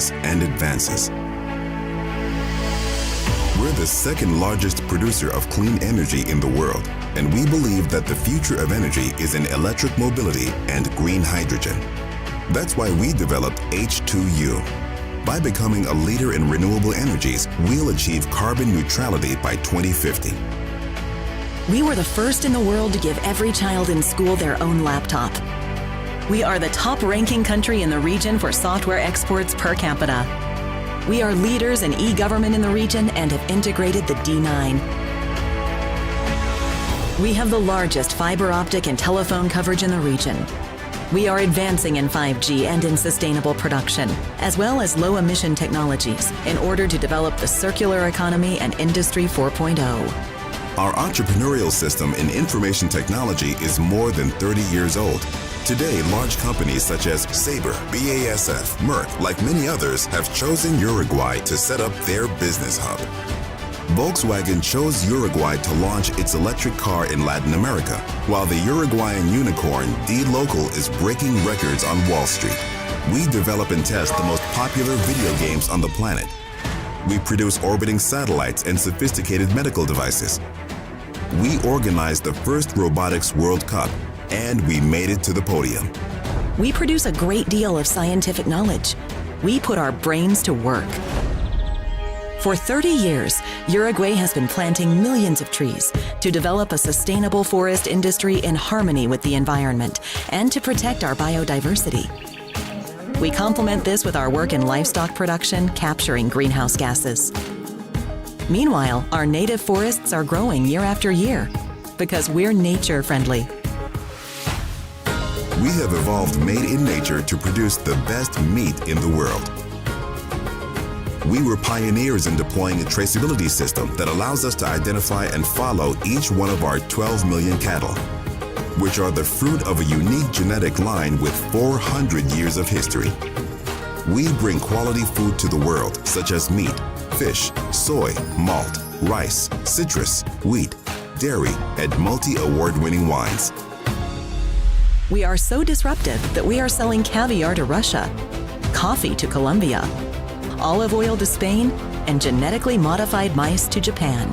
progress and advances. We're the second largest producer of clean energy in the world, and we believe that the future of energy is in electric mobility and green hydrogen. That's why we developed H2U. By becoming a leader in renewable energies, we'll achieve carbon neutrality by 2050. We were the first in the world to give every child in school their own laptop. We are the top-ranking country in the region for software exports per capita. We are leaders in e-government in the region and have integrated the D9. We have the largest fiber optic and telephone coverage in the region. We are advancing in 5G and in sustainable production, as well as low-emission technologies in order to develop the circular economy and Industry 4.0. Our entrepreneurial system in information technology is more than 30 years old. Today, large companies such as Sabre, BASF, Merck, like many others, have chosen Uruguay to set up their business hub. Volkswagen chose Uruguay to launch its electric car in Latin America, while the Uruguayan unicorn D-Local is breaking records on Wall Street. We develop and test the most popular video games on the planet. We produce orbiting satellites and sophisticated medical devices. We organized the first Robotics World Cup, and we made it to the podium. We produce a great deal of scientific knowledge. We put our brains to work. For 30 years, Uruguay has been planting millions of trees to develop a sustainable forest industry in harmony with the environment and to protect our biodiversity. We complement this with our work in livestock production, capturing greenhouse gases. Meanwhile, our native forests are growing year after year because we're nature-friendly. We have evolved made in nature to produce the best meat in the world. We were pioneers in deploying a traceability system that allows us to identify and follow each one of our 12 million cattle, which are the fruit of a unique genetic line with 400 years of history. We bring quality food to the world, such as meat, fish, soy, malt, rice, citrus, wheat, dairy, and multi-award-winning wines. We are so disruptive that we are selling caviar to Russia, coffee to Colombia, olive oil to Spain, and genetically modified mice to Japan.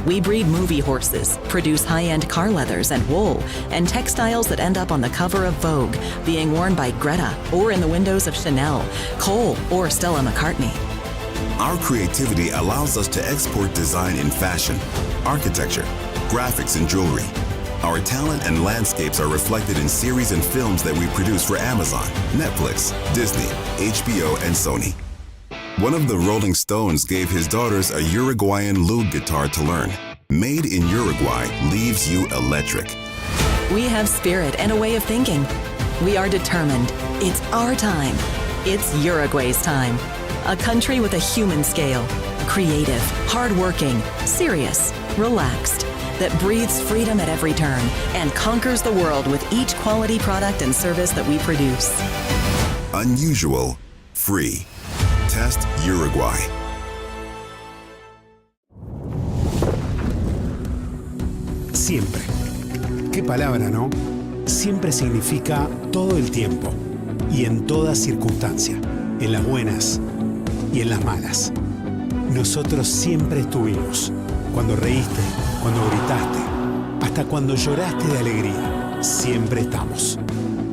We breed movie horses, produce high-end car leathers and wool, and textiles that end up on the cover of Vogue, being worn by Greta or in the windows of Chanel, Cole, or Stella McCartney. Our creativity allows us to export design in fashion, architecture, graphics, and jewelry. Our talent and landscapes are reflected in series and films that we produce for Amazon, Netflix, Disney, HBO, and Sony. One of the Rolling Stones gave his daughters a Uruguayan lute guitar to learn. Made in Uruguay leaves you electric. We have spirit and a way of thinking. We are determined. It's our time. It's Uruguay's time. A country with a human scale. Creative, hardworking, serious, relaxed, that breathes freedom at every turn and conquers the world with each quality product and service that we produce. Unusual, free. Test Uruguay. Siempre. Qué palabra, ¿no? Siempre significa todo el tiempo y en toda circunstancia, en las buenas y en las malas. Nosotros siempre estuvimos. Cuando reíste, cuando gritaste, hasta cuando lloraste de alegría, siempre estamos.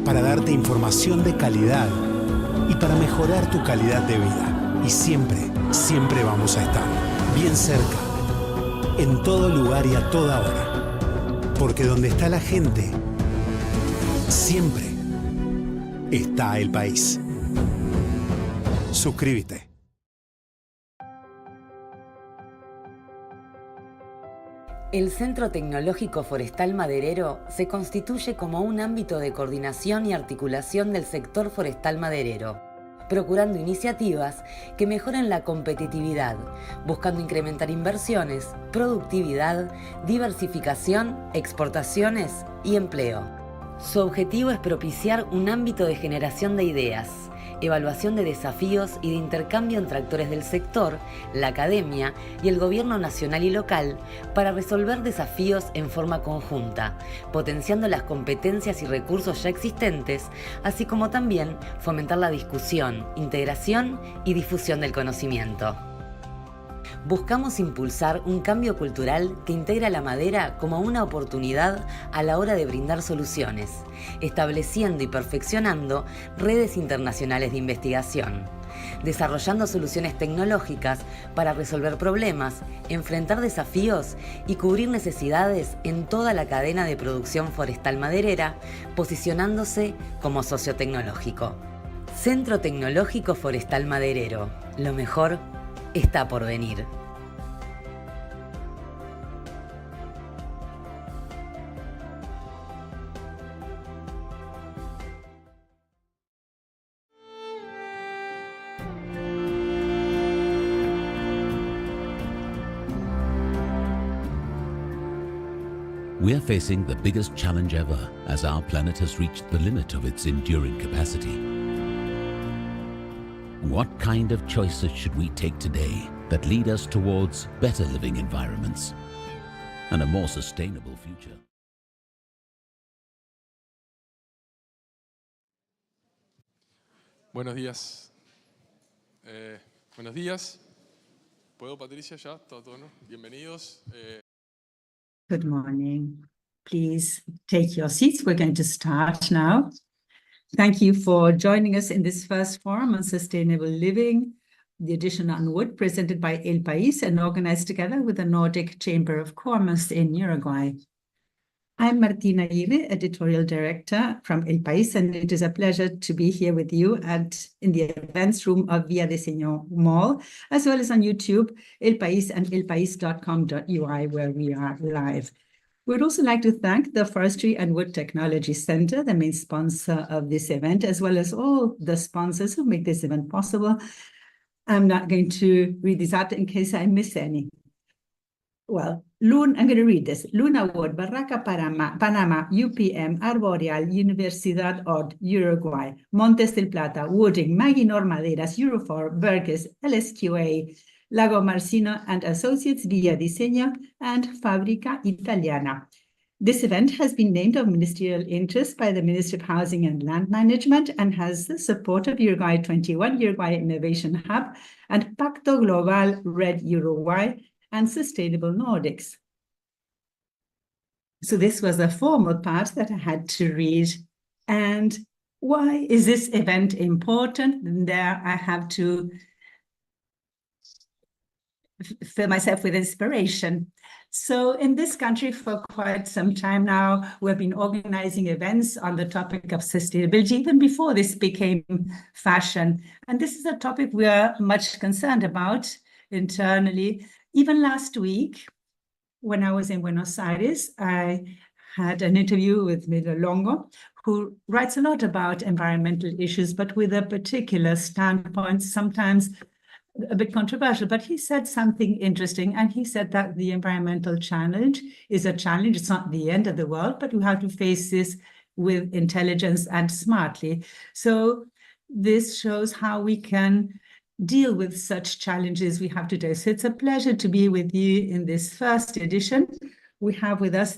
Para darte información de calidad y para mejorar tu calidad de vida. Y siempre, siempre vamos a estar bien cerca, en todo lugar y a toda hora. Porque donde está la gente, siempre está el país. Suscríbete. El Centro Tecnológico Forestal Maderero se constituye como un ámbito de coordinación y articulación del sector forestal maderero, procurando iniciativas que mejoren la competitividad, buscando incrementar inversiones, productividad, diversificación, exportaciones y empleo. Su objetivo es propiciar un ámbito de generación de ideas, evaluación de desafíos y de intercambio entre actores del sector, la academia y el gobierno nacional y local para resolver desafíos en forma conjunta, potenciando las competencias y recursos ya existentes, así como también fomentar la discusión, integración y difusión del conocimiento. Buscamos impulsar un cambio cultural que integra la madera como una oportunidad a la hora de brindar soluciones, estableciendo y perfeccionando redes internacionales de investigación, desarrollando soluciones tecnológicas para resolver problemas, enfrentar desafíos y cubrir necesidades en toda la cadena de producción forestal maderera, posicionándose como socio tecnológico. Centro Tecnológico Forestal Maderero. Lo mejor está por venir. We are facing the biggest challenge ever as our planet has reached the limit of its enduring capacity. What kind of choices should we take today that lead us towards better living environments and a more sustainable future? Buenos días. Buenos días. ¿Puedo, Patricia, ya? ¿Todo, no? Bienvenidos. Good morning. Please take your seats. We're going to start now. Thank you for joining us in this first forum on sustainable living, the edition on wood presented by El País and organized together with the Nordic Chamber of Commerce in Uruguay. I'm Martina Aguirre, editorial director from El País, and it is a pleasure to be here with you in the events room of Via Diseño Mall, as well as on YouTube, El País and elpais.com.ui, where we are live. We'd also like to thank the Forestry and Wood Technology Center, the main sponsor of this event, as well as all the sponsors who make this event possible. I'm not going to read these out in case I miss any. Well, I'm going to read this. Luna Wood, Barraca Panama, UPM, Arboreal, Universidad OD, Uruguay, Montes del Plata, Wooding, Maginor Maderas, Eurofor, Burgess, LSQA, Lago Marcino and Associates, Via Diseño, and Fábrica Italiana. This event has been named of ministerial interest by the Ministry of Housing and Land Management and has the support of Uruguay 21, Uruguay Innovation Hub, and Pacto Global Red Uruguay, and Sustainable Nordics. So this was the formal part that I had to read. And why is this event important? And there I have to fill myself with inspiration. So in this country for quite some time now, we've been organizing events on the topic of sustainability, even before this became fashion. And this is a topic we are much concerned about internally. Even last week, when I was in Buenos Aires, I had an interview with Milo Longo, who writes a lot about environmental issues, but with a particular standpoint, sometimes a bit controversial, but he said something interesting. And he said that the environmental challenge is a challenge. It's not the end of the world, but we have to face this with intelligence and smartly. So this shows how we can deal with such challenges we have today. So it's a pleasure to be with you in this first edition. We have with us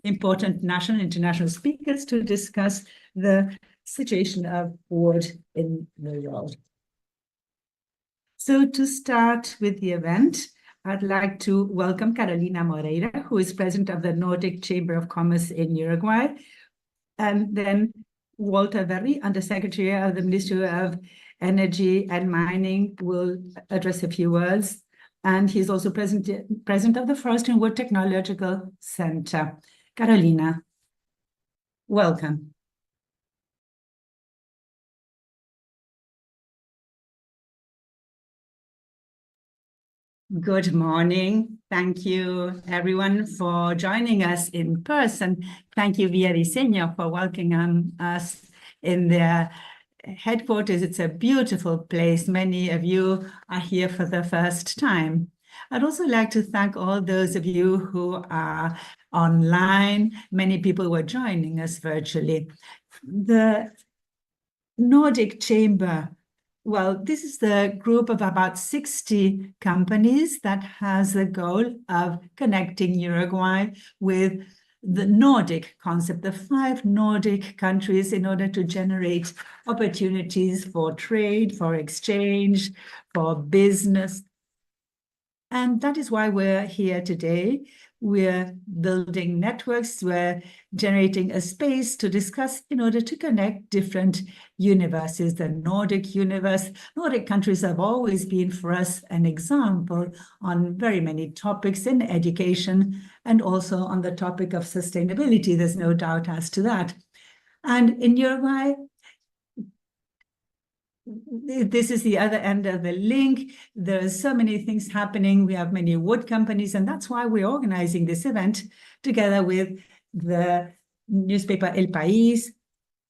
important national and international speakers to discuss the situation of wood in the world. So to start with the event, I'd like to welcome Carolina Moreira, who is president of the Nordic Chamber of Commerce in Uruguay, and then Walter Verri, Undersecretary of the Ministry of Energy and Mining, will address a few words. And he's also president of the Forestry and Wood Technological Center. Carolina, welcome. Good morning. Thank you, everyone, for joining us in person. Thank you, Via Diseño, for welcoming us in their headquarters. It's a beautiful place. Many of you are here for the first time. I'd also like to thank all those of you who are online. Many people were joining us virtually. The Nordic Chamber, well, this is the group of about 60 companies that has the goal of connecting Uruguay with the Nordic concept, the 5 Nordic countries, in order to generate opportunities for trade, for exchange, for business. And that is why we're here today. We're building networks, we're generating a space to discuss in order to connect different universes. The Nordic universe, Nordic countries have always been for us an example on very many topics in education and also on the topic of sustainability. There's no doubt as to that. And in Uruguay, this is the other end of the link. There are so many things happening. We have many wood companies, and that's why we're organizing this event together with the newspaper El País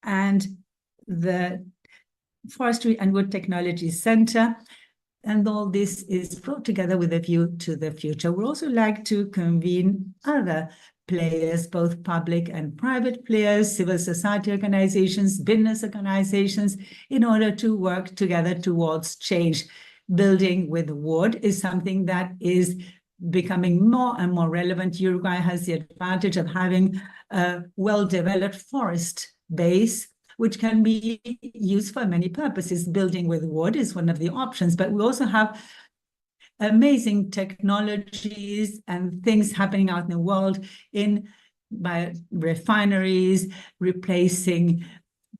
and the Forestry and Wood Technology Center. And all this is brought together with a view to the future. We also like to convene other players, both public and private players, civil society organizations, business organizations, in order to work together towards change. Building with wood is something that is becoming more and more relevant. Uruguay has the advantage of having a well-developed forest base, which can be used for many purposes. Building with wood is one of the options, but we also have amazing technologies and things happening out in the world by refineries, replacing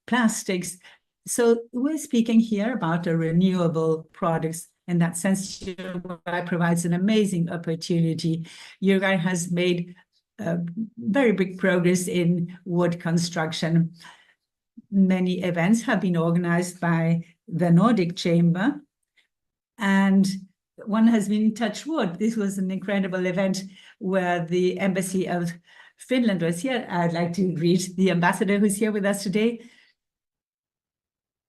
plastics. So we're speaking here about a renewable products. In that sense, Uruguay provides an amazing opportunity. Uruguay has made very big progress in wood construction. Many events have been organized by the Nordic Chamber, and one has been Touch Wood. This was an incredible event where the Embassy of Finland was here. I'd like to greet the ambassador who's here with us today.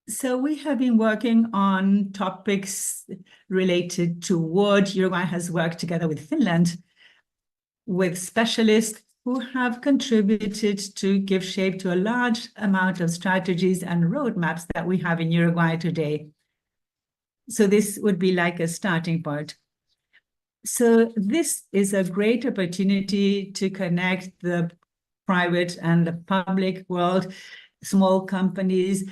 So we have been working on topics related to wood. Uruguay has worked together with Finland, with specialists who have contributed to give shape to a large amount of strategies and roadmaps that we have in Uruguay today. So this would be like a starting point. So this is a great opportunity to connect the private and the public world, small companies,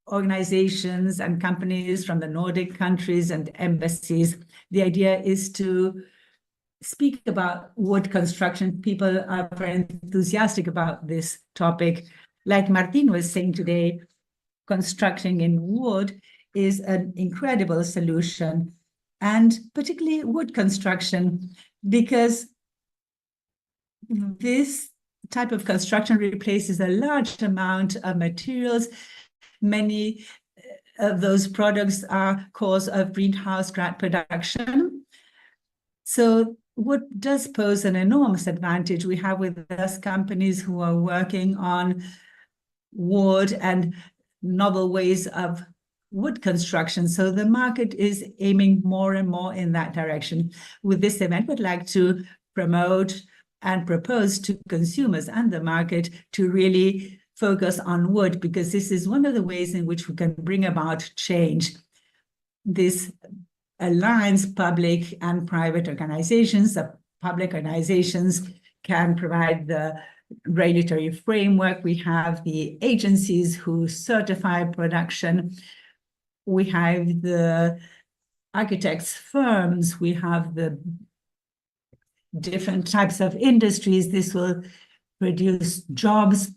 organizations and companies from the Nordic countries and embassies. The idea is to speak about wood construction. People are very enthusiastic about this topic. Like Martin was saying today, constructing in wood is an incredible solution, and particularly wood construction, because this type of construction replaces a large amount of materials. Many of those products are cause of greenhouse gas production. So wood does pose an enormous advantage. We have with us companies who are working on wood and novel ways of wood construction. So the market is aiming more and more in that direction. With this event, we'd like to promote and propose to consumers and the market to really focus on wood, because this is one of the ways in which we can bring about change. This aligns public and private organizations. The public organizations can provide the regulatory framework. We have the agencies who certify production. We have the architects' firms. We have the different types of industries. This will produce jobs.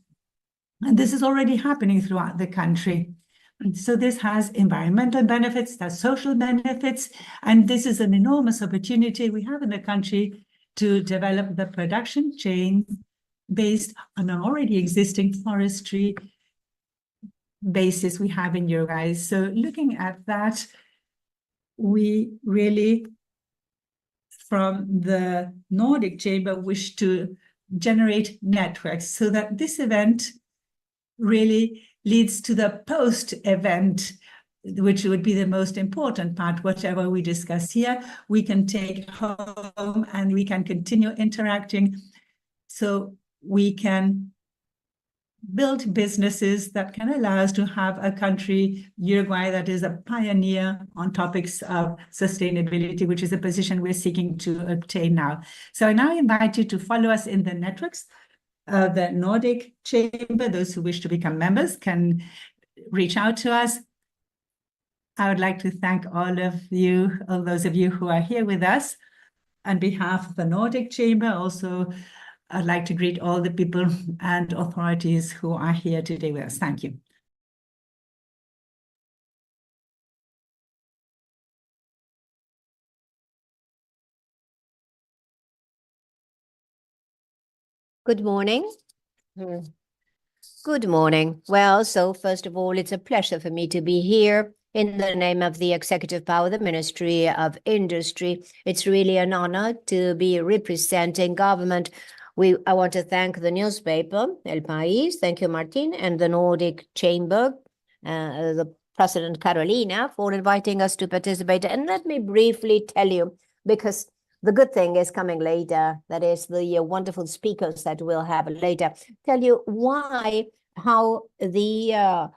And this is already happening throughout the country. And so this has environmental benefits, has social benefits, and this is an enormous opportunity we have in the country to develop the production chain based on an already existing forestry basis we have in Uruguay. So looking at that, we really, from the Nordic Chamber, wish to generate networks so that this event really leads to the post-event, which would be the most important part. Whatever we discuss here, we can take home and we can continue interacting. So we can build businesses that can allow us to have a country, Uruguay, that is a pioneer on topics of sustainability, which is a position we're seeking to obtain now. So I now invite you to follow us in the networks of the Nordic Chamber. Those who wish to become members can reach out to us. I would like to thank all those of you who are here with us. On behalf of the Nordic Chamber, also, I'd like to greet all the people and authorities who are here today with us. Thank you. Good morning. Good morning. Well, so first of all, it's a pleasure for me to be here in the name of the Executive Power, the Ministry of Industry. It's really an honor to be representing government. I want to thank the newspaper, El País, thank you, Martin, and the Nordic Chamber, the President Carolina, for inviting us to participate. And let me briefly tell you, because the good thing is coming later, that is the wonderful speakers that we'll have later, tell you how the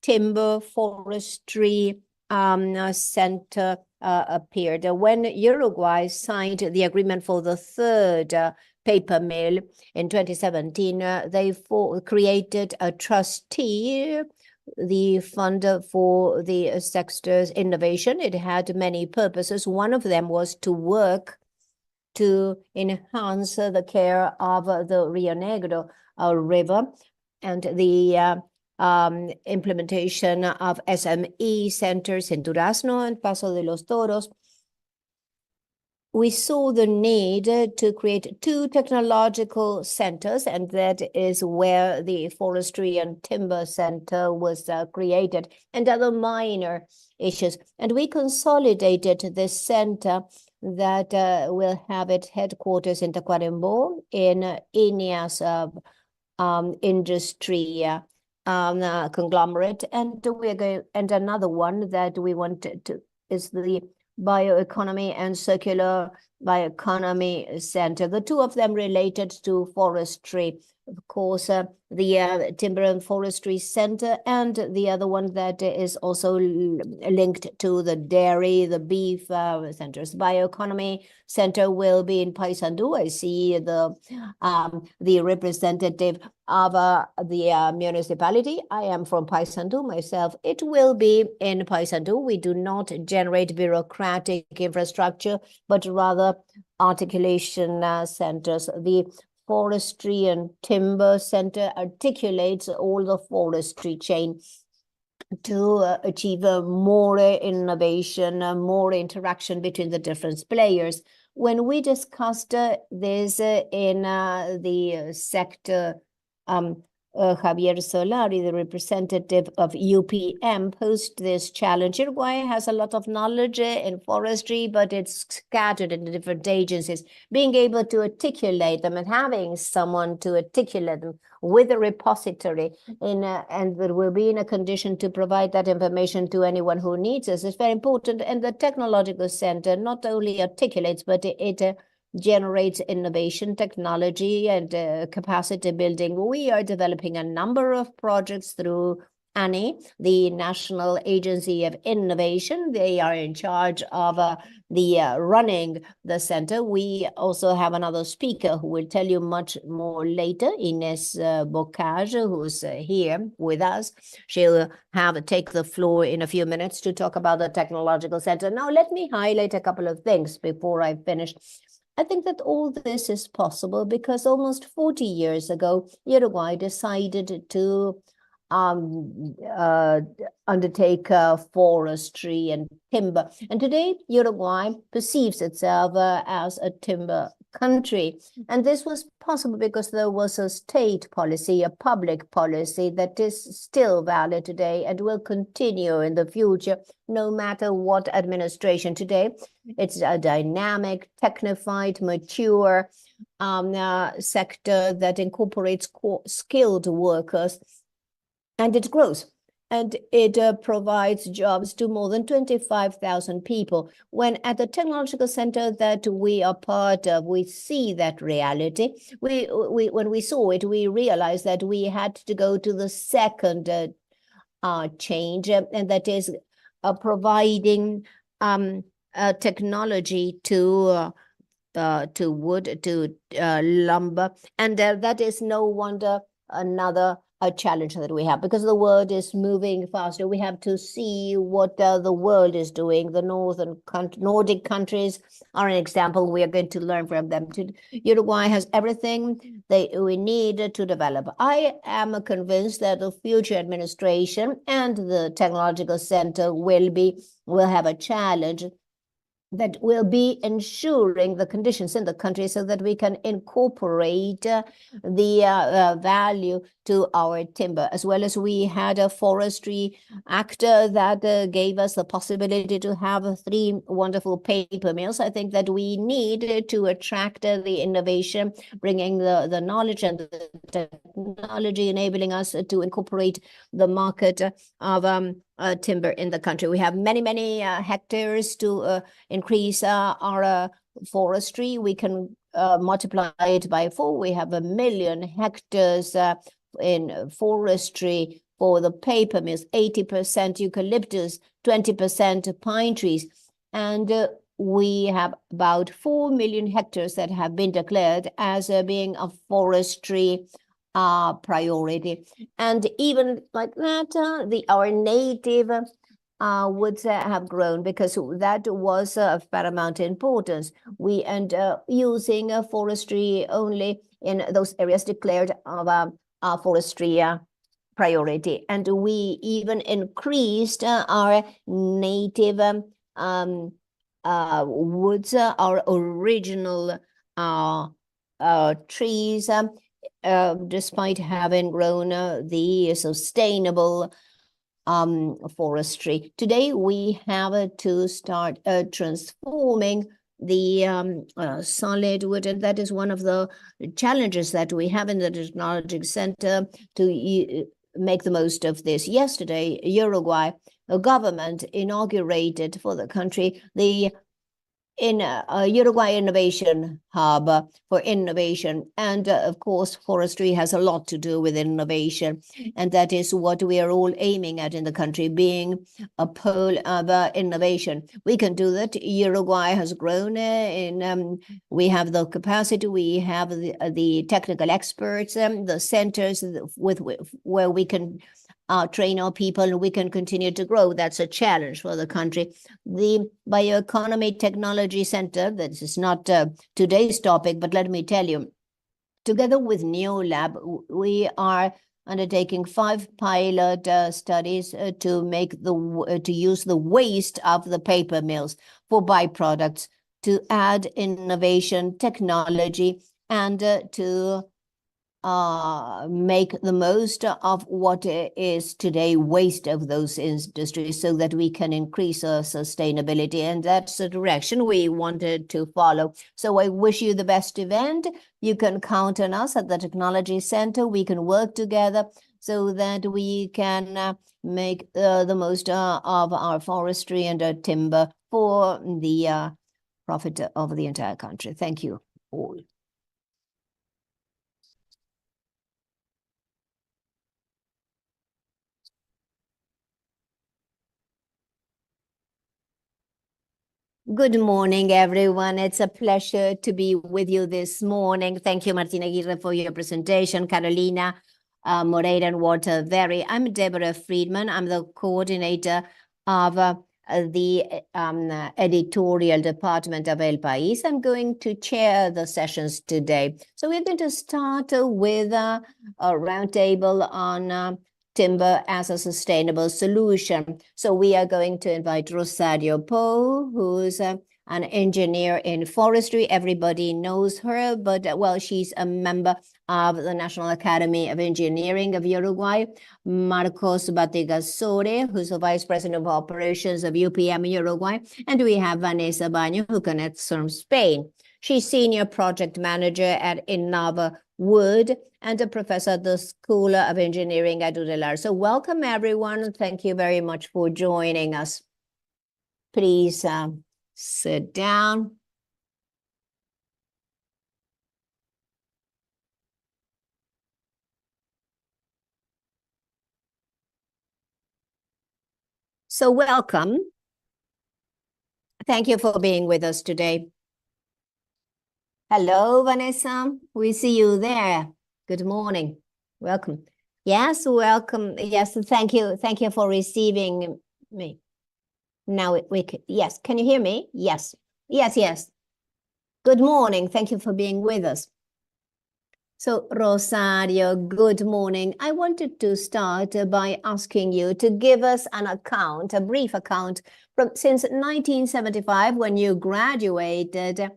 timber forestry center appeared. When Uruguay signed the agreement for the third paper mill in 2017, they created a trustee, the fund for the sector's innovation. It had many purposes. One of them was to work to enhance the care of the Rio Negro river and the implementation of SME centers in Durazno and Paso de los Toros. We saw the need to create two technological centers, and that is where the Forestry and Timber Center was created, and other minor issues. And we consolidated this center that will have its headquarters in Tacuarembó, in INEA's industry conglomerate, and and another one that we wanted to is the Bioeconomy and Circular Bioeconomy Center. The two of them related to forestry. Of course, the Timber and Forestry Center, and the other one that is also linked to the dairy, the beef centers. Bioeconomy Center will be in Paysandú. I see the representative of the municipality. I am from Paysandú myself. It will be in Paysandú. We do not generate bureaucratic infrastructure, but rather articulation centers. The Forestry and Timber Center articulates all the forestry chain to achieve more innovation, more interaction between the different players. When we discussed this in the sector, Javier Solari, the representative of UPM, posed this challenge. Uruguay has a lot of knowledge in forestry, but it's scattered in different agencies. Being able to articulate them and having someone to articulate them with a repository and that will be in a condition to provide that information to anyone who needs us is very important. And the technological center not only articulates, but it generates innovation, technology, and capacity building. We are developing a number of projects through ANI, the National Agency of Innovation. They are in charge of running the center. We also have another speaker who will tell you much more later, Ines Bocage, who's here with us. She'll take the floor in a few minutes to talk about the technological center. Now, let me highlight a couple of things before I finish. I think that all this is possible because almost 40 years ago, Uruguay decided to undertake forestry and timber. And today, Uruguay perceives itself as a timber country. And this was possible because there was a state policy, a public policy that is still valid today and will continue in the future, no matter what administration today. It's a dynamic, technified, mature sector that incorporates skilled workers, and it grows. and it provides jobs to more than 25,000 people. When at the technological center that we are part of, we see that reality. When we saw it, we realized that we had to go to the second change, and that is providing technology to wood, to lumber, and that is no wonder another challenge that we have, because the world is moving faster. We have to see what the world is doing. The Nordic countries are an example. We are going to learn from them. Uruguay has everything we need to develop. I am convinced that the future administration and the technological center will have a challenge that will be ensuring the conditions in the country so that we can incorporate the value to our timber, as well as we had a forestry act that gave us the possibility to have 3 wonderful paper mills. I think that we need to attract the innovation, bringing the knowledge and the technology, enabling us to incorporate the market of timber in the country. We have many hectares to increase our forestry. We can multiply it by 4. We have 1 million hectares in forestry for the paper mills, 80% eucalyptus, 20% pine trees. And we have about 4 million hectares that have been declared as being a forestry priority. And even like that, our native woods have grown, because that was of paramount importance. We end using forestry only in those areas declared of forestry priority. And we even increased our native woods, our original trees, despite having grown the sustainable forestry. Today, we have to start transforming the solid wood, and that is one of the challenges that we have in the technology center to make the most of this. Yesterday, Uruguay, the government inaugurated for the country the Uruguay Innovation Hub for innovation. And of course, forestry has a lot to do with innovation. And that is what we are all aiming at in the country, being a pole of innovation. We can do that. Uruguay has grown we have the capacity, we have the technical experts, the centers where we can train our people, and we can continue to grow. That's a challenge for the country. The Bioeconomy Technology Center, this is not today's topic, but let me tell you, together with NeoLab, we are undertaking 5 pilot studies to use the waste of the paper mills for byproducts, to add innovation, technology, and to make the most of what is today waste of those industries, so that we can increase our sustainability. And that's the direction we wanted to follow. So I wish you the best event. You can count on us at the Technology Center. We can work together so that we can make the most of our forestry and our timber for the profit of the entire country. Thank you all. Good morning, everyone. It's a pleasure to be with you this morning. Thank you, Martina Aguirre, for your presentation. Carolina Moreira and Walter Very. I'm Deborah Friedman. I'm the coordinator of the editorial department of El País. I'm going to chair the sessions today. So we're going to start with a roundtable on timber as a sustainable solution. So we are going to invite Rosario Poe, who's an engineer in forestry. Everybody knows her, but well, she's a member of the National Academy of Engineering of Uruguay. Marcos Bategasore, who's the Vice President of Operations of UPM Uruguay. And we have Vanessa Baño, who connects from Spain. She's Senior Project Manager at Innova wood and a professor at the School of Engineering at Udelar. So welcome, everyone. Thank you very much for joining us. Please sit down. So welcome. Thank you for being with us today. Hello, Vanessa. We see you there. Good morning. Welcome. Yes, welcome. Yes, thank you. Thank you for receiving me. Now yes, can you hear me? Yes. Yes. Good morning. Thank you for being with us. So, Rosario, good morning. I wanted to start by asking you to give us an account, a brief account from since 1975 when you graduated,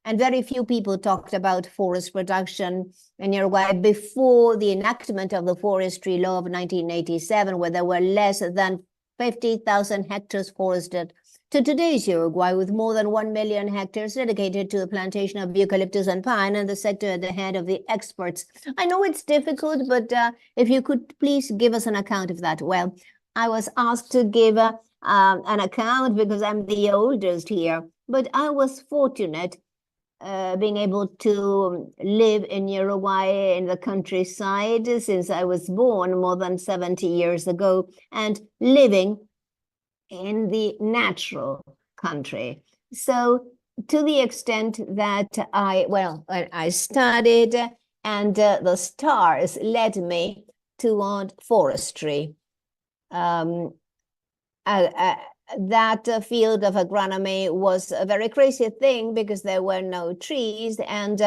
and very few people talked about forest production in Uruguay before the enactment of the forestry law of 1987, where there were less than 50,000 hectares forested, to today's Uruguay, with more than 1 million hectares dedicated to the plantation of eucalyptus and pine, and the sector at the head of the experts. I know it's difficult, but if you could please give us an account of that. Well, I was asked to give an account because I'm the oldest here, but I was fortunate being able to live in Uruguay in the countryside since I was born more than 70 years ago, and living in the natural country. So to the extent that I studied and the stars led me toward forestry. That field of agronomy was a very crazy thing because there were no trees and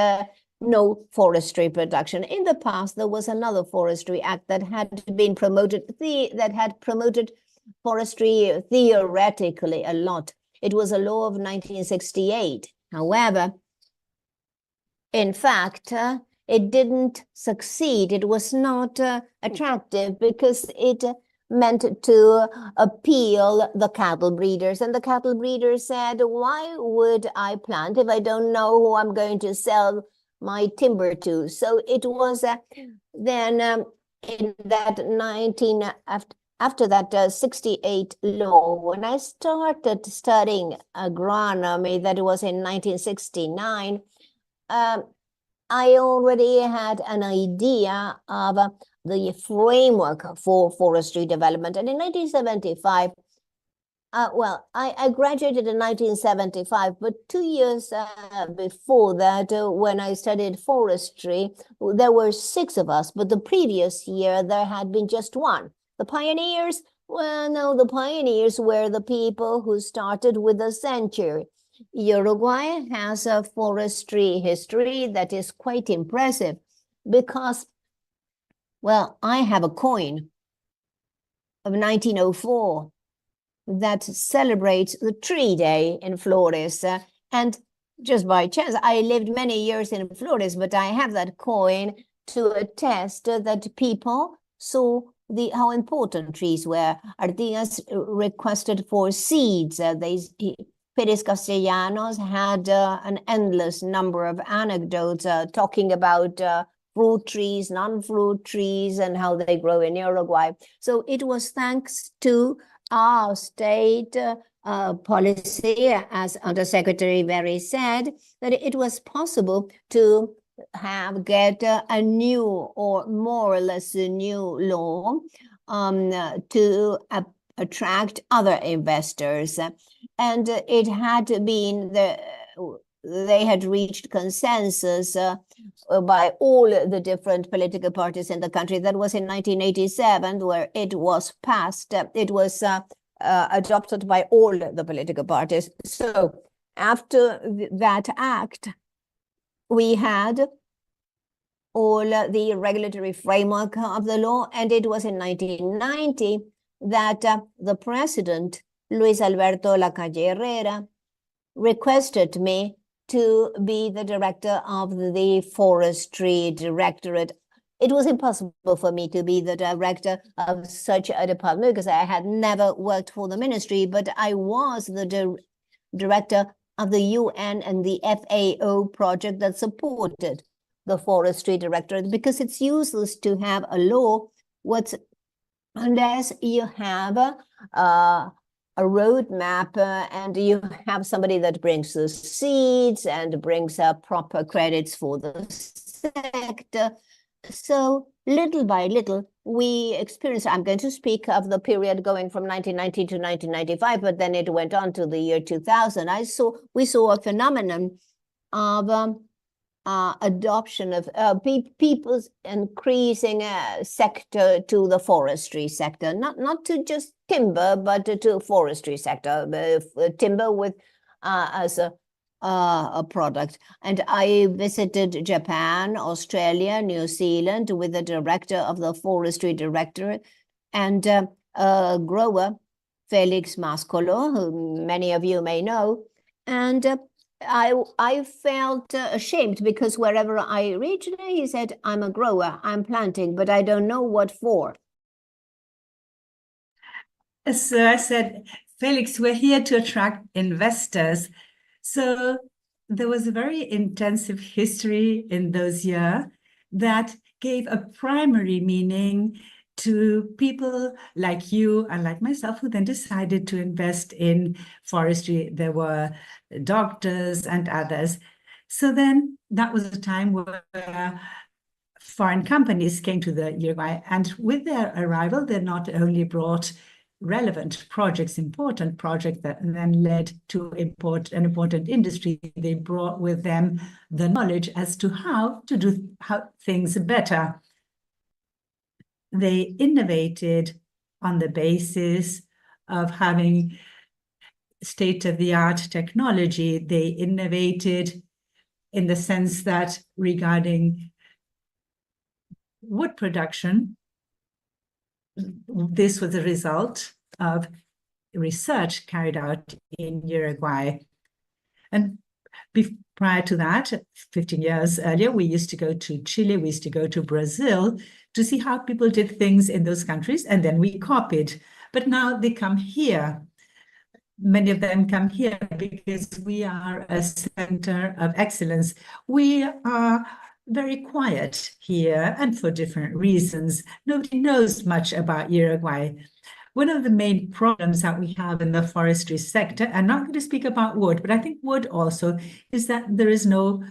no forestry production. In the past, there was another forestry act that had been promoted, that had promoted forestry theoretically a lot. It was a law of 1968. However, in fact, it didn't succeed. It was not attractive because it meant to appeal the cattle breeders. And the cattle breeders said, why would I plant if I don't know who I'm going to sell my timber to? So it was then in that after that 68 law, when I started studying agronomy, that was in 1969, I already had an idea of the framework for forestry development. And in 1975, I graduated in 1975, but 2 years before that, when I studied forestry, there were 6 of us, but the previous year there had been just 1. The pioneers, well, no, the pioneers were the people who started with a century. Uruguay has a forestry history that is quite impressive because, well, I have a coin of 1904 that celebrates the Tree Day in Flores. And just by chance, I lived many years in Flores, but I have that coin to attest that people saw how important trees were. Artigas requested for seeds. Pérez Castellanos had an endless number of anecdotes talking about fruit trees, non-fruit trees, and how they grow in Uruguay. So it was thanks to our state policy, as Undersecretary Very said, that it was possible to get a new, or more or less a new law to attract other investors. And it had been they had reached consensus by all the different political parties in the country. That was in 1987, where it was passed. It was adopted by all the political parties. So after that act, we had all the regulatory framework of the law, and it was in 1990 that the president, Luis Alberto Lacalle Herrera, requested me to be the director of the Forestry Directorate. It was impossible for me to be the director of such a department because I had never worked for the ministry, but I was the director of the UN and the FAO project that supported the forestry directorate, because it's useless to have a law unless you have a roadmap and you have somebody that brings the seeds and brings proper credits for the sector. So little by little, we experienced, I'm going to speak of the period going from 1990 to 1995, but then it went on to the year 2000. We saw a phenomenon of adoption of people's increasing sector to the forestry sector, not to just timber, but to forestry sector, timber with as a product. And I visited Japan, Australia, New Zealand with the director of the forestry directorate and a grower, Felix Mascolo, who many of you may know. And I felt ashamed because wherever I reached, he said, I'm a grower, I'm planting, but I don't know what for. So I said, Felix, we're here to attract investors. So there was a very intensive history in those years that gave a primary meaning to people like you and like myself, who then decided to invest in forestry. There were doctors and others. So then that was a time where foreign companies came to the Uruguay, and with their arrival, they not only brought relevant projects, important projects that then led to an important industry, they brought with them the knowledge as to how to do things better. They innovated on the basis of having state-of-the-art technology. They innovated in the sense that regarding wood production, this was a result of research carried out in Uruguay. And prior to that, 15 years earlier, we used to go to Chile, we used to go to Brazil to see how people did things in those countries, and then we copied. But now they come here. Many of them come here because we are a center of excellence. We are very quiet here, and for different reasons. Nobody knows much about Uruguay. One of the main problems that we have in the forestry sector, and not going to speak about wood, but I think wood also, is that there is no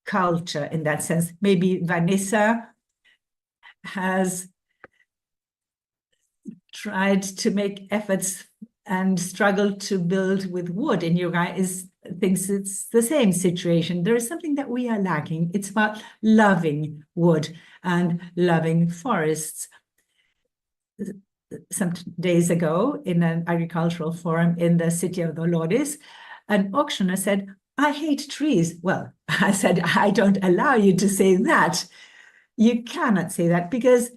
culture in that sense. Maybe Vanessa has tried to make efforts and struggled to build with wood in Uruguay, thinks it's the same situation. There is something that we are lacking. It's about loving wood and loving forests. Some days ago, in an agricultural forum in the city of Dolores, an auctioneer said, I hate trees. Well, I said, I don't allow you to say that. You cannot say that, because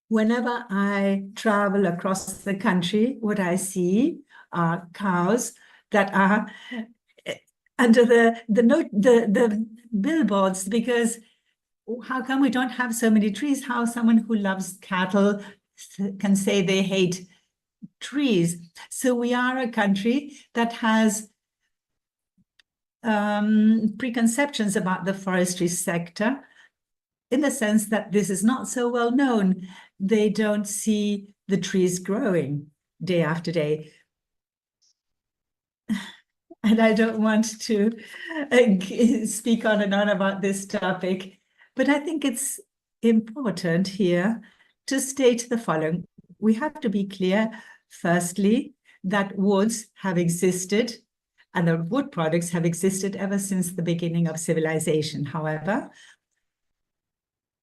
whenever I travel across the country, what I see are cows that are under the billboards, because how come we don't have so many trees? How someone who loves cattle can say they hate trees? So we are a country that has preconceptions about the forestry sector, in the sense that this is not so well known. They don't see the trees growing day after day. And I don't want to speak on and on about this topic, but I think it's important here to state the following. We have to be clear, firstly, that woods have existed and the wood products have existed ever since the beginning of civilization. However,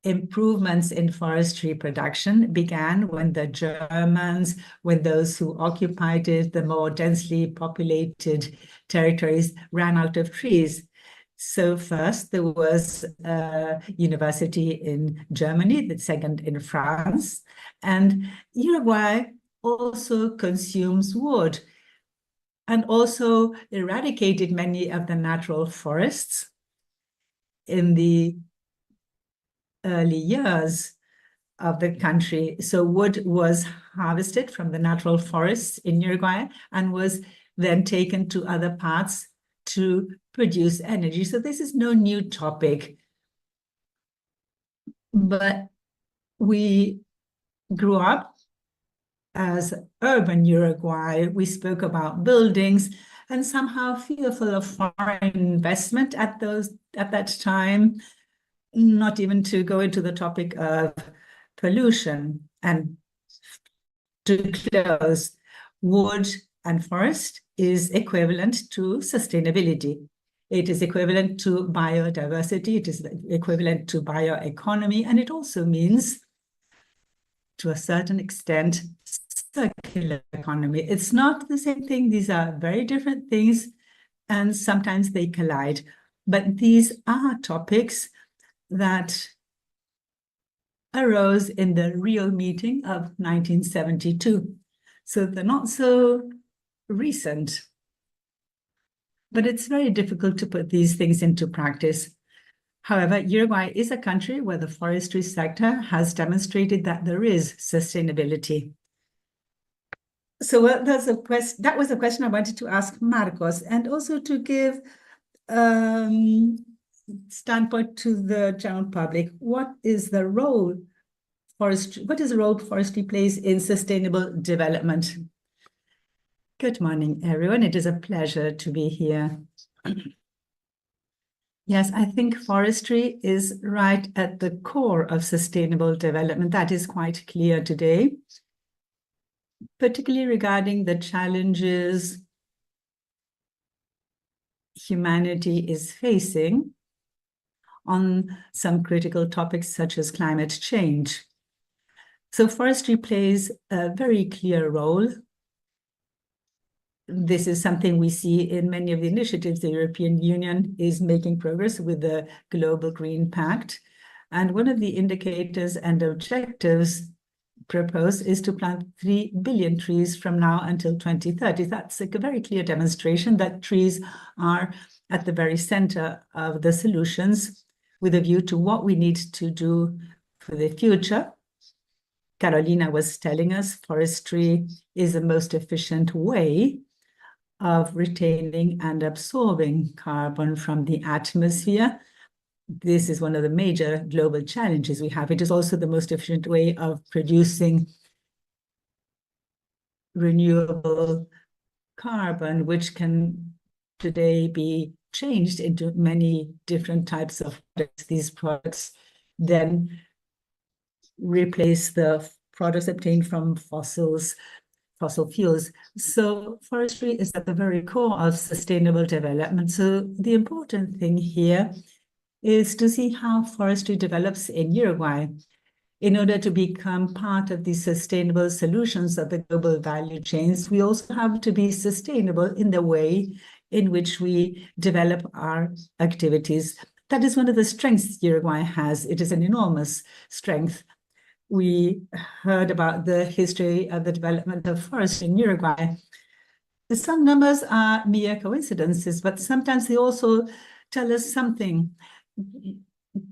improvements in forestry production began when the Germans, when those who occupied the more densely populated territories, ran out of trees. So first there was a university in Germany, the second in France, and Uruguay also consumes wood and also eradicated many of the natural forests in the early years of the country. So wood was harvested from the natural forests in Uruguay and was then taken to other parts to produce energy. So this is no new topic. but we grew up as urban Uruguay. We spoke about buildings and somehow fearful of foreign investment at that time, not even to go into the topic of pollution. And to close, wood and forest is equivalent to sustainability. It is equivalent to biodiversity. It is equivalent to bioeconomy. And it also means, to a certain extent, circular economy. It's not the same thing. These are very different things, and sometimes they collide. But these are topics that arose in the Rio meeting of 1972. So they're not so recent. But it's very difficult to put these things into practice. However, Uruguay is a country where the forestry sector has demonstrated that there is sustainability. So that was a question I wanted to ask Marcos, and also to give standpoint to the general public. What is the role forestry plays in sustainable development? Good morning, everyone. It is a pleasure to be here. Yes, I think forestry is right at the core of sustainable development. That is quite clear today, particularly regarding the challenges humanity is facing on some critical topics such as climate change. So forestry plays a very clear role. This is something we see in many of the initiatives. The European Union is making progress with the Global Green Pact. And one of the indicators and objectives proposed is to plant 3 billion trees from now until 2030. That's a very clear demonstration that trees are at the very center of the solutions with a view to what we need to do for the future. Carolina was telling us forestry is the most efficient way of retaining and absorbing carbon from the atmosphere. This is one of the major global challenges we have. It is also the most efficient way of producing renewable carbon, which can today be changed into many different types of products. These products then replace the products obtained from fossil fuels. So forestry is at the very core of sustainable development. So the important thing here is to see how forestry develops in Uruguay. In order to become part of the sustainable solutions of the global value chains, we also have to be sustainable in the way in which we develop our activities. That is one of the strengths Uruguay has. It is an enormous strength. We heard about the history of the development of forestry in Uruguay. Some numbers are mere coincidences, but sometimes they also tell us something.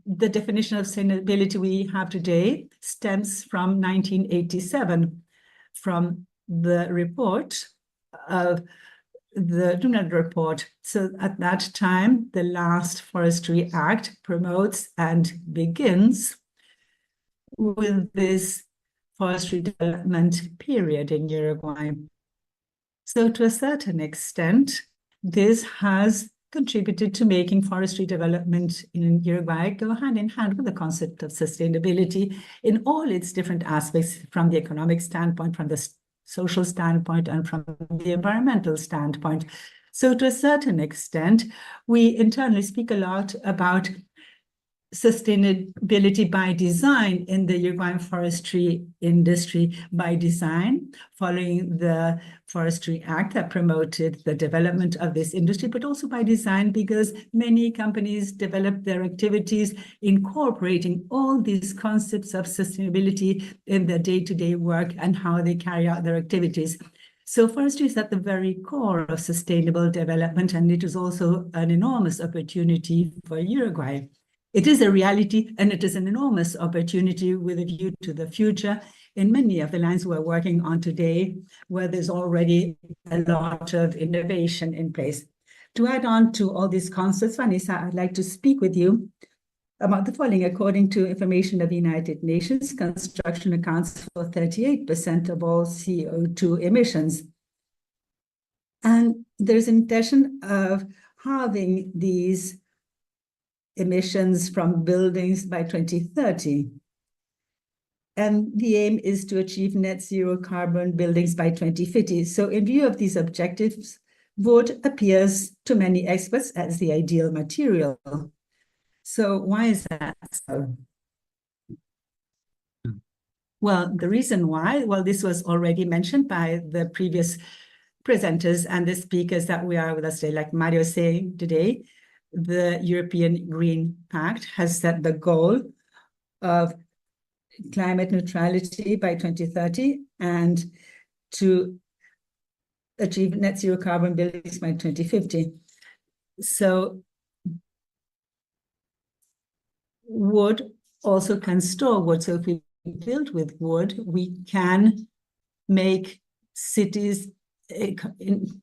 The definition of sustainability we have today stems from 1987, from the report of the Dunant report. So at that time, the last Forestry Act promotes and begins with this forestry development period in Uruguay. So to a certain extent, this has contributed to making forestry development in Uruguay go hand in hand with the concept of sustainability in all its different aspects, from the economic standpoint, from the social standpoint, and from the environmental standpoint. So to a certain extent, we internally speak a lot about sustainability by design in the Uruguayan forestry industry, by design, following the Forestry Act that promoted the development of this industry, but also by design because many companies develop their activities incorporating all these concepts of sustainability in their day-to-day work and how they carry out their activities. So forestry is at the very core of sustainable development, and it is also an enormous opportunity for Uruguay. It is a reality, and it is an enormous opportunity with a view to the future in many of the lines we're working on today, where there's already a lot of innovation in place. To add on to all these concepts, Vanessa, I'd like to speak with you about the following. According to information of the United Nations, construction accounts for 38% of all CO2 emissions. And there's an intention of halving these emissions from buildings by 2030. And the aim is to achieve net zero carbon buildings by 2050. So in view of these objectives, wood appears to many experts as the ideal material. So why is that so? Well, the reason why, well, this was already mentioned by the previous presenters and the speakers that we are with us today, like Mario saying today, the European Green Pact has set the goal of climate neutrality by 2030 and to achieve net zero carbon buildings by 2050. So wood also can store wood. So if we build with wood, we can make cities,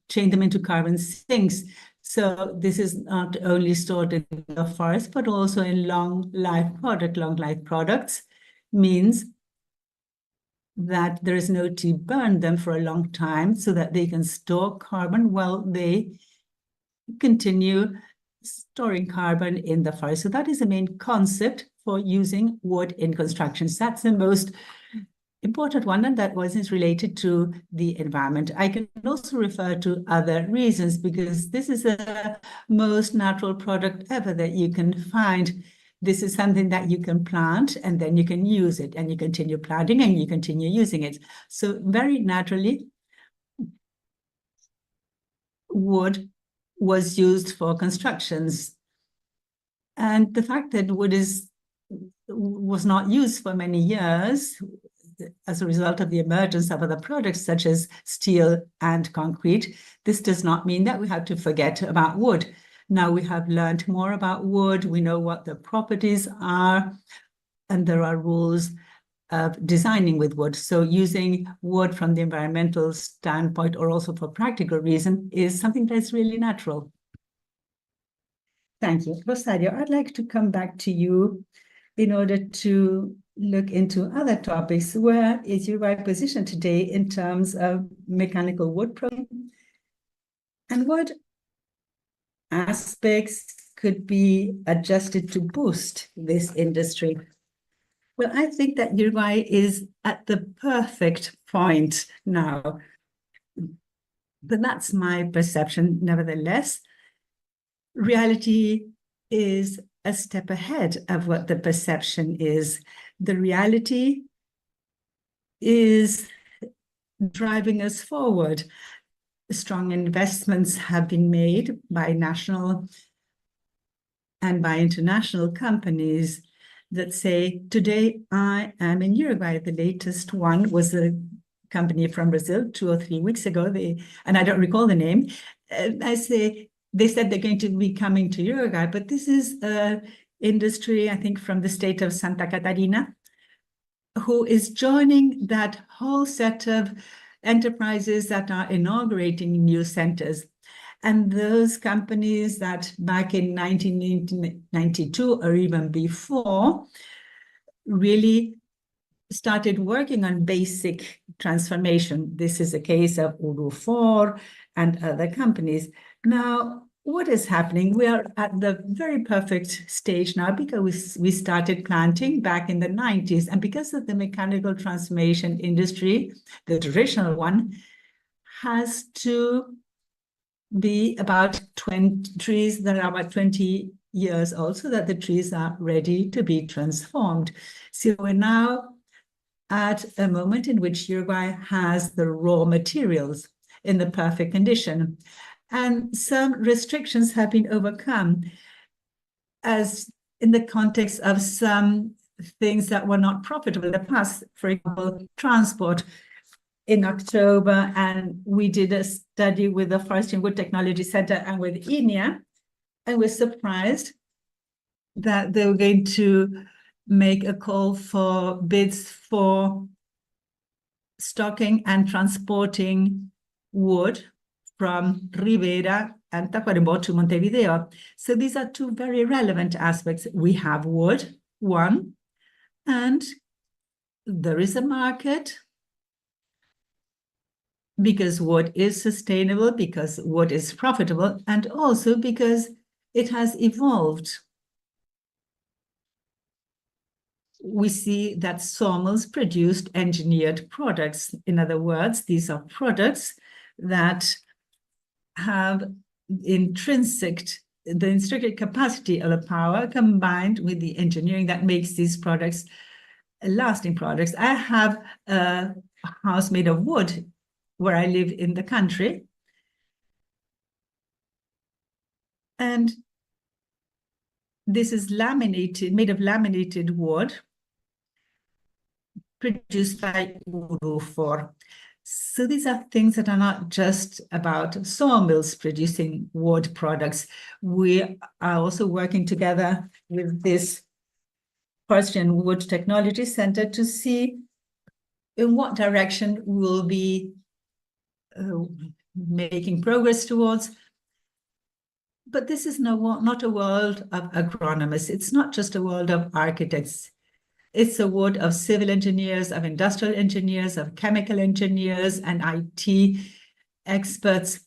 chain them into carbon sinks. So this is not only stored in the forest, but also in long life products means that there is no need to burn them for a long time so that they can store carbon while they continue storing carbon in the forest. So that is the main concept for using wood in constructions. That's the most important one, and that wasn't related to the environment. I can also refer to other reasons because this is the most natural product ever that you can find. This is something that you can plant and then you can use it, and you continue planting and you continue using it. So very naturally, wood was used for constructions. And the fact that wood was not used for many years as a result of the emergence of other products such as steel and concrete, this does not mean that we have to forget about wood. Now we have learned more about wood, we know what the properties are, and there are rules of designing with wood. So using wood from the environmental standpoint or also for practical reason is something that's really natural. Thank you. Rosario, I'd like to come back to you in order to look into other topics. Where is Uruguay position today in terms of mechanical wood production? And what aspects could be adjusted to boost this industry? Well, I think that Uruguay is at the perfect point now. But that's my perception. Nevertheless, reality is a step ahead of what the perception is. The reality is driving us forward. Strong investments have been made by national and by international companies that say, today I am in Uruguay. The latest one was a company from Brazil 2 or 3 weeks ago, and I don't recall the name. They said they're going to be coming to Uruguay, but this is an industry, I think, from the state of Santa Catarina, who is joining that whole set of enterprises that are inaugurating new centers. And those companies that back in 1992 or even before really started working on basic transformation. This is a case of Uruguay and other companies. Now, what is happening? We are at the very perfect stage now because we started planting back in the 90s. And because of the mechanical transformation industry, the traditional one, has to be about 20 trees that are about 20 years old so that the trees are ready to be transformed. So we're now at a moment in which Uruguay has the raw materials in the perfect condition. And some restrictions have been overcome as in the context of some things that were not profitable in the past, for example, transport. In October, and we did a study with the Forestry and Wood Technology Center and with INEA, and we're surprised that they were going to make a call for bids for stocking and transporting wood from Rivera and Tacuarembó to Montevideo. So these are two very relevant aspects. We have wood, one, and there is a market because wood is sustainable, because wood is profitable, and also because it has evolved. We see that sawmills produced engineered products. In other words, these are products that have the intrinsic capacity of the power combined with the engineering that makes these products lasting products. I have a house made of wood where I live in the country. And this is made of laminated wood produced by Uruguay. So these are things that are not just about sawmills producing wood products. We are also working together with this Forestry and Wood Technology Center to see in what direction we'll be making progress towards. But this is not a world of agronomists. It's not just a world of architects. It's a world of civil engineers, of industrial engineers, of chemical engineers, and IT experts,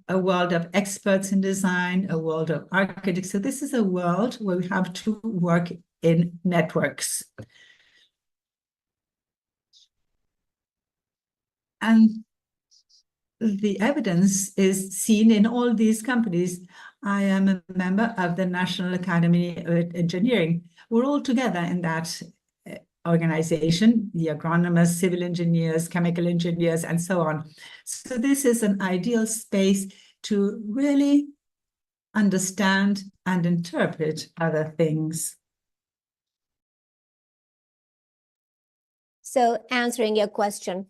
a world of experts in design, a world of architects. So this is a world where we have to work in networks. And the evidence is seen in all these companies. I am a member of the National Academy of Engineering. We're all together in that organization, the agronomists, civil engineers, chemical engineers, and so on. So this is an ideal space to really understand and interpret other things. So answering your question,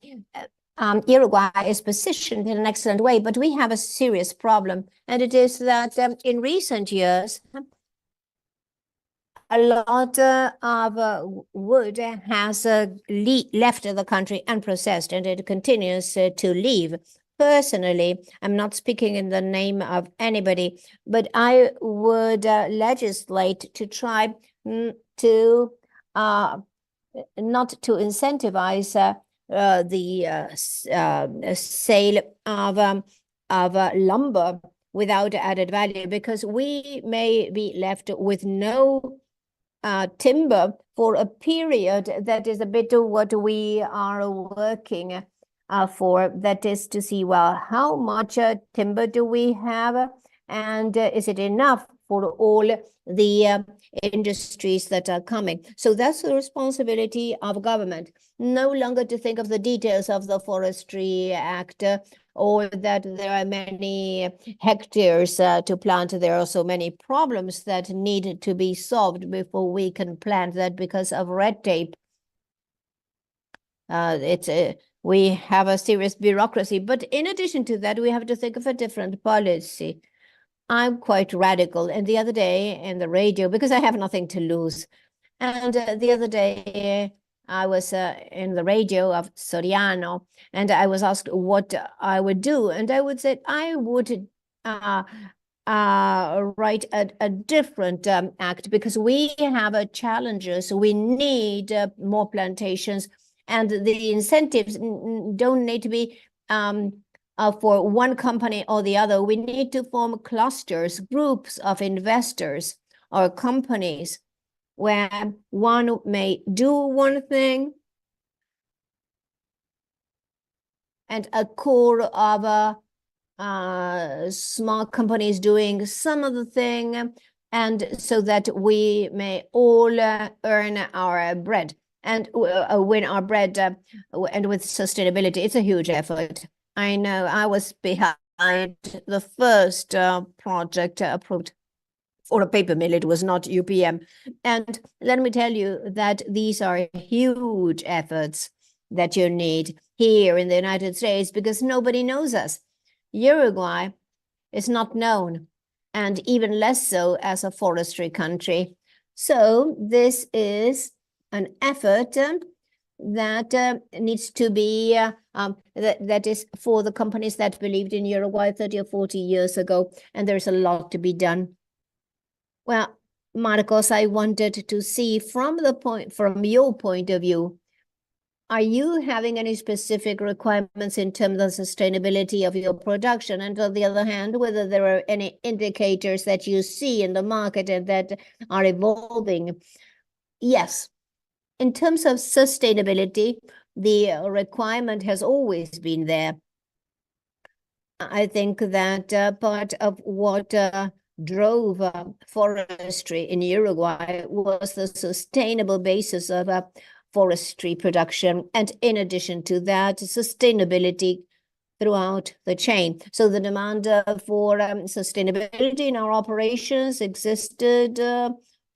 Uruguay is positioned in an excellent way, but we have a serious problem, and it is that in recent years, a lot of wood has left the country unprocessed, and it continues to leave. Personally, I'm not speaking in the name of anybody, but I would legislate to try to not to incentivize the sale of lumber without added value, because we may be left with no timber for a period that is a bit of what we are working for. That is to see, well, how much timber do we have, and is it enough for all the industries that are coming? So that's the responsibility of government, no longer to think of the details of the Forestry Act, or that there are many hectares to plant. There are so many problems that need to be solved before we can plant that because of red tape. We have a serious bureaucracy, but in addition to that, we have to think of a different policy. I'm quite radical, and the other day in the radio, because I have nothing to lose, and the other day I was in the radio of Soriano, and I was asked what I would do, and I would say I would write a different act, because we have challenges. We need more plantations, and the incentives don't need to be for one company or the other. We need to form clusters, groups of investors or companies where one may do one thing and a core of small companies doing some of the thing, and so that we may all earn our bread and win our bread, and with sustainability. It's a huge effort. I know I was behind the first project approved for a paper mill. It was not UPM. And let me tell you that these are huge efforts that you need here in the United States, because nobody knows us. Uruguay is not known, and even less so as a forestry country. So this is an effort that needs to be, that is for the companies that believed in Uruguay 30 or 40 years ago, and there's a lot to be done. Well, Marcos, I wanted to see from your point of view, are you having any specific requirements in terms of sustainability of your production? And on the other hand, whether there are any indicators that you see in the market and that are evolving? Yes. In terms of sustainability, the requirement has always been there. I think that part of what drove forestry in Uruguay was the sustainable basis of forestry production. And in addition to that, sustainability throughout the chain. So the demand for sustainability in our operations existed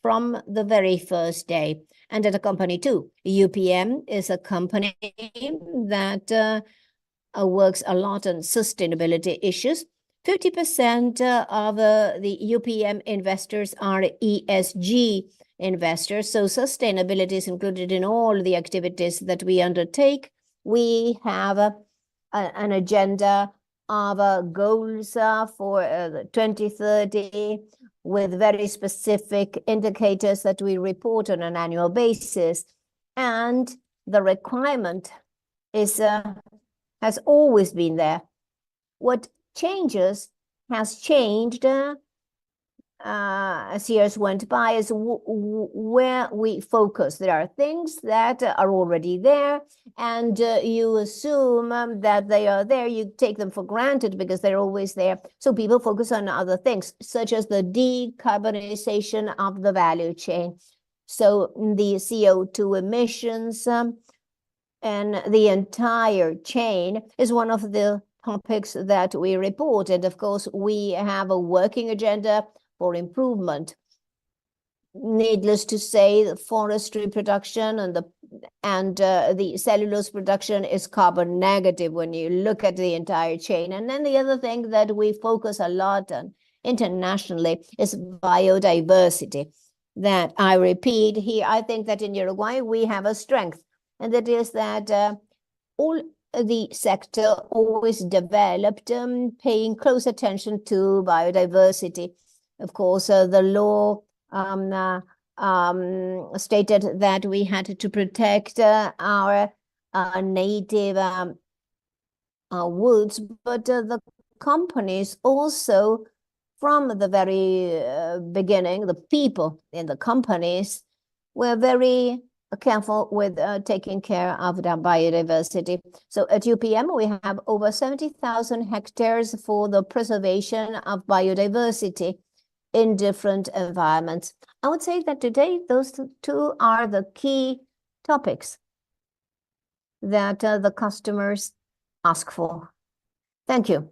from the very first day. And at a company too. UPM is a company that works a lot on sustainability issues. 50% of the UPM investors are ESG investors. So sustainability is included in all the activities that we undertake. We have an agenda of goals for 2030 with very specific indicators that we report on an annual basis. And the requirement is has always been there. What has changed as years went by is where we focus. There are things that are already there, and you assume that they are there. You take them for granted because they're always there. So people focus on other things, such as the decarbonization of the value chain. So the CO2 emissions and the entire chain is one of the topics that we report. And of course, we have a working agenda for improvement. Needless to say, the forestry production and the cellulose production is carbon negative when you look at the entire chain. And then the other thing that we focus a lot on internationally is biodiversity. That I repeat here, I think that in Uruguay we have a strength, and that is that all the sector always developed paying close attention to biodiversity. Of course, the law stated that we had to protect our native woods, but the companies also, from the very beginning, the people in the companies were very careful with taking care of the biodiversity. So at UPM, we have over 70,000 hectares for the preservation of biodiversity in different environments. I would say that today, those two are the key topics that the customers ask for. Thank you.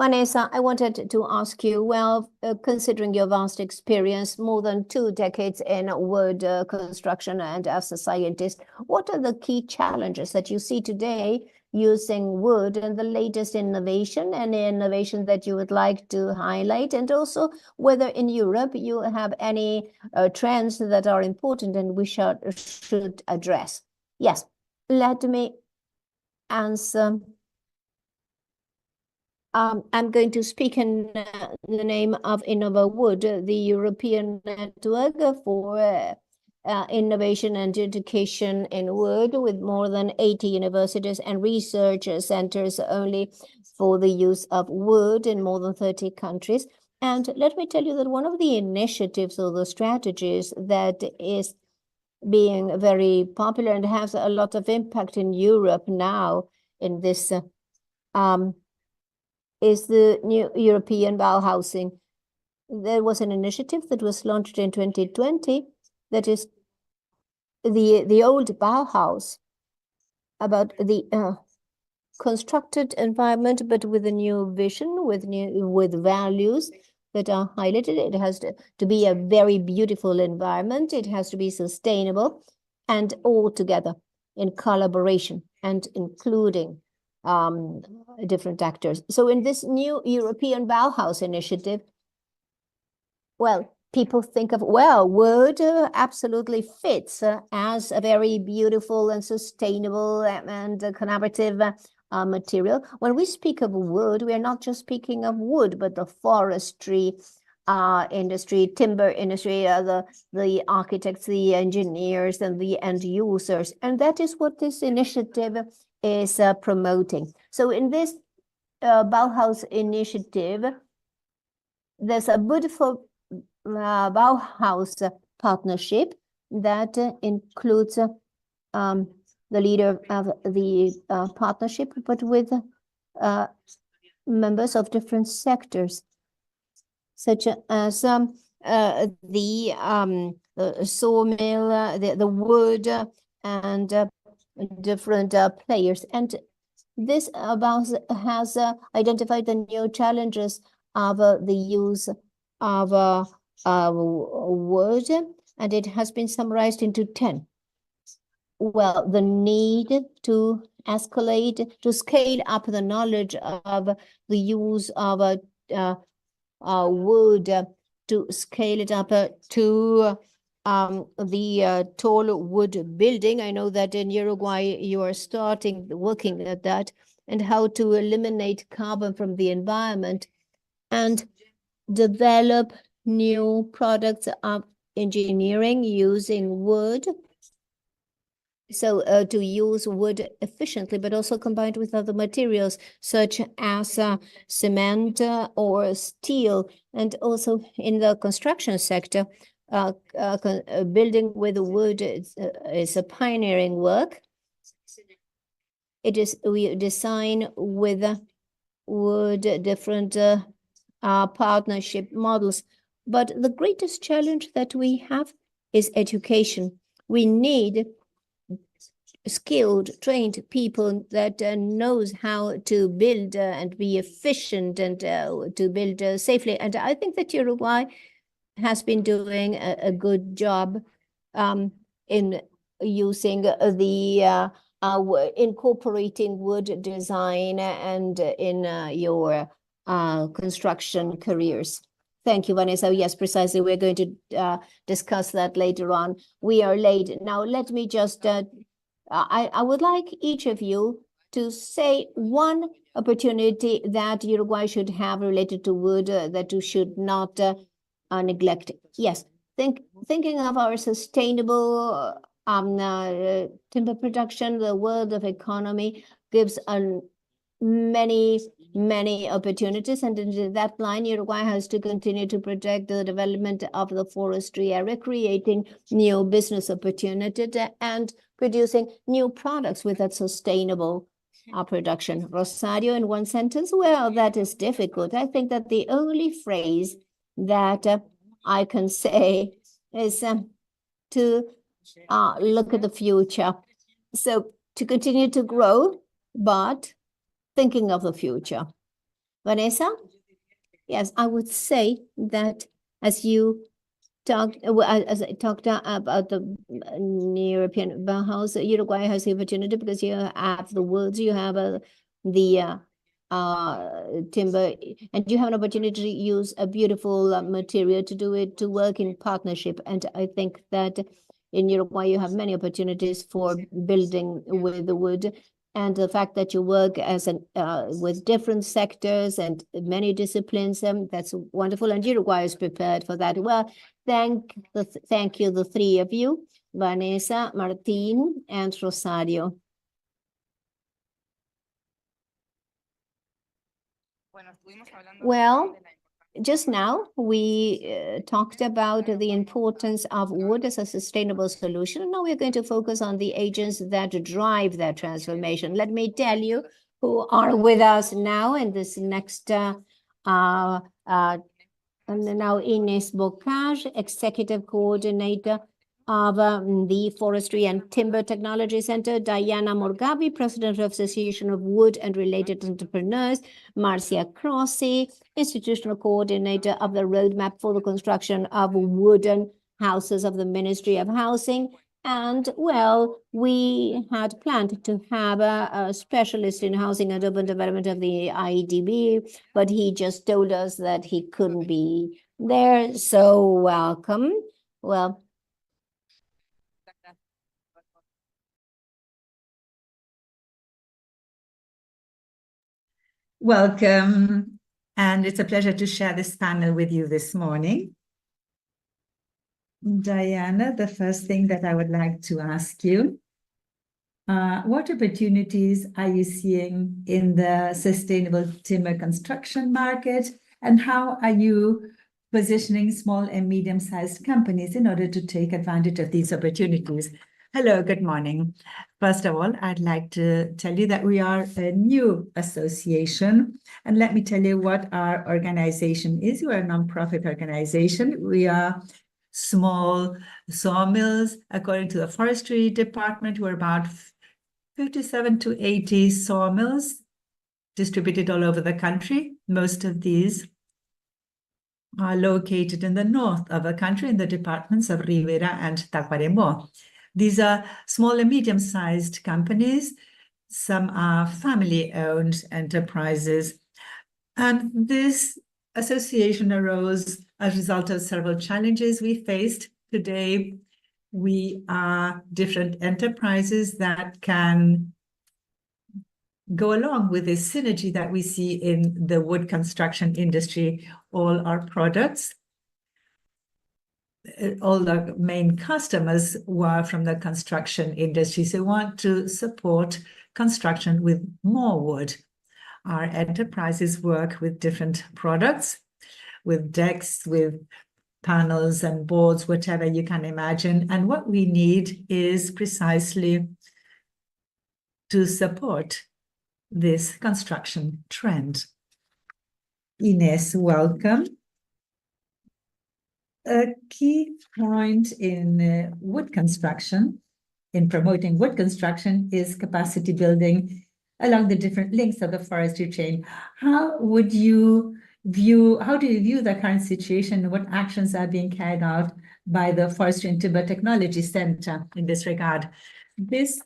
Vanessa, I wanted to ask you, well, considering your vast experience, more than 2 decades in wood construction and as a scientist, what are the key challenges that you see today using wood and the latest innovation and innovation that you would like to highlight? And also whether in Europe you have any trends that are important and we should address. Yes, let me answer. I'm going to speak in the name of InnovaWood, the European network for innovation and education in wood, with more than 80 universities and research centers only for the use of wood in more than 30 countries. And let me tell you that one of the initiatives or the strategies that is being very popular and has a lot of impact in Europe now in this is the new European Bauhausing. There was an initiative that was launched in 2020 that is the old Bauhaus, about the constructed environment, but with a new vision, with values that are highlighted. It has to be a very beautiful environment. It has to be sustainable and all together in collaboration and including different actors. So in this new European Bauhaus initiative, well, people think of, well, wood absolutely fits as a very beautiful and sustainable and collaborative material. When we speak of wood, we are not just speaking of wood, but the forestry industry, timber industry, the architects, the engineers, and the end users. And that is what this initiative is promoting. So in this Bauhaus initiative, there's a beautiful Bauhaus partnership that includes the leader of the partnership, but with members of different sectors, such as the sawmill, the wood, and different players. And this Bauhaus has identified the new challenges of the use of wood, and it has been summarized into 10. Well, the need to escalate, to scale up the knowledge of the use of wood, to scale it up to the tall wood building. I know that in Uruguay you are working at that, and how to eliminate carbon from the environment and develop new products of engineering using wood. So to use wood efficiently, but also combined with other materials such as cement or steel. And also in the construction sector, building with wood is a pioneering work. We design with wood different partnership models. But the greatest challenge that we have is education. We need skilled, trained people that knows how to build and be efficient and to build safely. And I think that Uruguay has been doing a good job in using the incorporating wood design and in your construction careers. Thank you, Vanessa. Yes, precisely. We're going to discuss that later on. We are late. Now, let me just I would like each of you to say one opportunity that Uruguay should have related to wood that you should not neglect. Yes, thinking of our sustainable timber production, the world of economy gives many opportunities, and in that line, Uruguay has to continue to protect the development of the forestry area, creating new business opportunities and producing new products with that sustainable production. Rosario, in one sentence, well, that is difficult. I think that the only phrase that I can say is to look at the future. So to continue to grow, but thinking of the future. Vanessa? Yes, I would say that as you talked, as I talked about the European Bauhaus, Uruguay has the opportunity because you have the woods, you have the timber, and you have an opportunity to use a beautiful material to do it, to work in partnership. And I think that in Uruguay, you have many opportunities for building with the wood. And the fact that you work as with different sectors and many disciplines, that's wonderful. And Uruguay is prepared for that. Well, thank you, the three of you, Vanessa, Martin, and Rosario. Well, just now we talked about the importance of wood as a sustainable solution. Now we're going to focus on the agents that drive that transformation. Let me tell you who are with us now in this next and now Ines Bocage, Executive Coordinator of the Forestry and Timber Technology Center, Diana Morgavi, President of Association of Wood and Related Entrepreneurs, Marcia Crossi, Institutional Coordinator of the Roadmap for the Construction of Wooden Houses of the Ministry of Housing, And well, we had planned to have a specialist in housing and urban development of the IDB, but he just told us that he couldn't be there. So welcome. Well, welcome. And it's a pleasure to share this panel with you this morning. Diana, the first thing that I would like to ask you, what opportunities are you seeing in the sustainable timber construction market, and how are you positioning small and medium-sized companies in order to take advantage of these opportunities? Hello, good morning. First of all, I'd like to tell you that we are a new association, and let me tell you what our organization is. We're a nonprofit organization. We are small sawmills. According to the forestry department, we're about 57 to 80 sawmills distributed all over the country. Most of these are located in the north of the country, in the departments of Rivera and Tacuarembó. These are small and medium-sized companies. Some are family-owned enterprises. And this association arose as a result of several challenges we faced. Today, we are different enterprises that can go along with this synergy that we see in the wood construction industry. All our products, all the main customers were from the construction industry. So we want to support construction with more wood. Our enterprises work with different products, with decks, with panels and boards, whatever you can imagine. And what we need is precisely to support this construction trend. Ines, welcome. A key point in wood construction, in promoting wood construction, is capacity building along the different links of the forestry chain. How do you view the current situation? What actions are being carried out by the Forestry and Timber Technology Center in this regard? This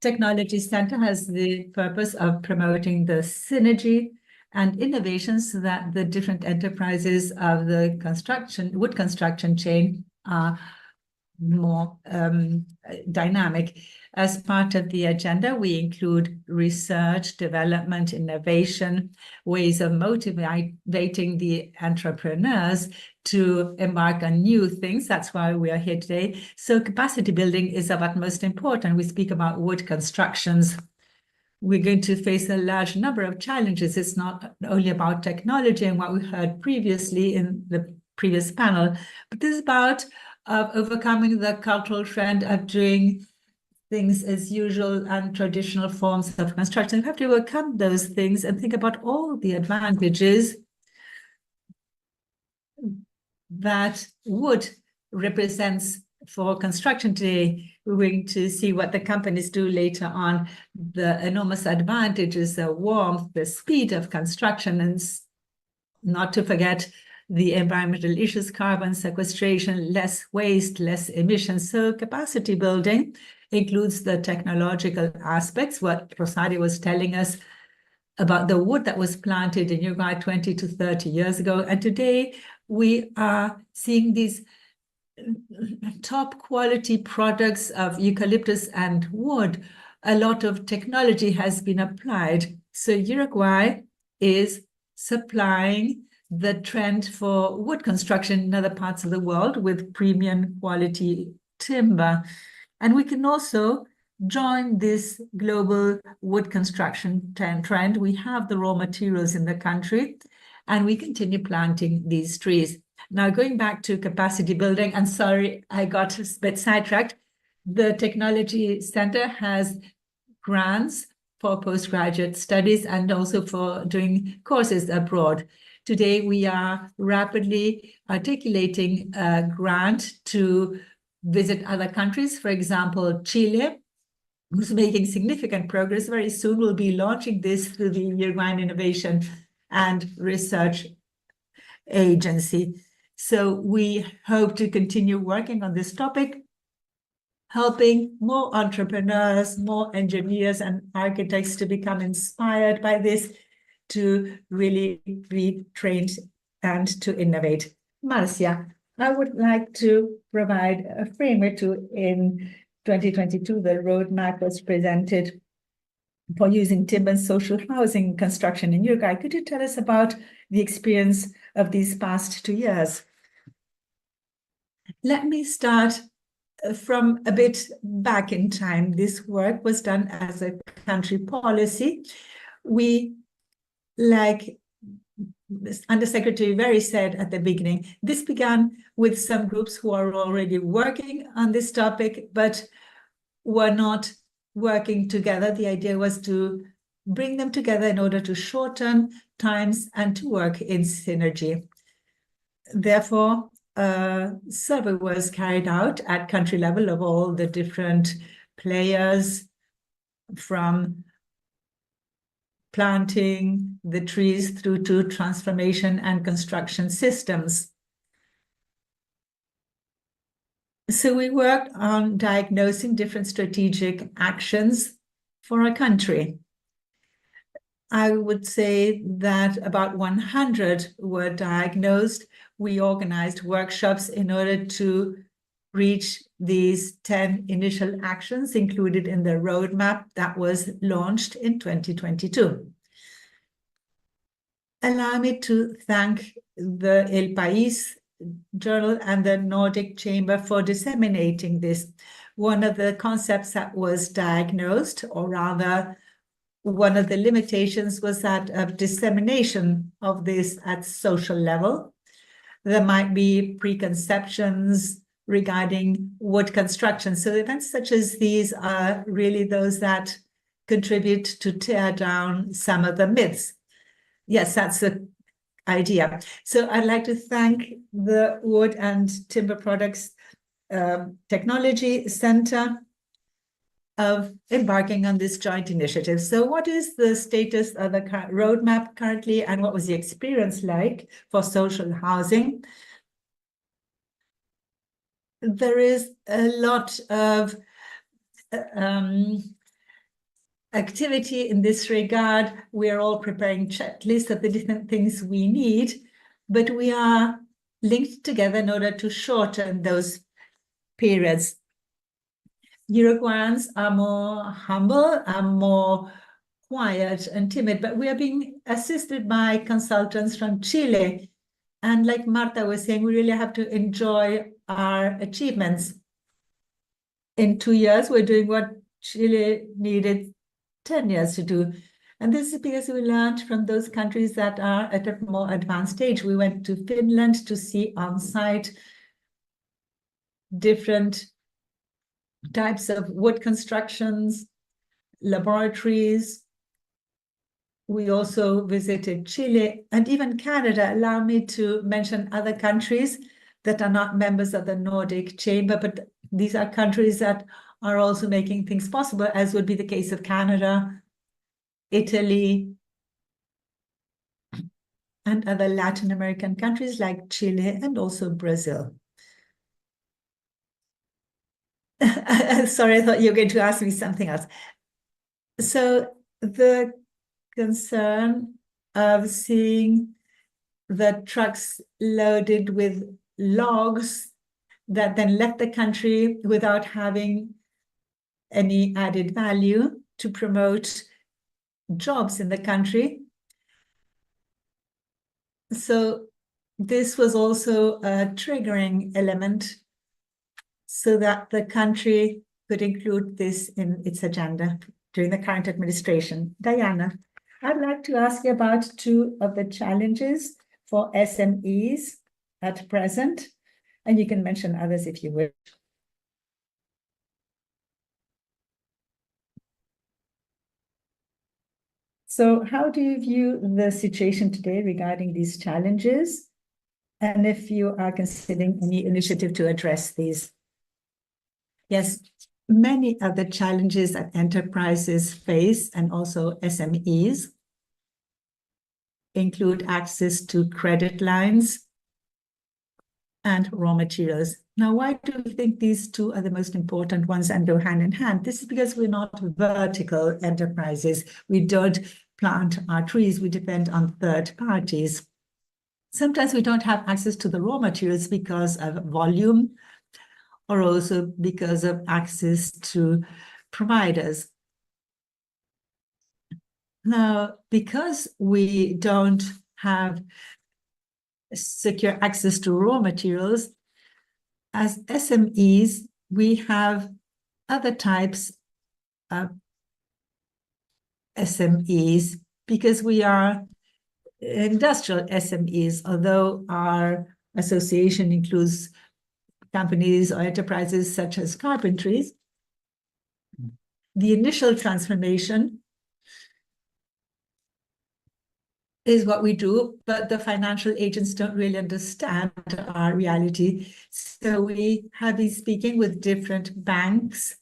Technology Center has the purpose of promoting the synergy and innovations so that the different enterprises of the wood construction chain are more dynamic. As part of the agenda, we include research, development, innovation, ways of motivating the entrepreneurs to embark on new things. That's why we are here today. So capacity building is of utmost importance. We speak about wood constructions. We're going to face a large number of challenges. It's not only about technology and what we heard previously in the previous panel, but this is about overcoming the cultural trend of doing things as usual and traditional forms of construction. We have to overcome those things and think about all the advantages that wood represents for construction today. We're going to see what the companies do later on, the enormous advantages, the warmth, the speed of construction, and not to forget the environmental issues, carbon sequestration, less waste, less emissions. So capacity building includes the technological aspects, what Rosario was telling us about the wood that was planted in Uruguay 20 to 30 years ago. And today we are seeing these top quality products of eucalyptus and wood. A lot of technology has been applied. So Uruguay is supplying the trend for wood construction in other parts of the world with premium quality timber. And we can also join this global wood construction trend. We have the raw materials in the country, and we continue planting these trees. Now, going back to capacity building, and sorry, I got a bit sidetracked. The Technology Center has grants for postgraduate studies and also for doing courses abroad. Today, we are rapidly articulating a grant to visit other countries. For example, Chile, who's making significant progress. Very soon we'll be launching this through the Uruguayan Innovation and Research Agency. So we hope to continue working on this topic. helping more entrepreneurs, more engineers and architects to become inspired by this, to really be trained and to innovate. Marcia, I would like to provide a framework to, in 2022, the roadmap was presented for using timber and social housing construction in Uruguay. Could you tell us about the experience of these past 2 years? Let me start from a bit back in time. This work was done as a country policy. We, like Undersecretary Very said at the beginning, this began with some groups who are already working on this topic, but were not working together. The idea was to bring them together in order to shorten times and to work in synergy. Therefore, a survey was carried out at country level of all the different players, from planting the trees through to transformation and construction systems. So we worked on diagnosing different strategic actions for our country. I would say that about 100 were diagnosed. We organized workshops in order to reach these 10 initial actions included in the roadmap that was launched in 2022. Allow me to thank the El País journal and the Nordic Chamber for disseminating this. One of the concepts that was diagnosed, or rather one of the limitations, was that of dissemination of this at social level. There might be preconceptions regarding wood construction. So events such as these are really those that contribute to tear down some of the myths. Yes, that's the idea. So I'd like to thank the Wood and Timber Products Technology Center of embarking on this joint initiative. So what is the status of the roadmap currently, and what was the experience like for social housing? There is a lot of activity in this regard. We are all preparing checklists of the different things we need, but we are linked together in order to shorten those periods. Uruguayans are more humble, are more quiet and timid, but we are being assisted by consultants from Chile. And like Marta was saying, we really have to enjoy our achievements. In 2 years, we're doing what Chile needed 10 years to do. And this is because we learned from those countries that are at a more advanced stage. We went to Finland to see on site different types of wood constructions, laboratories. We also visited Chile and even Canada. Allow me to mention other countries that are not members of the Nordic Chamber, but these are countries that are also making things possible, as would be the case of Canada, Italy, and other Latin American countries like Chile and also Brazil. Sorry, I thought you were going to ask me something else. So the concern of seeing the trucks loaded with logs that then left the country without having any added value to promote jobs in the country. So this was also a triggering element so that the country could include this in its agenda during the current administration. Diana, I'd like to ask you about 2 of the challenges for SMEs at present, and you can mention others if you wish. So how do you view the situation today regarding these challenges, and if you are considering any initiative to address these? Yes, many of the challenges that enterprises face, and also SMEs, include access to credit lines, and raw materials. Now, why do we think these two are the most important ones and go hand in hand? This is because we're not vertical enterprises. We don't plant our trees. We depend on third parties. Sometimes we don't have access to the raw materials because of volume or also because of access to providers. Now, because we don't have secure access to raw materials, as SMEs, we have other types of SMEs because we are industrial SMEs, although our association includes companies or enterprises such as carpentries. The initial transformation is what we do, but the financial agents don't really understand our reality. So we have been speaking with different banks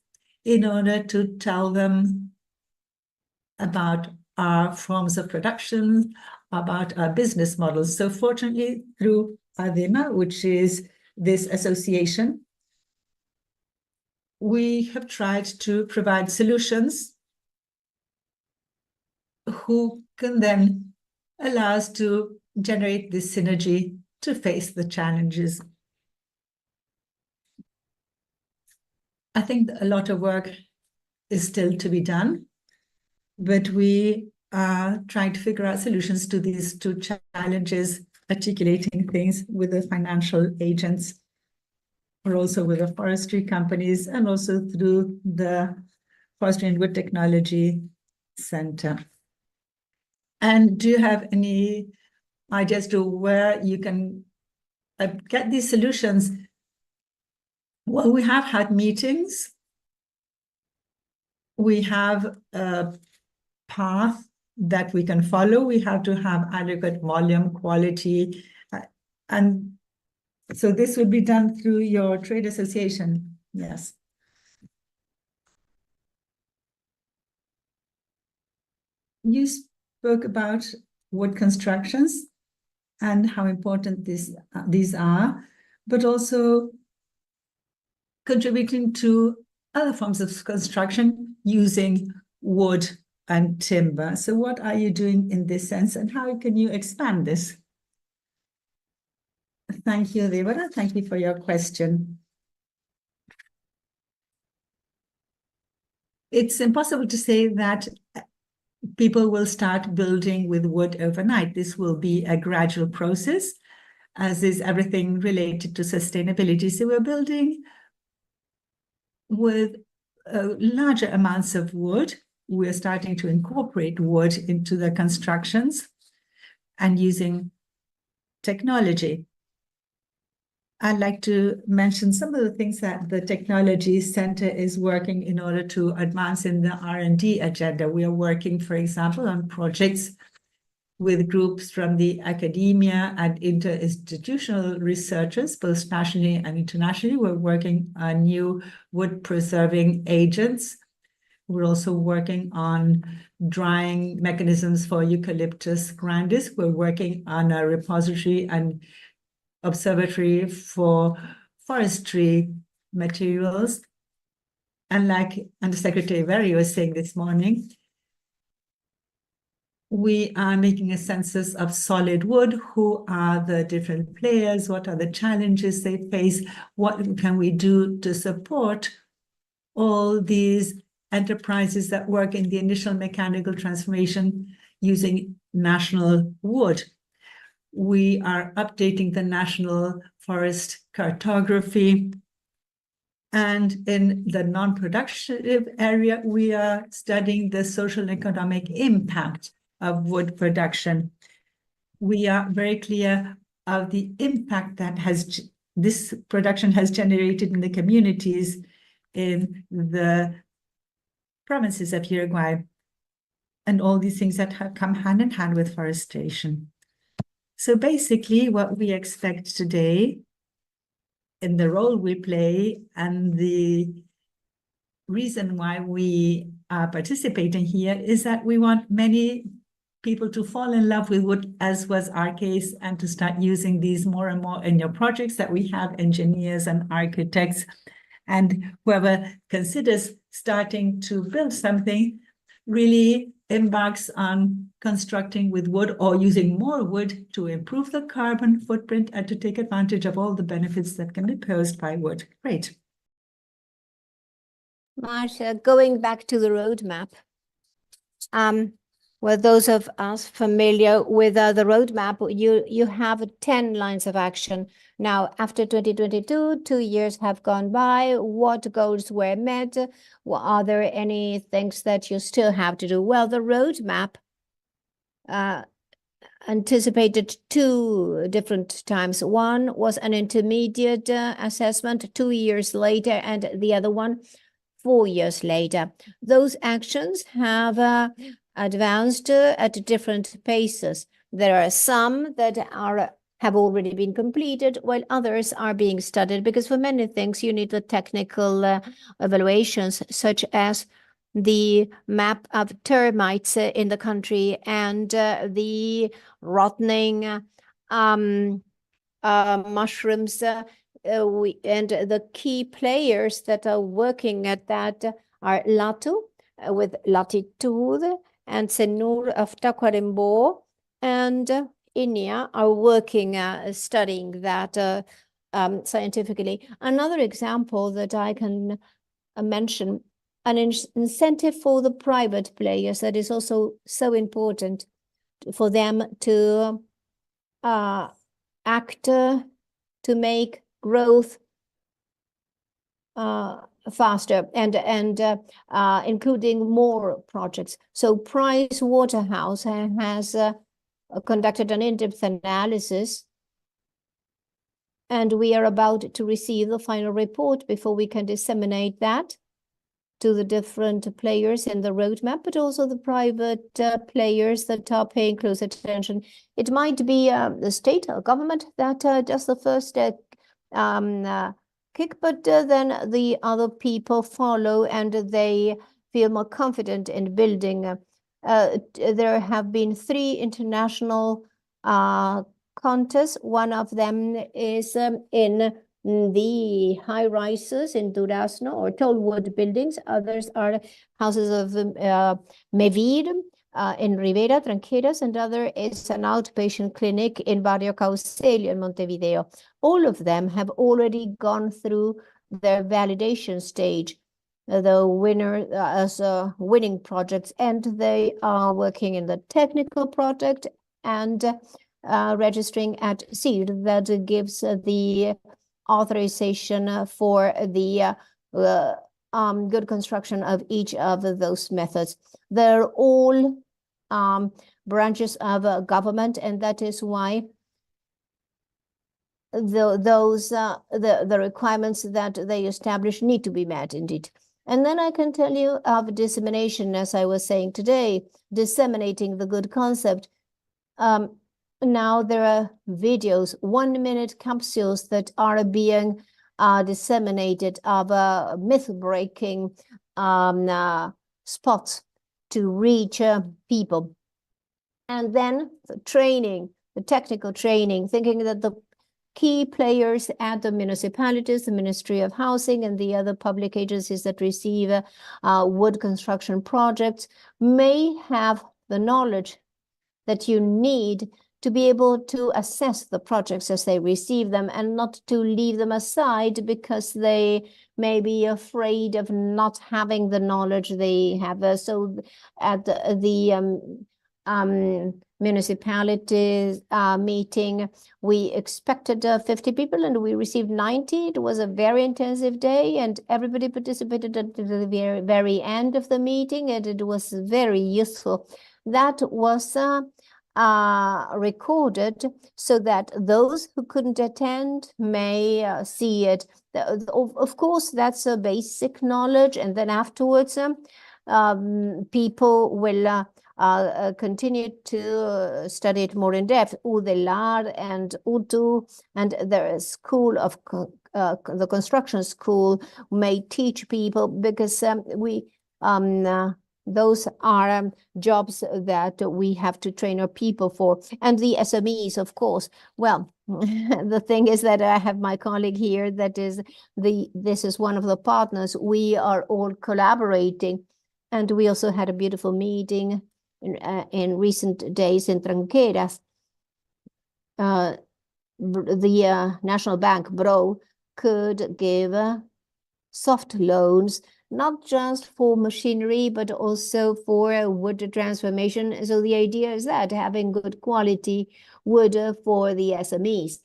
in order to tell them about our forms of production, about our business models. So fortunately, through ADEMA, which is this association, we have tried to provide solutions who can then allow us to generate this synergy to face the challenges. I think a lot of work is still to be done, but we are trying to figure out solutions to these two challenges, articulating things with the financial agents, or also with the forestry companies, and also through the Forestry and Wood Technology Center. And do you have any ideas to where you can get these solutions? Well, we have had meetings. We have a path that we can follow. We have to have adequate volume, quality, and so this would be done through your trade association. Yes. You spoke about wood constructions and how important these are, but also contributing to other forms of construction using wood and timber. So what are you doing in this sense, and how can you expand this? Thank you, Deborah. Thank you for your question. It's impossible to say that people will start building with wood overnight. This will be a gradual process, as is everything related to sustainability. So we're building with larger amounts of wood. We're starting to incorporate wood into the constructions and using technology. I'd like to mention some of the things that the Technology Center is working in order to advance in the R&D agenda. We are working, for example, on projects with groups from the academia and interinstitutional researchers, both nationally and internationally. We're working on new wood-preserving agents. We're also working on drying mechanisms for Eucalyptus grandis. We're working on a repository and observatory for forestry materials. And like Undersecretary Very was saying this morning, we are making a census of solid wood. Who are the different players? What are the challenges they face? What can we do to support all these enterprises that work in the initial mechanical transformation using national wood? We are updating the national forest cartography. And in the non-productive area, we are studying the social and economic impact of wood production. We are very clear of the impact that this production has generated in the communities in the provinces of Uruguay, and all these things that have come hand in hand with forestation. So basically, what we expect today in the role we play and the reason why we are participating here is that we want many people to fall in love with wood, as was our case, and to start using these more and more in your projects, that we have engineers and architects and whoever considers starting to build something really embarks on constructing with wood or using more wood to improve the carbon footprint and to take advantage of all the benefits that can be posed by wood. Great. Marcia, going back to the roadmap, well, those of us familiar with the roadmap, you have 10 lines of action. Now, after 2022, 2 years have gone by. What goals were met? Well, are there any things that you still have to do? Well, the roadmap anticipated 2 different times. One was an intermediate assessment 2 years later, and the other one 4 years later. Those actions have advanced at different paces. There are some that have already been completed, while others are being studied, because for many things you need the technical evaluations, such as the map of termites in the country and the rotting mushrooms. And the key players that are working at that are Latu with Latitude, and Senur of Tacuarembó and INEA are working studying that scientifically. Another example that I can mention, an incentive for the private players that is also so important for them to act to make growth faster and including more projects. So Price Waterhouse has conducted an in-depth analysis, and we are about to receive the final report before we can disseminate that to the different players in the roadmap, but also the private players that are paying close attention. It might be the state or government that does the first kick, but then the other people follow and they feel more confident in building. There have been 3 international contests. One of them is in the high rises in Durazno or tall wood buildings. Others are houses of Mevir in Rivera, Tranqueras, and other is an outpatient clinic in Barrio Caucelio in Montevideo. All of them have already gone through their validation stage, the winner as winning projects, and they are working in the technical project and registering at SEED that gives the authorization for the good construction of each of those methods. They're all branches of government, and that is why the requirements that they establish need to be met indeed. And then I can tell you of dissemination, as I was saying today, disseminating the good concept. Now there are videos, 1-minute capsules that are being disseminated of myth-breaking spots to reach people. And then the training, the technical training, thinking that the key players at the municipalities, the Ministry of Housing, and the other public agencies that receive wood construction projects may have the knowledge that you need to be able to assess the projects as they receive them and not to leave them aside because they may be afraid of not having the knowledge they have. So at the municipalities meeting, we expected 50 people and we received 90. It was a very intensive day and everybody participated until the very, very end of the meeting, and it was very useful. That was recorded so that those who couldn't attend may see it. Of course, that's a basic knowledge, and then afterwards people will continue to study it more in depth. Udelar and Utu and the school of the construction school may teach people, because we Those are jobs that we have to train our people for. And the SMEs, of course. Well, the thing is that I have my colleague here this is one of the partners. We are all collaborating. And we also had a beautiful meeting in recent days in Tranqueras. The National Bank, BRO, could give soft loans, not just for machinery, but also for wood transformation. So the idea is that having good quality wood for the SMEs.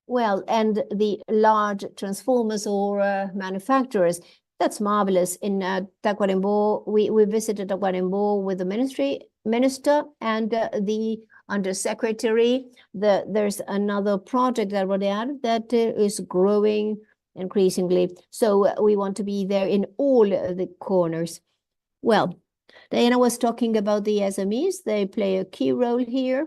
Well, and the large transformers or manufacturers, that's marvelous. In Tacuarembó, we visited Tacuarembó with the minister and the undersecretary. There's another project that that is growing increasingly. So we want to be there in all the corners. Well, Diana was talking about the SMEs. They play a key role here.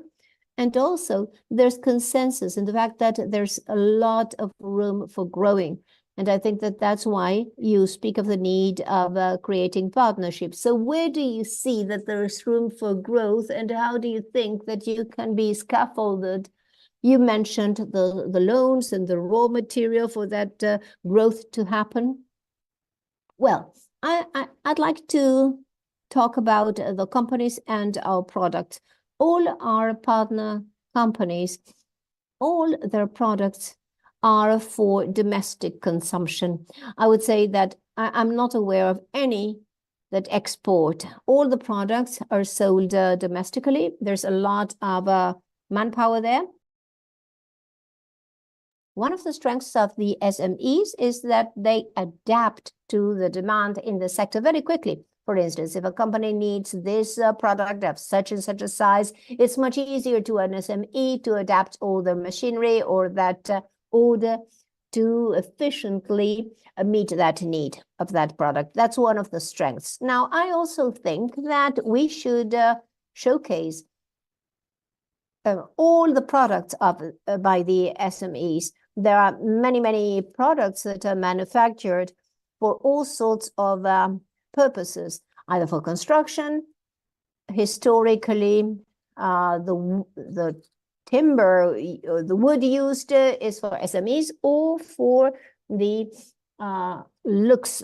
And also there's consensus in the fact that there's a lot of room for growing. And I think that that's why you speak of the need of creating partnerships. So where do you see that there is room for growth, and how do you think that you can be scaffolded? You mentioned the loans and the raw material for that growth to happen. Well, I'd like to talk about the companies and our products. All our partner companies, all their products are for domestic consumption. I would say that I'm not aware of any that export. All the products are sold domestically. There's a lot of manpower there. One of the strengths of the SMEs is that they adapt to the demand in the sector very quickly. For instance, if a company needs this product of such and such a size, it's much easier to an SME to adapt all the machinery or that order to efficiently meet that need of that product. That's one of the strengths. Now, I also think that we should showcase all the products by the SMEs. There are many, many products that are manufactured for all sorts of purposes, either for construction, historically, the timber, the wood used is for SMEs, or for the looks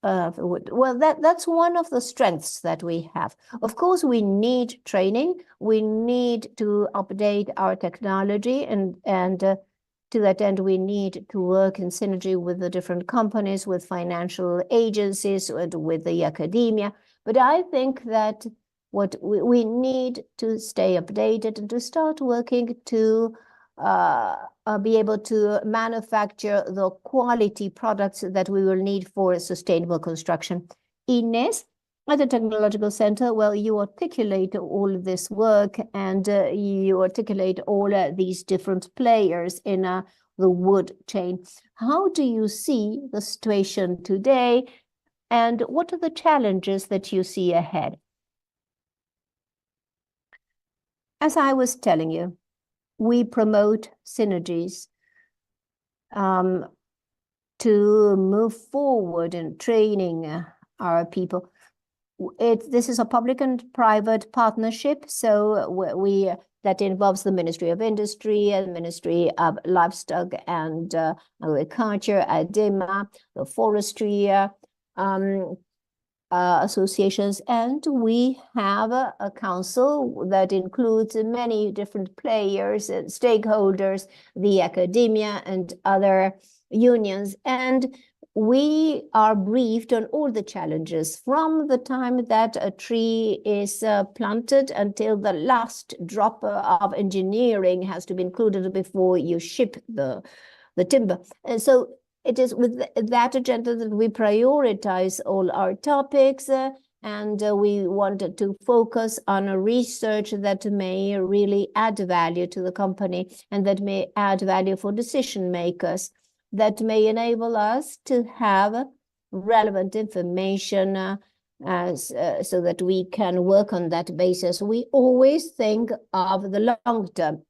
of wood. Well, that's one of the strengths that we have. Of course, we need training. We need to update our technology, and to that end, we need to work in synergy with the different companies, with financial agencies, and with the academia. But I think that what we need to stay updated and to start working to be able to manufacture the quality products that we will need for sustainable construction. Ines, at the Technological Center, well, you articulate all of this work, and you articulate all these different players in the wood chain. How do you see the situation today, and what are the challenges that you see ahead? As I was telling you, we promote synergies to move forward in training our people. This is a public and private partnership, so that involves the Ministry of Industry and Ministry of Livestock and Agriculture, ADEMA, the forestry associations, and we have a council that includes many different players and stakeholders, the academia and other unions, and we are briefed on all the challenges from the time that a tree is planted until the last drop of engineering has to be included before you ship the timber. And so it is with that agenda that we prioritize all our topics, and we wanted to focus on a research that may really add value to the company and that may add value for decision makers, that may enable us to have relevant information so that we can work on that basis. We always think of the long term,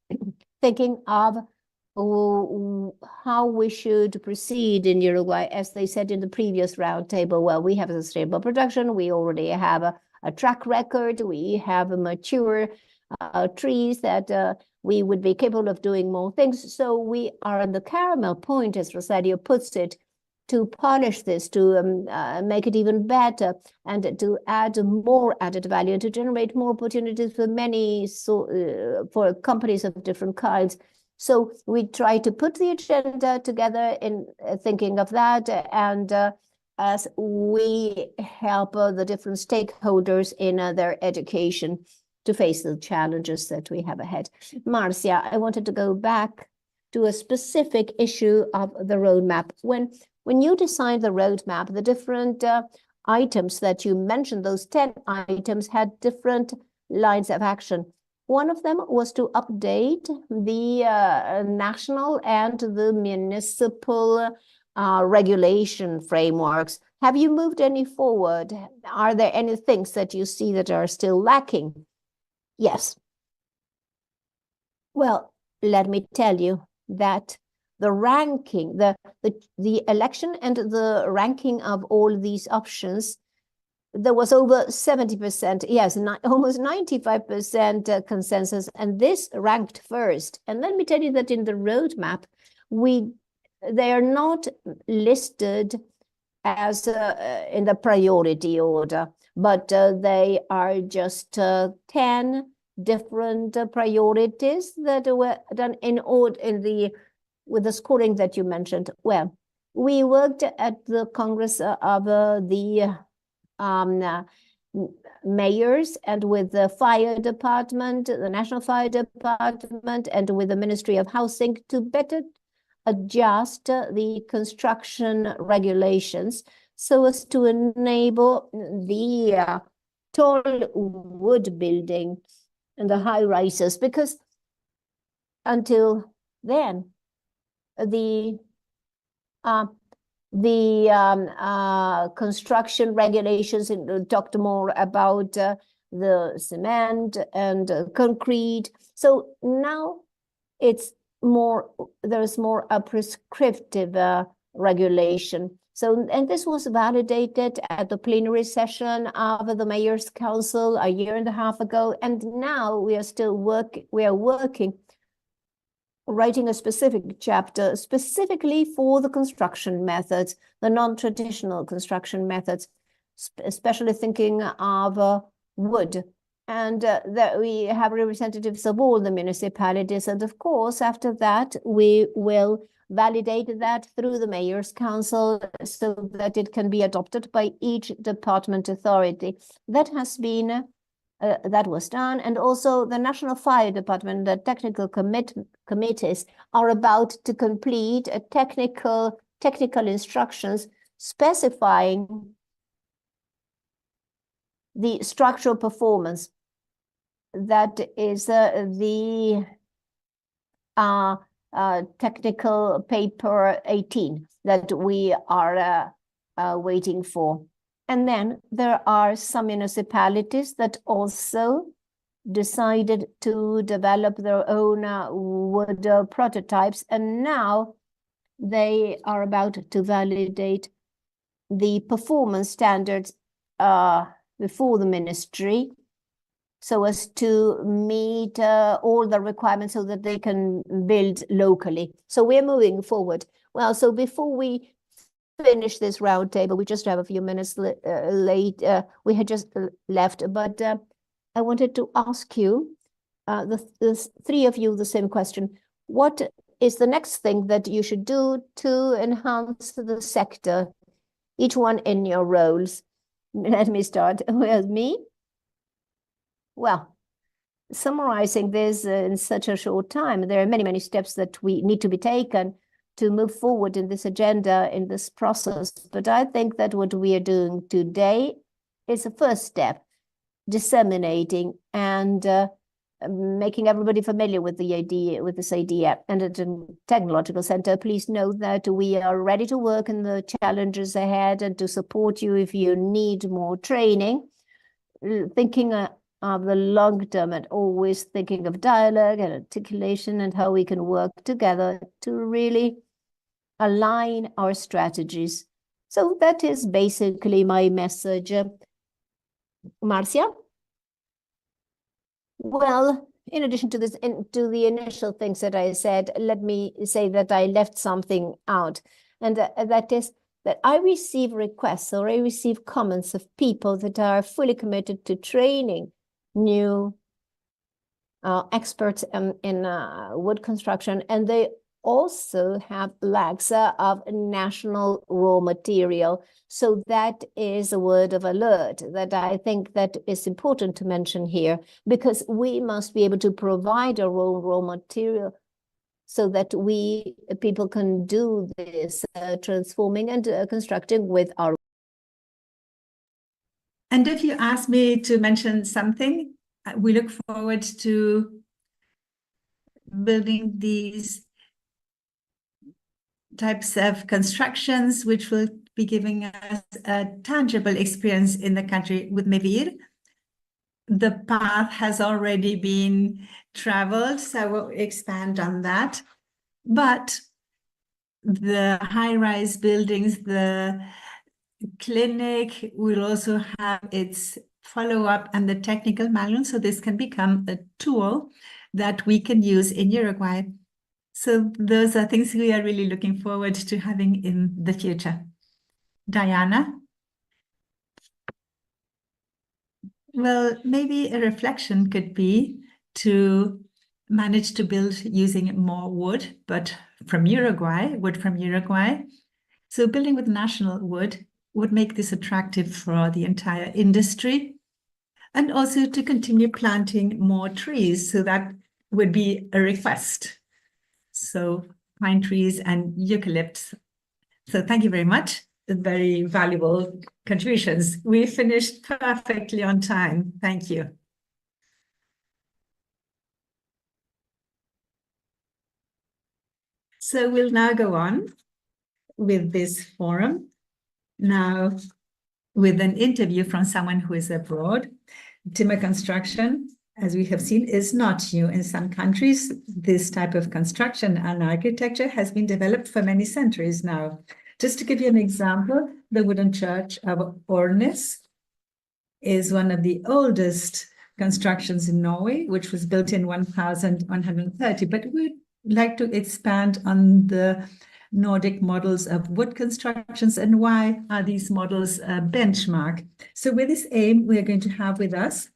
thinking of how we should proceed in Uruguay. As they said in the previous roundtable, well, we have a sustainable production. We already have a track record. We have mature trees that we would be capable of doing more things. So we are at the caramel point, as Rosario puts it, to polish this, to make it even better, and to add more added value, and to generate more opportunities for many, for companies of different kinds. So we try to put the agenda together in thinking of that, and as we help the different stakeholders in their education to face the challenges that we have ahead. Marcia, I wanted to go back to a specific issue of the roadmap. When you designed the roadmap, the different items that you mentioned, those 10 items, had different lines of action. One of them was to update the national and the municipal regulation frameworks. Have you moved any forward? Are there any things that you see that are still lacking? Yes. Well, let me tell you that the ranking, the election and the ranking of all these options, there was over 70%, yes, almost 95% consensus, and this ranked first. And let me tell you that in the roadmap, they are not listed as in the priority order, but they are just 10 different priorities that were done in order with the scoring that you mentioned. Well, we worked at the Congress of the mayors and with the fire department, the National Fire Department, and with the Ministry of Housing to better adjust the construction regulations so as to enable the tall wood building and the high rises, because until then the construction regulations talked more about the cement and concrete. So now there's more a prescriptive regulation. So, and this was validated at the plenary session of the Mayor's Council a year and a half ago. And now we are working, writing a specific chapter specifically for the construction methods, the non-traditional construction methods, especially thinking of wood. And that we have representatives of all the municipalities. And of course, after that, we will validate that through the Mayor's Council so that it can be adopted by each department authority. That has been that was done. And also the National Fire Department, the technical committees are about to complete a technical instructions specifying the structural performance. That is the technical paper 18 that we are waiting for. And then there are some municipalities that also decided to develop their own wood prototypes, and now they are about to validate the performance standards before the ministry, so as to meet all the requirements so that they can build locally. So we're moving forward. Well, so before we finish this roundtable, we just have a few minutes late. We had just left, but I wanted to ask you, the three of you, the same question. What is the next thing that you should do to enhance the sector, each one in your roles? Let me start with me. Well, summarizing this in such a short time, there are many, many steps that we need to be taken to move forward in this agenda, in this process. But I think that what we are doing today is a first step, disseminating and making everybody familiar with the idea, with this idea. And at the Technological Center, please know that we are ready to work in the challenges ahead and to support you if you need more training, thinking of the long term and always thinking of dialogue and articulation and how we can work together to really align our strategies. So that is basically my message. Marcia? Well, in addition to this, to the initial things that I said, let me say that I left something out, and that is that I receive requests or I receive comments of people that are fully committed to training new experts in wood construction, and they also have lacks of national raw material. So that is a word of alert that I think that is important to mention here, because we must be able to provide our own raw material so that people can do this transforming and constructing with our. And if you ask me to mention something, we look forward to building these types of constructions, which will be giving us a tangible experience in the country with Mevir. The path has already been traveled, so I will expand on that. But the high-rise buildings, the clinic will also have its follow-up and the technical manual, so this can become a tool that we can use in Uruguay. So those are things we are really looking forward to having in the future. Diana? Well, maybe a reflection could be to manage to build using more wood, but from Uruguay, wood from Uruguay. So building with national wood would make this attractive for the entire industry, and also to continue planting more trees. So that would be a request. So pine trees and eucalypts. So thank you very much. Very valuable contributions. We finished perfectly on time. Thank you. So we'll now go on with this forum. Now, with an interview from someone who is abroad. Timber construction, as we have seen, is not new in some countries. This type of construction and architecture has been developed for many centuries now. Just to give you an example, the wooden church of Ornes is one of the oldest constructions in Norway, which was built in 1130. But we'd like to expand on the Nordic models of wood constructions and why are these models a benchmark. So with this aim, we are going to have with us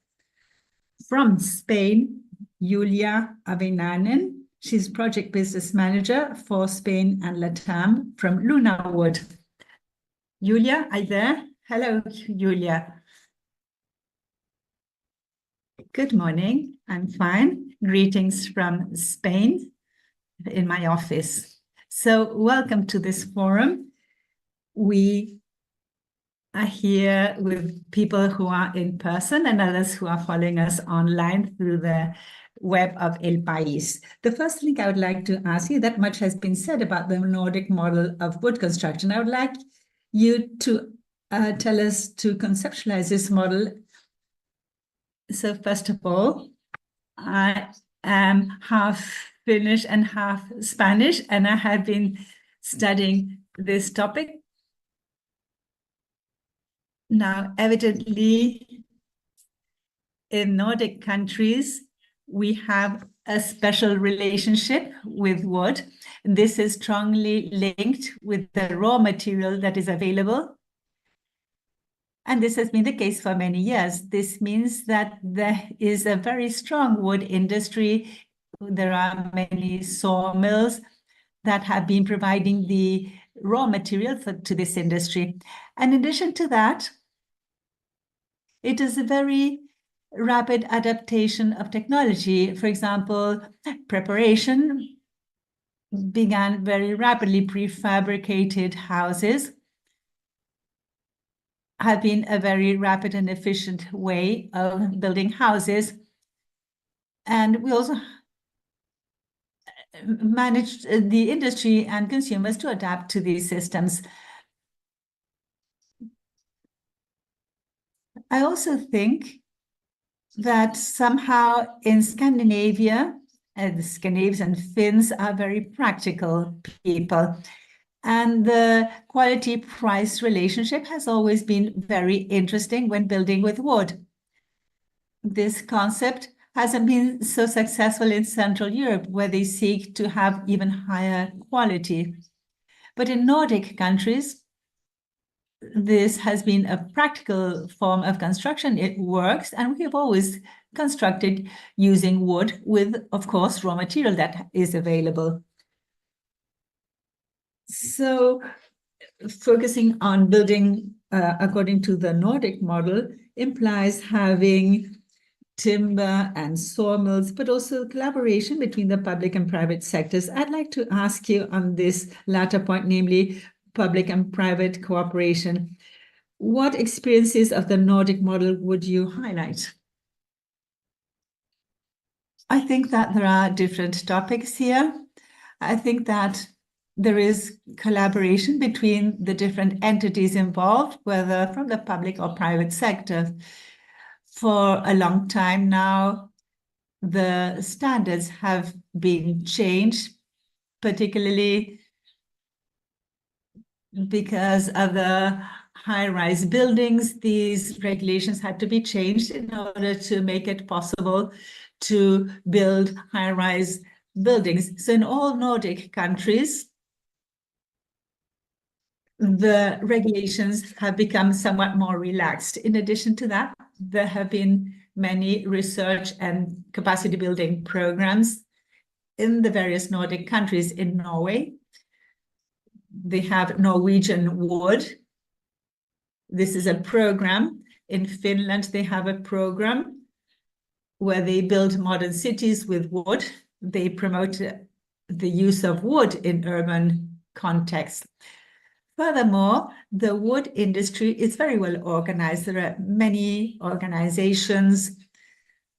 from Spain, Julia Avenanen. She's project business manager for Spain and Latam from Luna Wood. Julia, are you there? Hello, Julia. Good morning. I'm fine. Greetings from Spain in my office. So welcome to this forum. We are here with people who are in person and others who are following us online through the web of El País. The first thing I would like to ask you, that much has been said about the Nordic model of wood construction. I would like you to tell us to conceptualize this model. So first of all, I am half Finnish and half Spanish, and I have been studying this topic. Now, evidently, in Nordic countries, we have a special relationship with wood. This is strongly linked with the raw material that is available. And this has been the case for many years. This means that there is a very strong wood industry. There are many sawmills that have been providing the raw material to this industry. And in addition to that, it is a very rapid adaptation of technology. For example, preparation began very rapidly. Prefabricated houses have been a very rapid and efficient way of building houses. And we also managed the industry and consumers to adapt to these systems. I also think that somehow in Scandinavia, the Scandinavians and Finns are very practical people. And the quality-price relationship has always been very interesting when building with wood. This concept hasn't been so successful in Central Europe, where they seek to have even higher quality. But in Nordic countries, this has been a practical form of construction. It works, and we have always constructed using wood with, of course, raw material that is available. So focusing on building according to the Nordic model implies having timber and sawmills, but also collaboration between the public and private sectors. I'd like to ask you on this latter point, namely public and private cooperation. What experiences of the Nordic model would you highlight? I think that there are different topics here. I think that there is collaboration between the different entities involved, whether from the public or private sector. For a long time now, the standards have been changed, particularly because of the high-rise buildings. These regulations had to be changed in order to make it possible to build high-rise buildings. So in all Nordic countries, the regulations have become somewhat more relaxed. In addition to that, there have been many research and capacity building programs in the various Nordic countries. In Norway, they have Norwegian wood. This is a program. In Finland, they have a program where they build modern cities with wood. They promote the use of wood in urban contexts. Furthermore, the wood industry is very well organized. There are many organizations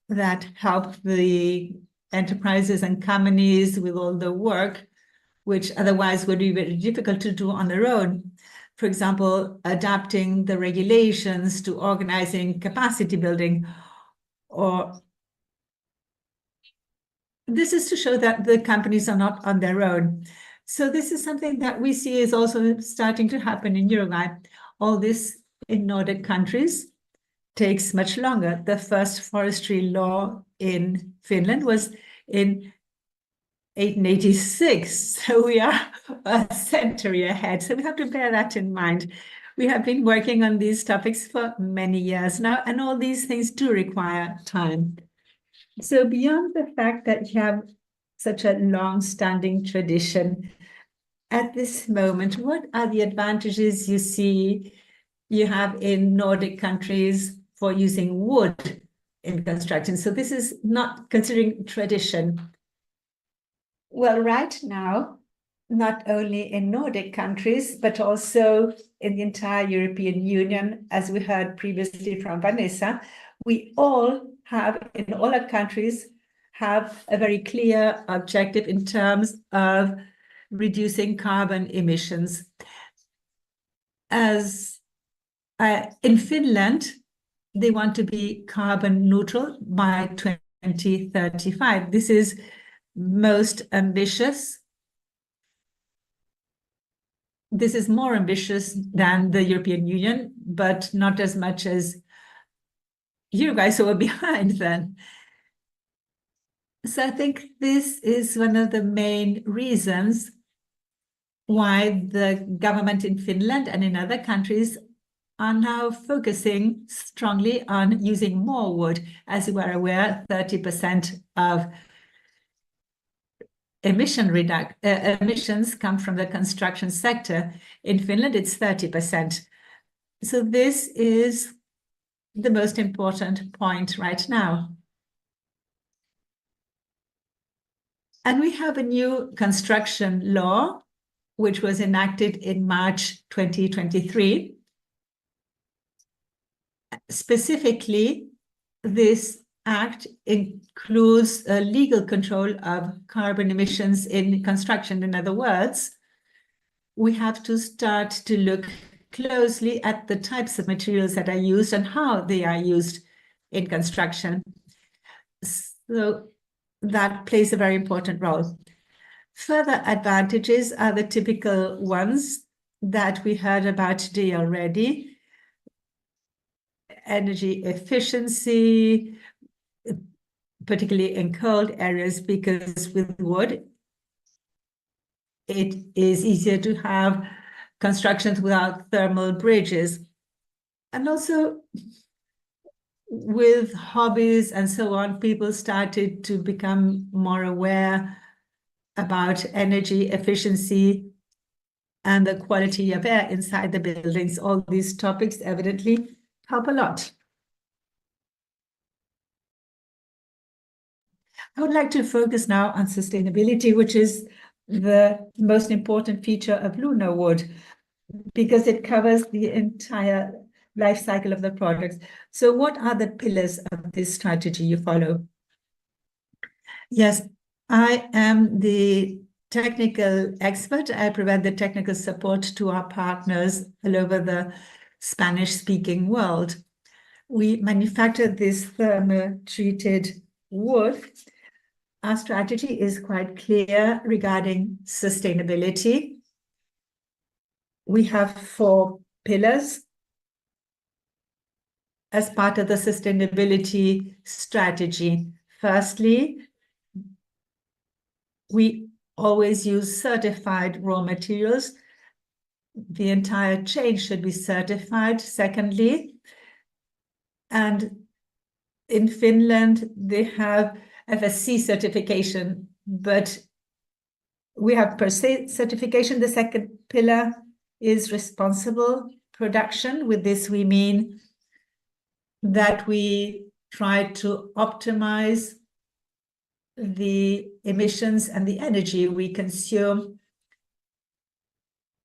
that help the enterprises and companies with all the work, which otherwise would be very difficult to do on their own. For example, adapting the regulations to organizing capacity building, or this is to show that the companies are not on their own. So this is something that we see is also starting to happen in Uruguay. All this in Nordic countries takes much longer. The first forestry law in Finland was in 1886, so we are a century ahead. So we have to bear that in mind. We have been working on these topics for many years now, and all these things do require time. So beyond the fact that you have such a long-standing tradition, at this moment, what are the advantages you see you have in Nordic countries for using wood in construction? So this is not considering tradition. Well, right now, not only in Nordic countries, but also in the entire European Union, as we heard previously from Vanessa, we all have, in all our countries, have a very clear objective in terms of reducing carbon emissions. As in Finland, they want to be carbon neutral by 2035. This is most ambitious. This is more ambitious than the European Union, but not as much as Uruguay, so we're behind then. So I think this is one of the main reasons why the government in Finland and in other countries are now focusing strongly on using more wood. As you are aware, 30% of emissions come from the construction sector. In Finland, it's 30%. So this is the most important point right now. And we have a new construction law, which was enacted in March 2023. Specifically, this act includes a legal control of carbon emissions in construction. In other words, we have to start to look closely at the types of materials that are used and how they are used in construction. So that plays a very important role. Further advantages are the typical ones that we heard about today already. Energy efficiency, particularly in cold areas, because with wood, it is easier to have constructions without thermal bridges. And also with hobbies and so on, people started to become more aware about energy efficiency and the quality of air inside the buildings. All these topics evidently help a lot. I would like to focus now on sustainability, which is the most important feature of lunar wood, because it covers the entire life cycle of the products. So what are the pillars of this strategy you follow? Yes, I am the technical expert. I provide the technical support to our partners all over the Spanish-speaking world. We manufacture this thermo-treated wood. Our strategy is quite clear regarding sustainability. We have 4 pillars as part of the sustainability strategy. Firstly, we always use certified raw materials. The entire chain should be certified. Secondly, and in Finland, they have FSC certification, but we have per se certification. The second pillar is responsible production. With this, we mean that we try to optimize the emissions and the energy we consume,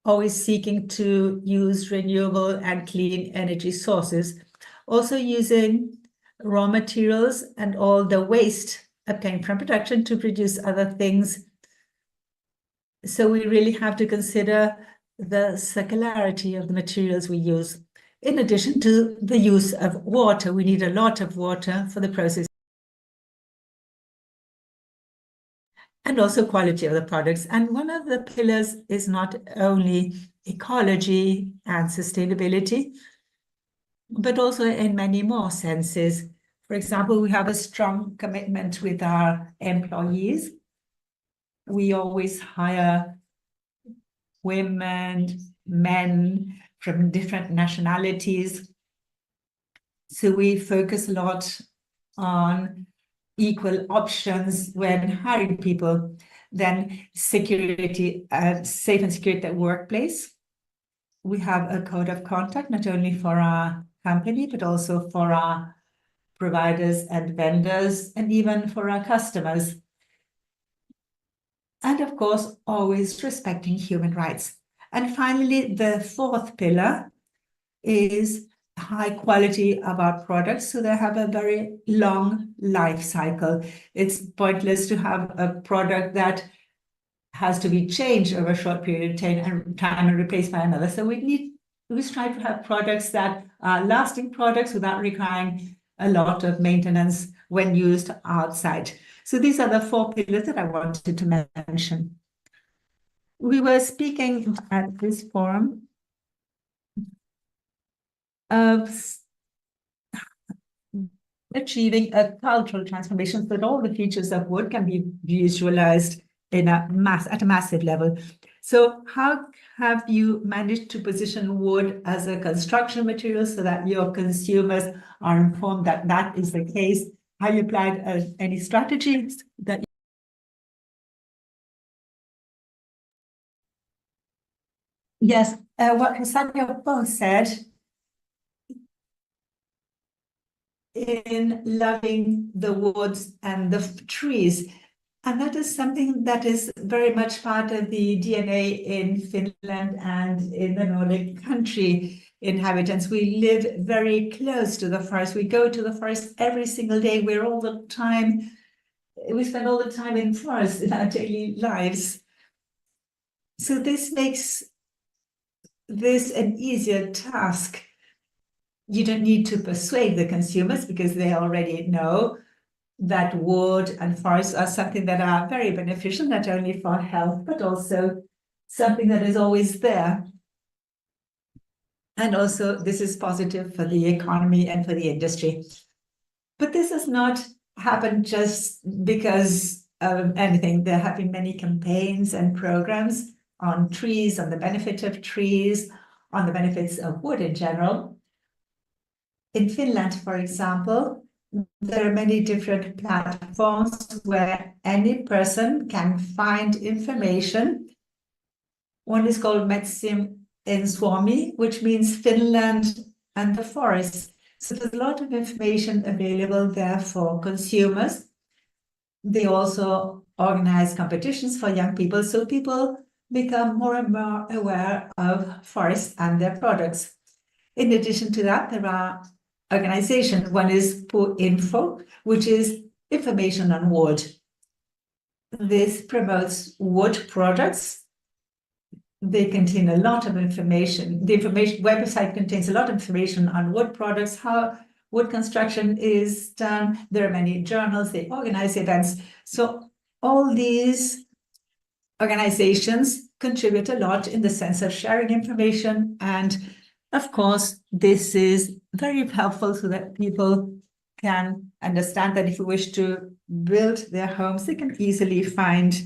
always seeking to use renewable and clean energy sources, also using raw materials and all the waste obtained from production to produce other things. So we really have to consider the circularity of the materials we use. In addition to the use of water, we need a lot of water for the process. And also quality of the products. And one of the pillars is not only ecology and sustainability, but also in many more senses. For example, we have a strong commitment with our employees. We always hire women, men from different nationalities. So we focus a lot on equal options when hiring people. Then security, safe and secure at the workplace. We have a code of conduct, not only for our company, but also for our providers and vendors, and even for our customers. And of course, always respecting human rights. And finally, the 4th pillar is high quality of our products, so they have a very long life cycle. It's pointless to have a product that has to be changed over a short period of time and replaced by another. So we strive to have products that are lasting products without requiring a lot of maintenance when used outside. So these are the 4 pillars that I wanted to mention. We were speaking at this forum of achieving a cultural transformation so that all the features of wood can be visualized at a massive level. So how have you managed to position wood as a construction material so that your consumers are informed that that is the case? Have you applied any strategies that? Yes, what Rosario both said, in loving the woods and the trees. And that is something that is very much part of the DNA in Finland and in the Nordic country inhabitants. We live very close to the forest. We go to the forest every single day. We spend all the time in forests in our daily lives. So this makes this an easier task. You don't need to persuade the consumers because they already know that wood and forests are something that are very beneficial, not only for health, but also something that is always there. And also this is positive for the economy and for the industry. But this has not happened just because of anything. There have been many campaigns and programs on trees, on the benefit of trees, on the benefits of wood in general. In Finland, for example, there are many different platforms where any person can find information. One is called Metsim in Suomi, which means Finland and the forest. So there's a lot of information available there for consumers. They also organize competitions for young people, so people become more and more aware of forests and their products. In addition to that, there are organizations. One is Info, which is information on wood. This promotes wood products. They contain a lot of information. The website contains a lot of information on wood products, how wood construction is done. There are many journals, they organize events. So all these organizations contribute a lot in the sense of sharing information. And of course, this is very helpful so that people can understand that if you wish to build their homes, they can easily find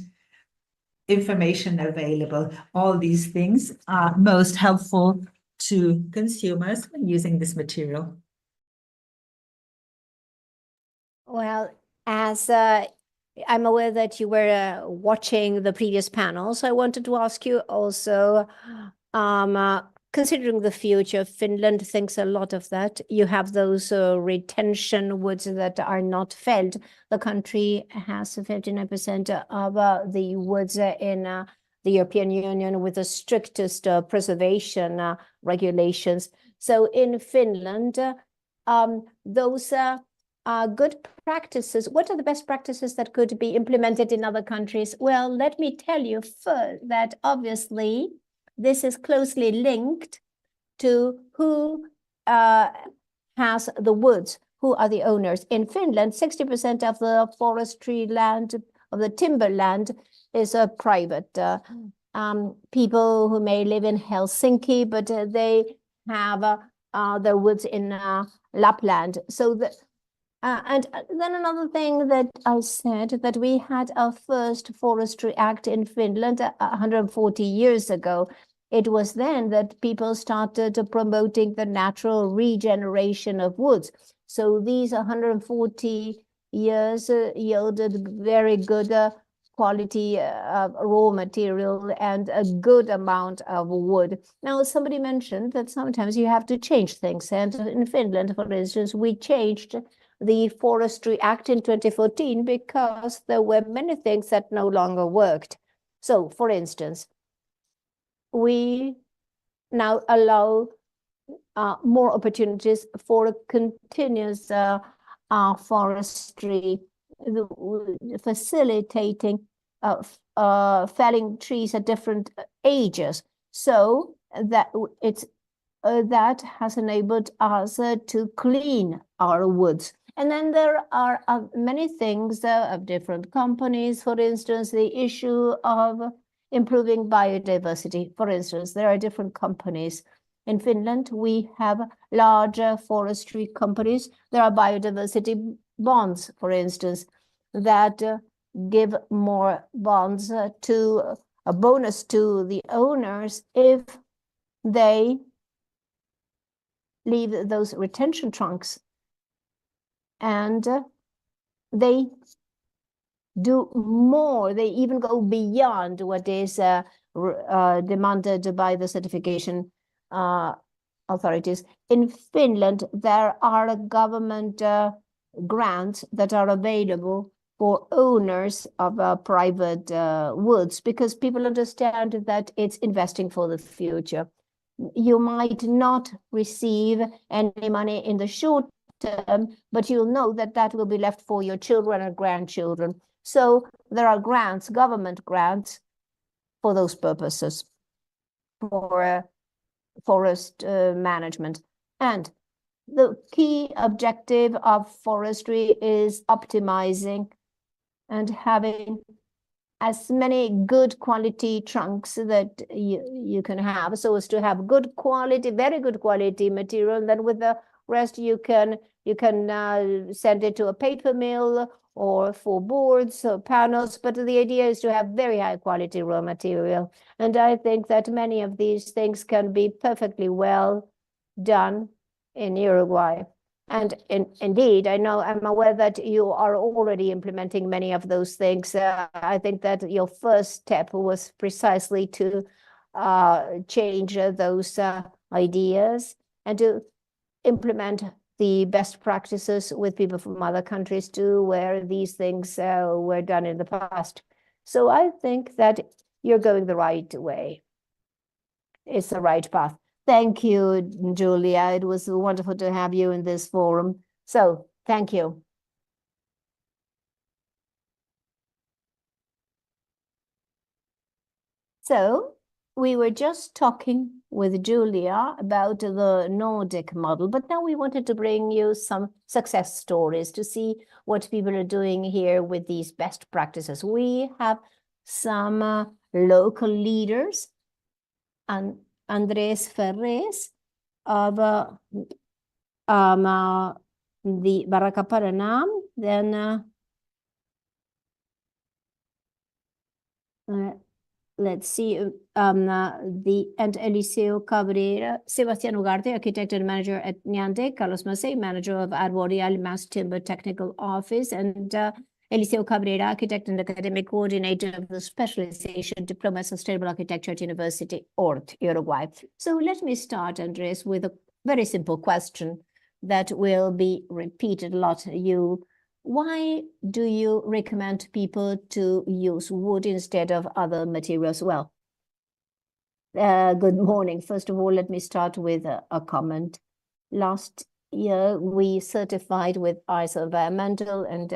information available. All these things are most helpful to consumers when using this material. Well, as I'm aware that you were watching the previous panel, so I wanted to ask you also, considering the future, Finland thinks a lot of that. You have those retention woods that are not felled. The country has 59% of the woods in the European Union with the strictest preservation regulations. So in Finland, those good practices, what are the best practices that could be implemented in other countries? Well, let me tell you first that obviously this is closely linked to who has the woods, who are the owners. In Finland, 60% of the forestry land, of the timber land, is private. People who may live in Helsinki, but they have their woods in Lapland. So and then another thing that I said, that we had our first forestry act in Finland 140 years ago. It was then that people started promoting the natural regeneration of woods. So these 140 years yielded very good quality raw material and a good amount of wood. Now, somebody mentioned that sometimes you have to change things. And in Finland, for instance, we changed the Forestry Act in 2014 because there were many things that no longer worked. So, for instance, we now allow more opportunities for continuous forestry, facilitating felling trees at different ages. So that that has enabled us to clean our woods. And then there are many things of different companies. For instance, the issue of improving biodiversity. For instance, there are different companies. In Finland, we have larger forestry companies. There are biodiversity bonds, for instance, that give more bonds to a bonus to the owners if they leave those retention trunks. And they do more, they even go beyond what is demanded by the certification authorities. In Finland, there are government grants that are available for owners of private woods, because people understand that it's investing for the future. You might not receive any money in the short term, but you'll know that that will be left for your children and grandchildren. So there are grants, government grants, for those purposes, for forest management. And the key objective of forestry is optimizing and having as many good quality trunks that you can have, so as to have good quality, very good quality material. Then with the rest, you can send it to a paper mill or for boards or panels. But the idea is to have very high quality raw material. And I think that many of these things can be perfectly well done in Uruguay. And indeed, I'm aware that you are already implementing many of those things. I think that your first step was precisely to change those ideas and to implement the best practices with people from other countries too, where these things were done in the past. So I think that you're going the right way. It's the right path. Thank you, Julia. It was wonderful to have you in this forum. So thank you. So we were just talking with Julia about the Nordic model, but now we wanted to bring you some success stories to see what people are doing here with these best practices. We have some local leaders, and Andrés Ferrés of the Barraca Paraná, then let's see, and Eliseo Cabrera, Sebastián Ugarte, architect and manager at Nyande, Carlos Macei, manager of Arboreal Mass Timber Technical Office, and Eliseo Cabrera, architect and academic coordinator of the Specialization Diploma in Sustainable Architecture at University Ort, Uruguay. So let me start, Andres, with a very simple question that will be repeated a lot. Why do you recommend people to use wood instead of other materials? Well, good morning. First of all, let me start with a comment. Last year, we certified with ISO Environmental and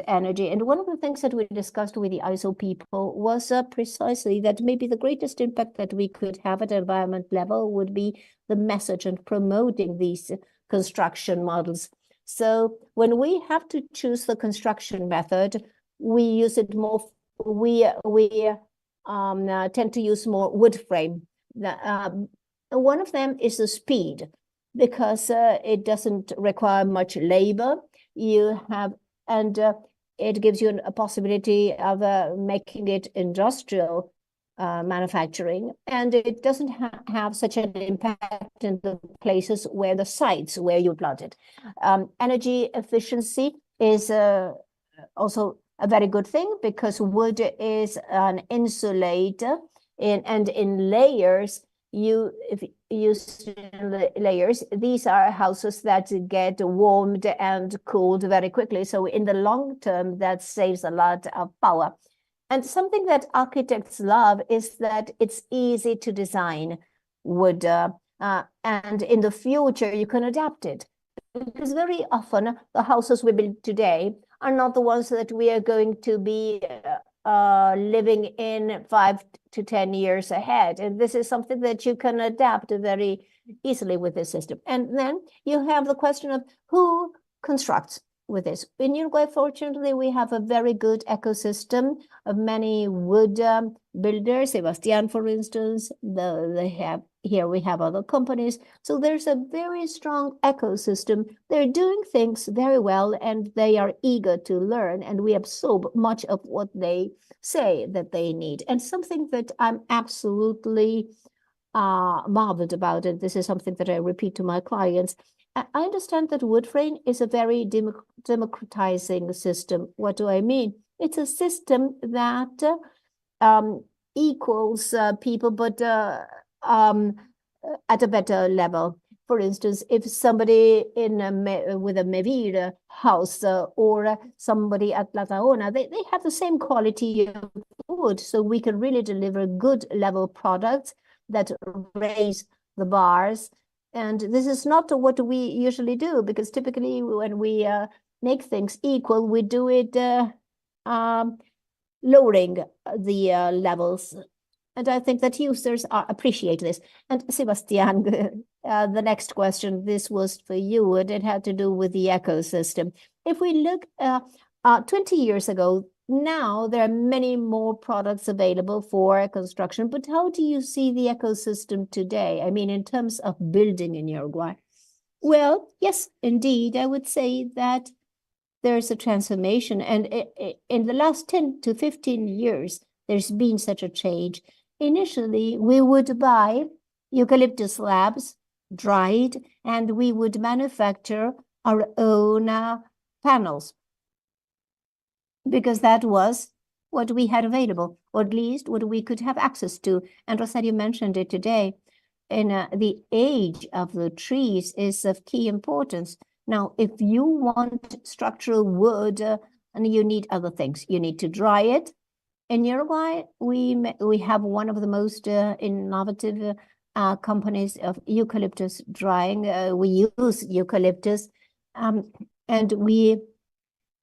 Energy. And one of the things that we discussed with the ISO people was precisely that maybe the greatest impact that we could have at environment level would be the message and promoting these construction models. So when we have to choose the construction method, we use it more. We tend to use more wood frame. One of them is the speed, because it doesn't require much labor. You have, and it gives you a possibility of making it industrial manufacturing, and it doesn't have such an impact in the places where the sites where you plant it. Energy efficiency is also a very good thing, because wood is an insulator, and in layers, if you use layers, these are houses that get warmed and cooled very quickly. So in the long term, that saves a lot of power. And something that architects love is that it's easy to design wood, and in the future you can adapt it, because very often the houses we build today are not the ones that we are going to be living in 5 to 10 years ahead. And this is something that you can adapt very easily with this system. And then you have the question of who constructs with this. In Uruguay, fortunately, we have a very good ecosystem of many wood builders. Sebastián, for instance, here we have other companies. So there's a very strong ecosystem. They're doing things very well, and they are eager to learn, and we absorb much of what they say that they need. And something that I'm absolutely marveled about, and this is something that I repeat to my clients, I understand that wood frame is a very democratizing system. What do I mean? It's a system that equals people, but at a better level. For instance, if somebody with a Mevir house or somebody at La Taona, they have the same quality of wood, so we can really deliver good level products that raise the bars. And this is not what we usually do, because typically when we make things equal, we do it lowering the levels. And I think that users appreciate this. And Sebastian, the next question, this was for you, and it had to do with the ecosystem. If we look 20 years ago, now there are many more products available for construction, but how do you see the ecosystem today? I mean, in terms of building in Uruguay? Well, yes, indeed, I would say that there's a transformation. And in the last 10 to 15 years, there's been such a change. Initially, we would buy eucalyptus slabs, dried, and we would manufacture our own panels, because that was what we had available, or at least what we could have access to. And Rosario mentioned it today. And the age of the trees is of key importance. Now, if you want structural wood, and you need other things, you need to dry it. In Uruguay, we have one of the most innovative companies of eucalyptus drying. We use eucalyptus, and we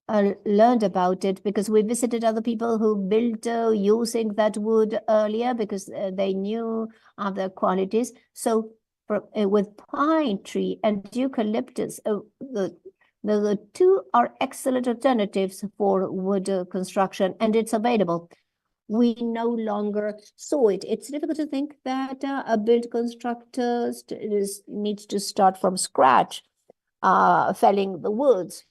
learned about it because we visited other people who built using that wood earlier, because they knew other qualities. So with pine tree and eucalyptus, the two are excellent alternatives for wood construction, and it's available. We no longer saw it. It's difficult to think that a build constructor needs to start from scratch, felling the woods.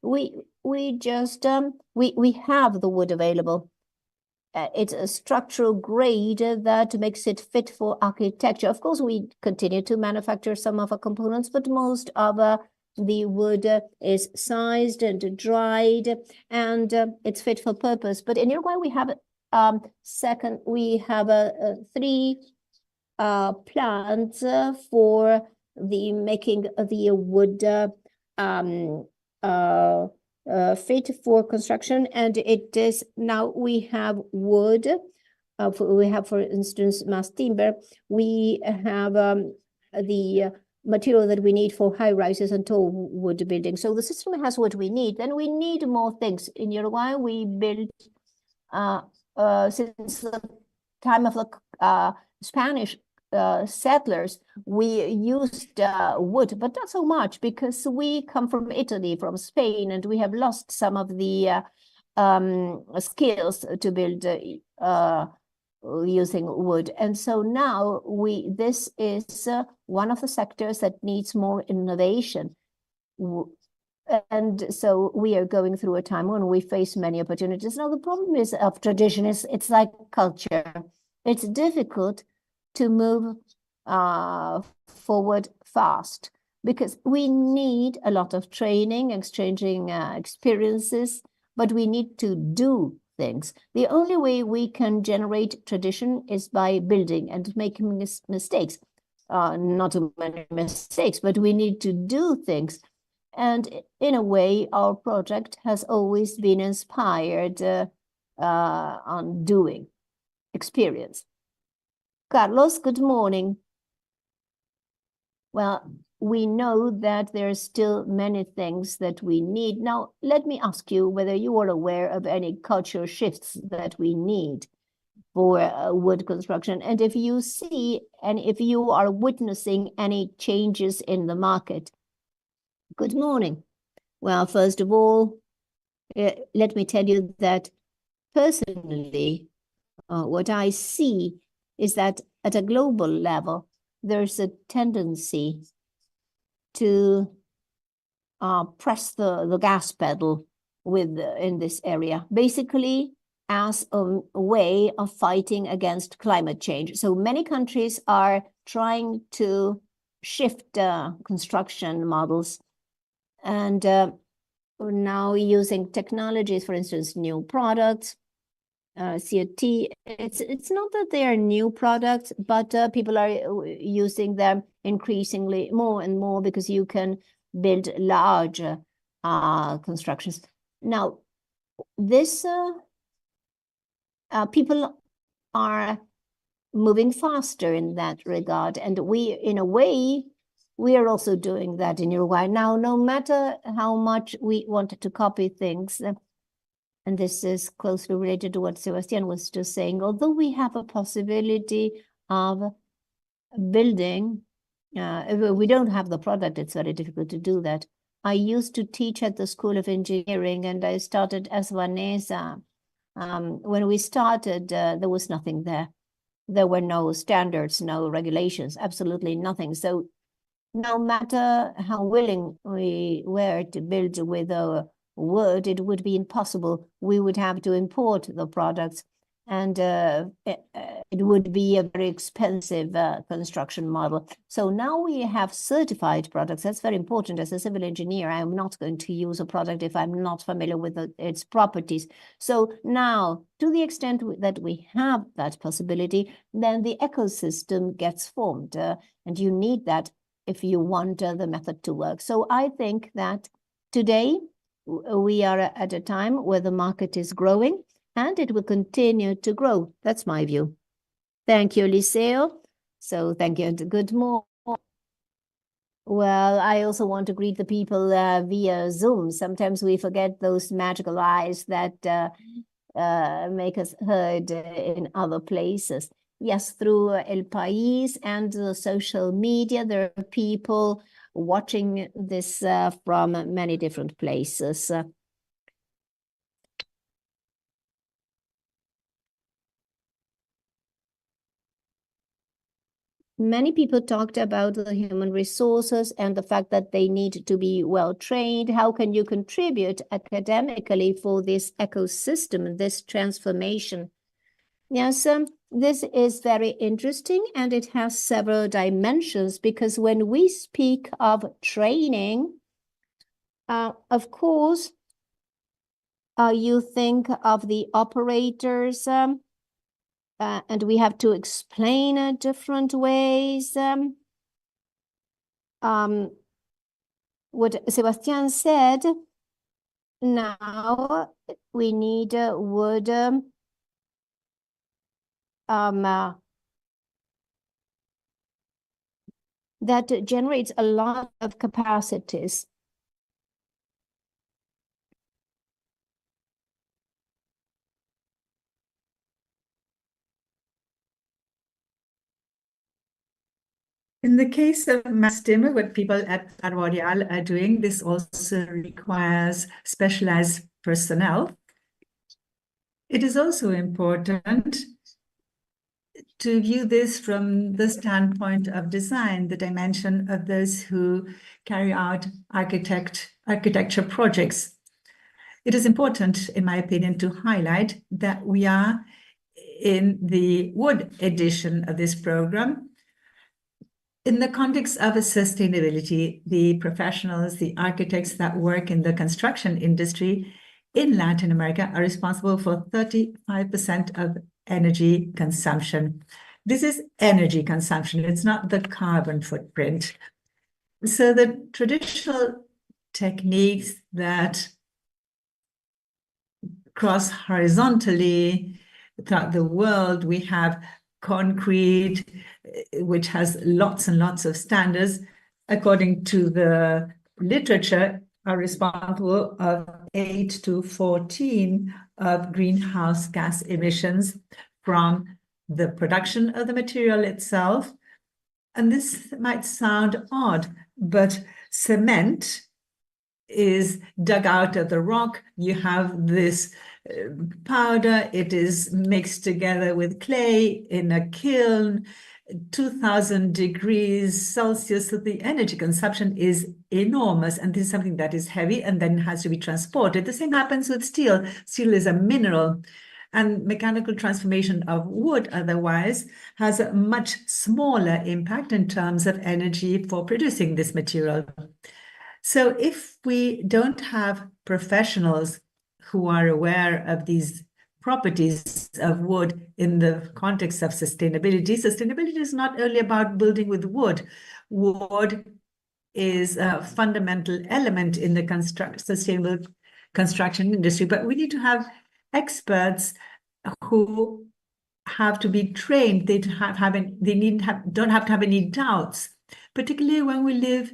We just we have the wood available. It's a structural grade that makes it fit for architecture. Of course, we continue to manufacture some of our components, but most of the wood is sized and dried, and it's fit for purpose. But in Uruguay, we have we have 3 plants for the making of the wood fit for construction, and it is now we have wood. We have, for instance, mass timber. We have the material that we need for high rises and tall wood buildings. So the system has what we need. Then we need more things. In Uruguay, we built since the time of the Spanish settlers, we used wood, but not so much, because we come from Italy, from Spain, and we have lost some of the skills to build using wood. And so now this is one of the sectors that needs more innovation. And so we are going through a time when we face many opportunities. Now, the problem is of tradition is it's like culture. It's difficult to move forward fast, because we need a lot of training, exchanging experiences, but we need to do things. The only way we can generate tradition is by building and making mistakes. Not too many mistakes, but we need to do things. And in a way, our project has always been inspired on doing experience. Carlos, good morning. Well, we know that there are still many things that we need. Now, let me ask you whether you are aware of any cultural shifts that we need for wood construction, and if you see and if you are witnessing any changes in the market. Good morning. Well, first of all, let me tell you that personally, what I see is that at a global level, there's a tendency to press the gas pedal in this area, basically as a way of fighting against climate change. So many countries are trying to shift construction models, and now using technologies, for instance, new products, COT. It's not that they are new products, but people are using them increasingly more and more, because you can build large constructions. Now, this people are moving faster in that regard, and we, in a way, we are also doing that in Uruguay. Now, no matter how much we wanted to copy things, and this is closely related to what Sebastian was just saying, although we have a possibility of building, we don't have the product, it's very difficult to do that. I used to teach at the School of Engineering, and I started as Vanessa. When we started, there was nothing there. There were no standards, no regulations, absolutely nothing. So no matter how willing we were to build with wood, it would be impossible. We would have to import the products, and it would be a very expensive construction model. So now we have certified products. That's very important. As a civil engineer, I'm not going to use a product if I'm not familiar with its properties. So now, to the extent that we have that possibility, then the ecosystem gets formed, and you need that if you want the method to work. So I think that today we are at a time where the market is growing, and it will continue to grow. That's my view. Thank you, Liceo. So thank you and good morning. Well, I also want to greet the people via Zoom. Sometimes we forget those magical eyes that make us heard in other places. Yes, through El País and the social media, there are people watching this from many different places. Many people talked about the human resources and the fact that they need to be well trained. How can you contribute academically for this ecosystem, this transformation? Yes, this is very interesting, and it has several dimensions, because when we speak of training, of course, you think of the operators, and we have to explain different ways. What Sebastian said, now we need wood that generates a lot of capacities. In the case of mass timber, what people at Arboreal are doing, this also requires specialized personnel. It is also important to view this from the standpoint of design, the dimension of those who carry out architecture projects. It is important, in my opinion, to highlight that we are in the wood edition of this program. In the context of sustainability, the professionals, the architects that work in the construction industry in Latin America are responsible for 35% of energy consumption. This is energy consumption, it's not the carbon footprint. So the traditional techniques that cross horizontally throughout the world, we have concrete, which has lots and lots of standards, according to the literature, are responsible of 8 to 14 of greenhouse gas emissions from the production of the material itself. And this might sound odd, but cement is dug out of the rock. You have this powder, it is mixed together with clay in a kiln, 2000 degrees Celsius. So the energy consumption is enormous, and this is something that is heavy and then has to be transported. The same happens with steel. Steel is a mineral, and mechanical transformation of wood otherwise has a much smaller impact in terms of energy for producing this material. So if we don't have professionals who are aware of these properties of wood in the context of sustainability, sustainability is not only about building with wood. Wood is a fundamental element in the sustainable construction industry, but we need to have experts who have to be trained. They don't have to have any doubts, particularly when we live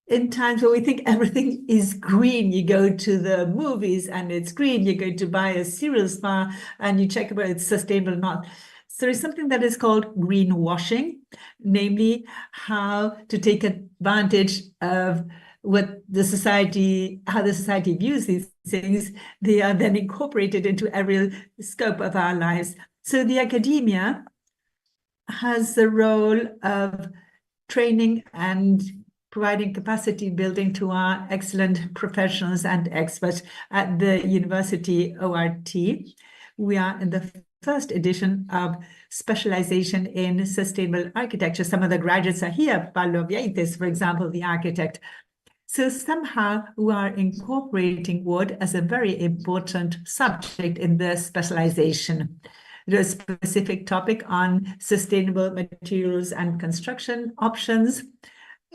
in times where we think everything is green. You go to the movies and it's green. You go to buy a cereal bar and you check whether it's sustainable or not. So there's something that is called greenwashing, namely how to take advantage of what the society, how the society views these things. They are then incorporated into every scope of our lives. So the academia has the role of training and providing capacity building to our excellent professionals and experts at the University ORT. We are in the first edition of specialization in sustainable architecture. Some of the graduates are here, Paulo Vieites, for example, the architect. So somehow we are incorporating wood as a very important subject in the specialization. There's a specific topic on sustainable materials and construction options.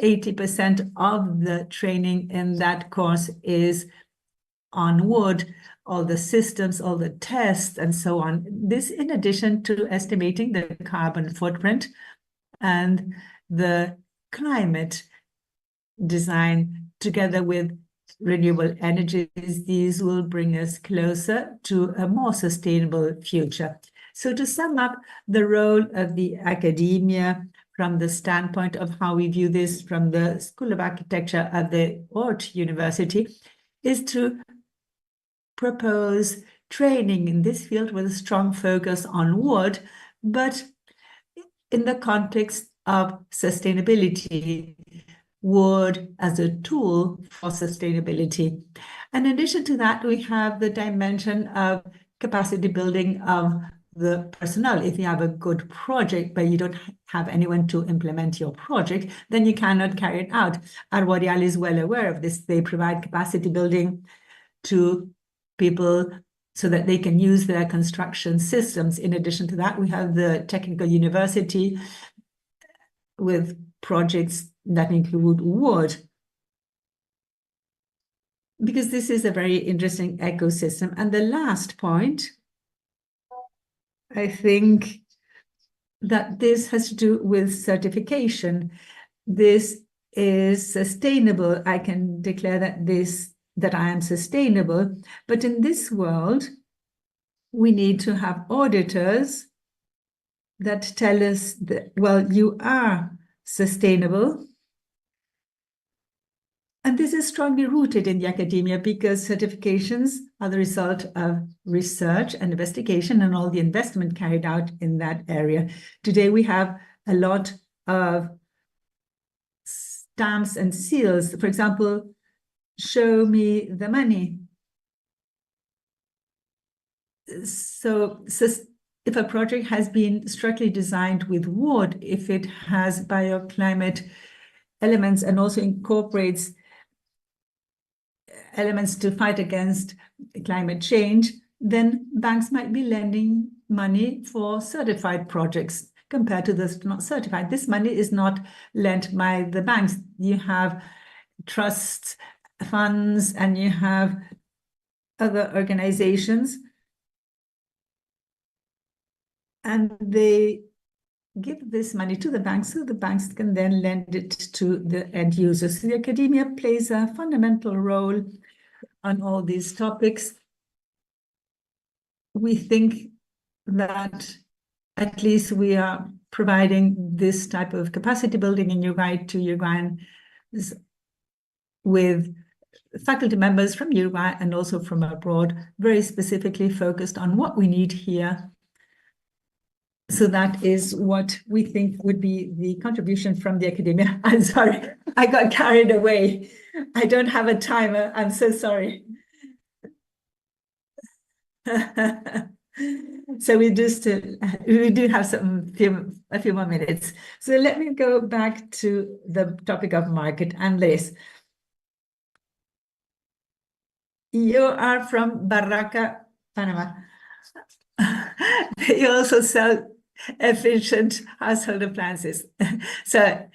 80% of the training in that course is on wood, all the systems, all the tests, and so on. This in addition to estimating the carbon footprint and the climate design together with renewable energies. These will bring us closer to a more sustainable future. So to sum up, the role of the academia from the standpoint of how we view this from the School of Architecture at the Ort University is to propose training in this field with a strong focus on wood, but in the context of sustainability, wood as a tool for sustainability. And in addition to that, we have the dimension of capacity building of the personnel. If you have a good project, but you don't have anyone to implement your project, then you cannot carry it out. Arborial is well aware of this. They provide capacity building to people so that they can use their construction systems. In addition to that, we have the Technical University with projects that include wood, because this is a very interesting ecosystem. And the last point, I think that this has to do with certification. This is sustainable. I can declare that I am sustainable. But in this world, we need to have auditors that tell us that, well, you are sustainable. And this is strongly rooted in the academia because certifications are the result of research and investigation and all the investment carried out in that area. Today, we have a lot of stamps and seals. For example, show me the money. So if a project has been structurally designed with wood, if it has bioclimate elements and also incorporates elements to fight against climate change, then banks might be lending money for certified projects compared to those not certified. This money is not lent by the banks. You have trusts, funds, and you have other organizations, and they give this money to the banks so the banks can then lend it to the end users. The academia plays a fundamental role on all these topics. We think that at least we are providing this type of capacity building in Uruguay to Uruguayans with faculty members from Uruguay and also from abroad, very specifically focused on what we need here. So that is what we think would be the contribution from the academia. I'm sorry, I got carried away. I don't have a timer. I'm so sorry. So we do have a few more minutes. So let me go back to the topic of market. Andres, you are from Barraca, Panama. You also sell efficient household appliances. So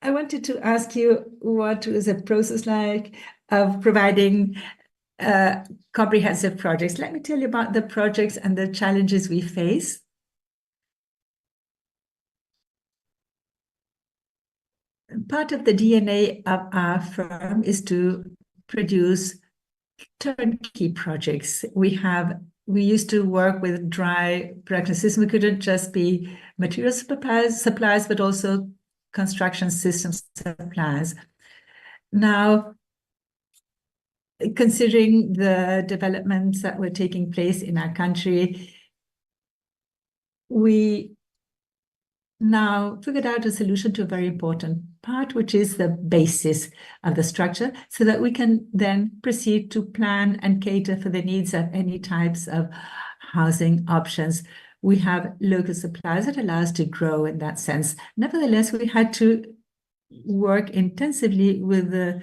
I wanted to ask you what was the process like of providing comprehensive projects. Let me tell you about the projects and the challenges we face. Part of the DNA of our firm is to produce turnkey projects. We used to work with dry production systems. We couldn't just be material suppliers, but also construction system suppliers. Now, considering the developments that were taking place in our country, we now figured out a solution to a very important part, which is the basis of the structure, so that we can then proceed to plan and cater for the needs of any types of housing options. We have local suppliers that allow us to grow in that sense. Nevertheless, we had to work intensively with the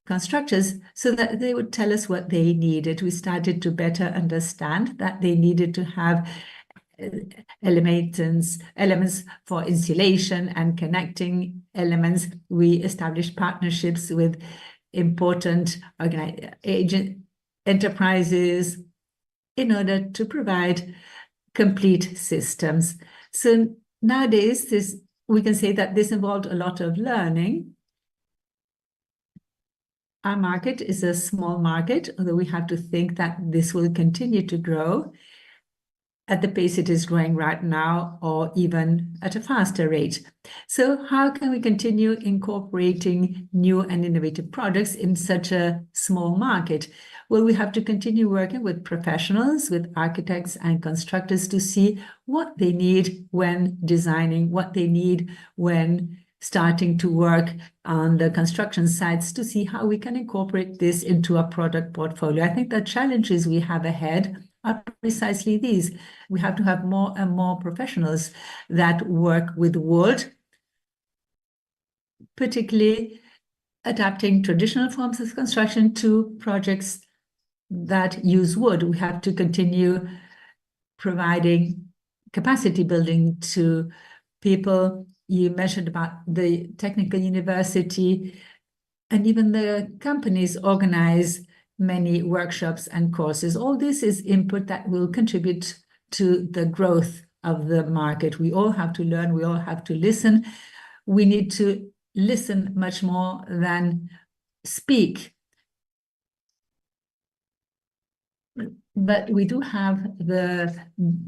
constructors so that they would tell us what they needed. We started to better understand that they needed to have elements for insulation and connecting elements. We established partnerships with important enterprises in order to provide complete systems. So nowadays, we can say that this involved a lot of learning. Our market is a small market, although we have to think that this will continue to grow at the pace it is growing right now, or even at a faster rate. So how can we continue incorporating new and innovative products in such a small market? Well, we have to continue working with professionals, with architects and constructors to see what they need when designing, what they need when starting to work on the construction sites, to see how we can incorporate this into our product portfolio. I think the challenges we have ahead are precisely these. We have to have more and more professionals that work with wood, particularly adapting traditional forms of construction to projects that use wood. We have to continue providing capacity building to people. You mentioned about the technical university, and even the companies organize many workshops and courses. All this is input that will contribute to the growth of the market. We all have to learn, we all have to listen. We need to listen much more than speak. But we do have the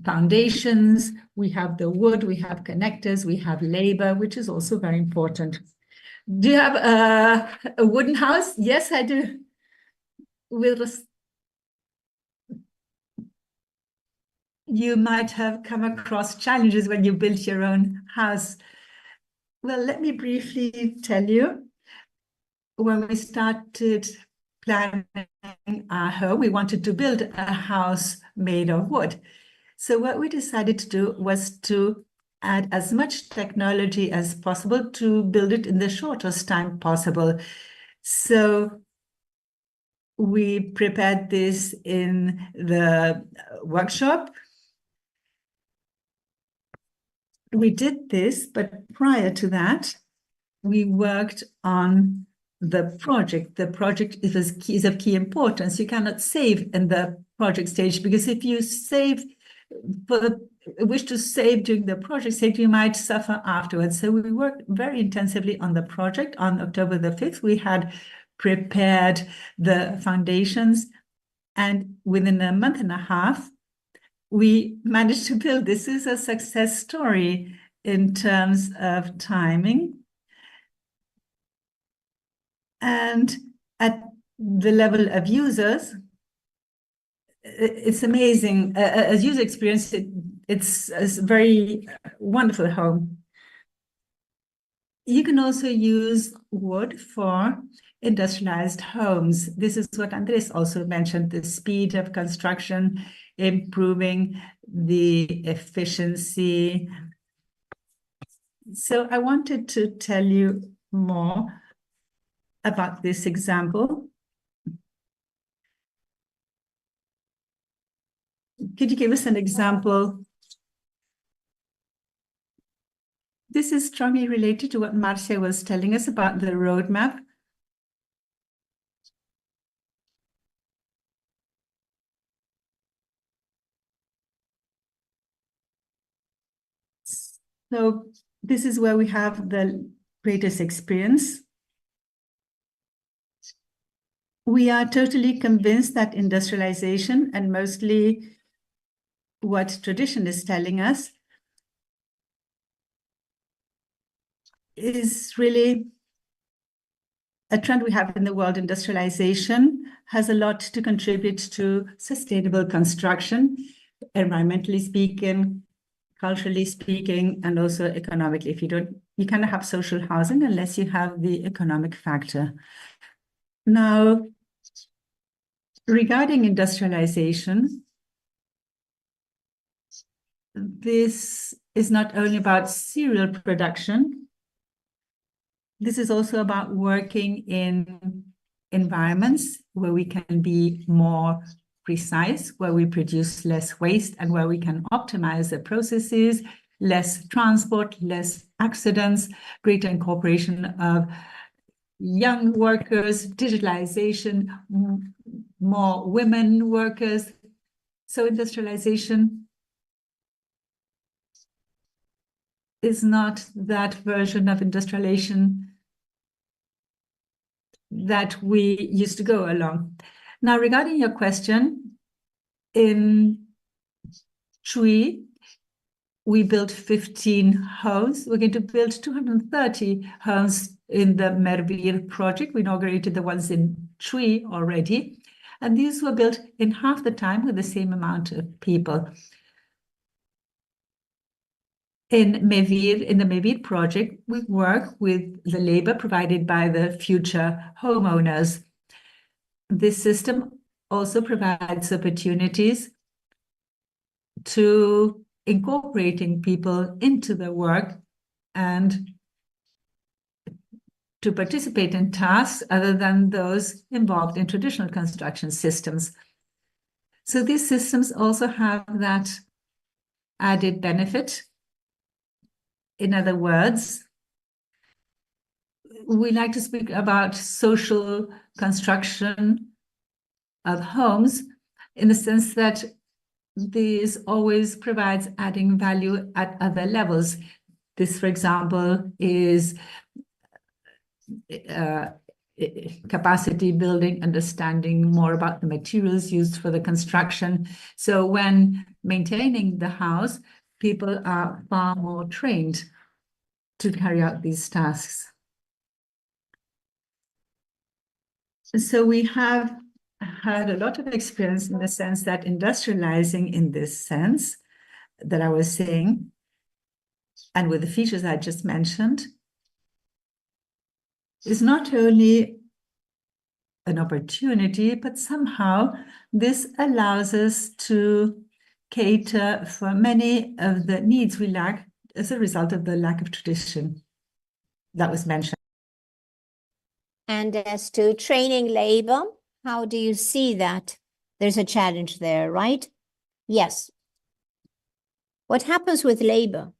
foundations, we have the wood, we have connectors, we have labor, which is also very important. Do you have a wooden house? Yes, I do. You might have come across challenges when you built your own house. Well, let me briefly tell you. When we started planning our home, we wanted to build a house made of wood. So what we decided to do was to add as much technology as possible to build it in the shortest time possible. So we prepared this in the workshop. We did this, but prior to that, we worked on the project. The project is of key importance. You cannot save in the project stage, because if you wish to save during the project stage, you might suffer afterwards. So we worked very intensively on the project. On October the 5th, we had prepared the foundations, and within a month and a half, we managed to build. This is a success story in terms of timing. And at the level of users, it's amazing. As user experience, it's a very wonderful home. You can also use wood for industrialized homes. This is what Andres also mentioned, the speed of construction, improving the efficiency. So I wanted to tell you more about this example. Could you give us an example? This is strongly related to what Marcia was telling us about the roadmap. So this is where we have the greatest experience. We are totally convinced that industrialization, and mostly what tradition is telling us, is really a trend we have in the world. Industrialization has a lot to contribute to sustainable construction, environmentally speaking, culturally speaking, and also economically. If you don't, you cannot have social housing unless you have the economic factor. Now, regarding industrialization, this is not only about serial production. This is also about working in environments where we can be more precise, where we produce less waste, and where we can optimize the processes, less transport, less accidents, greater incorporation of young workers, digitalization, more women workers. So industrialization is not that version of industrialization that we used to go along. Now, regarding your question, in Chuy, we built 15 homes. We're going to build 230 homes in the Mervir project. We inaugurated the ones in Chuy already. And these were built in half the time with the same amount of people. In the Mervir project, we work with the labor provided by the future homeowners. This system also provides opportunities to incorporating people into the work and to participate in tasks other than those involved in traditional construction systems. So these systems also have that added benefit. In other words, we like to speak about social construction of homes in the sense that this always provides adding value at other levels. This, for example, is capacity building, understanding more about the materials used for the construction. So when maintaining the house, people are far more trained to carry out these tasks. So we have had a lot of experience in the sense that industrializing in this sense that I was saying, and with the features I just mentioned, is not only an opportunity, but somehow this allows us to cater for many of the needs we lack as a result of the lack of tradition that was mentioned. And as to training labor, how do you see that? There's a challenge there, right? Yes. What happens with labor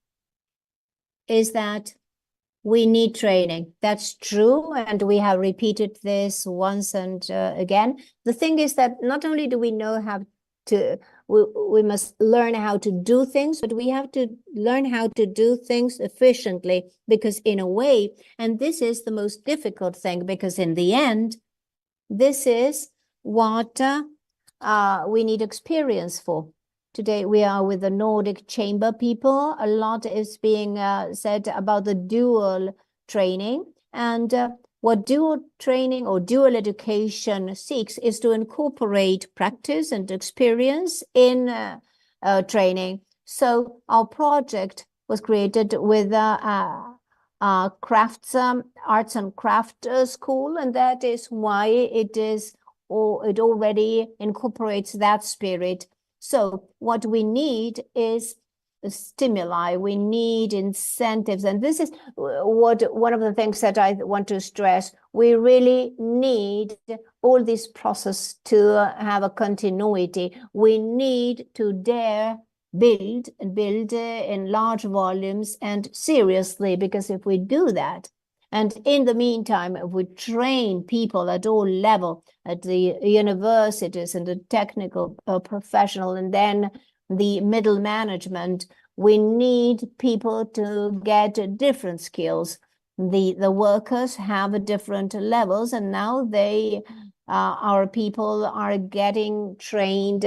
is that we need training. That's true. And we have repeated this once and again. The thing is that not only do we know how to, we must learn how to do things, but we have to learn how to do things efficiently, because in a way, and this is the most difficult thing, because in the end, this is what we need experience for. Today, we are with the Nordic Chamber people. A lot is being said about the dual training. And what dual training or dual education seeks is to incorporate practice and experience in training. So our project was created with arts and craft school, and that is why it already incorporates that spirit. So what we need is stimuli, we need incentives, and this is one of the things that I want to stress. We really need all this process to have a continuity. We need to dare build in large volumes and seriously, because if we do that, and in the meantime, if we train people at all levels, at the universities and the technical professional, and then the middle management, we need people to get different skills. The workers have different levels, and now our people are getting trained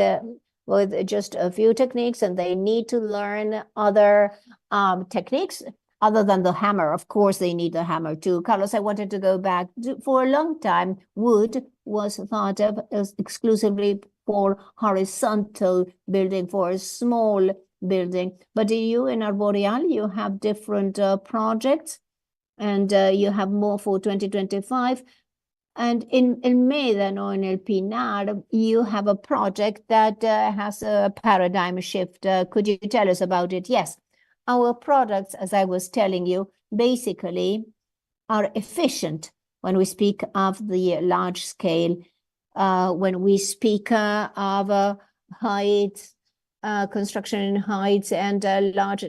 with just a few techniques, and they need to learn other techniques other than the hammer. Of course, they need the hammer too. Carlos, I wanted to go back. For a long time, wood was thought of as exclusively for horizontal building, for a small building. But you in Arboreal, you have different projects, and you have more for 2025. And in Médano, in El Pinar, you have a project that has a paradigm shift. Could you tell us about it? Yes. Our products, as I was telling you, basically are efficient when we speak of the large scale, when we speak of heights, construction in heights and large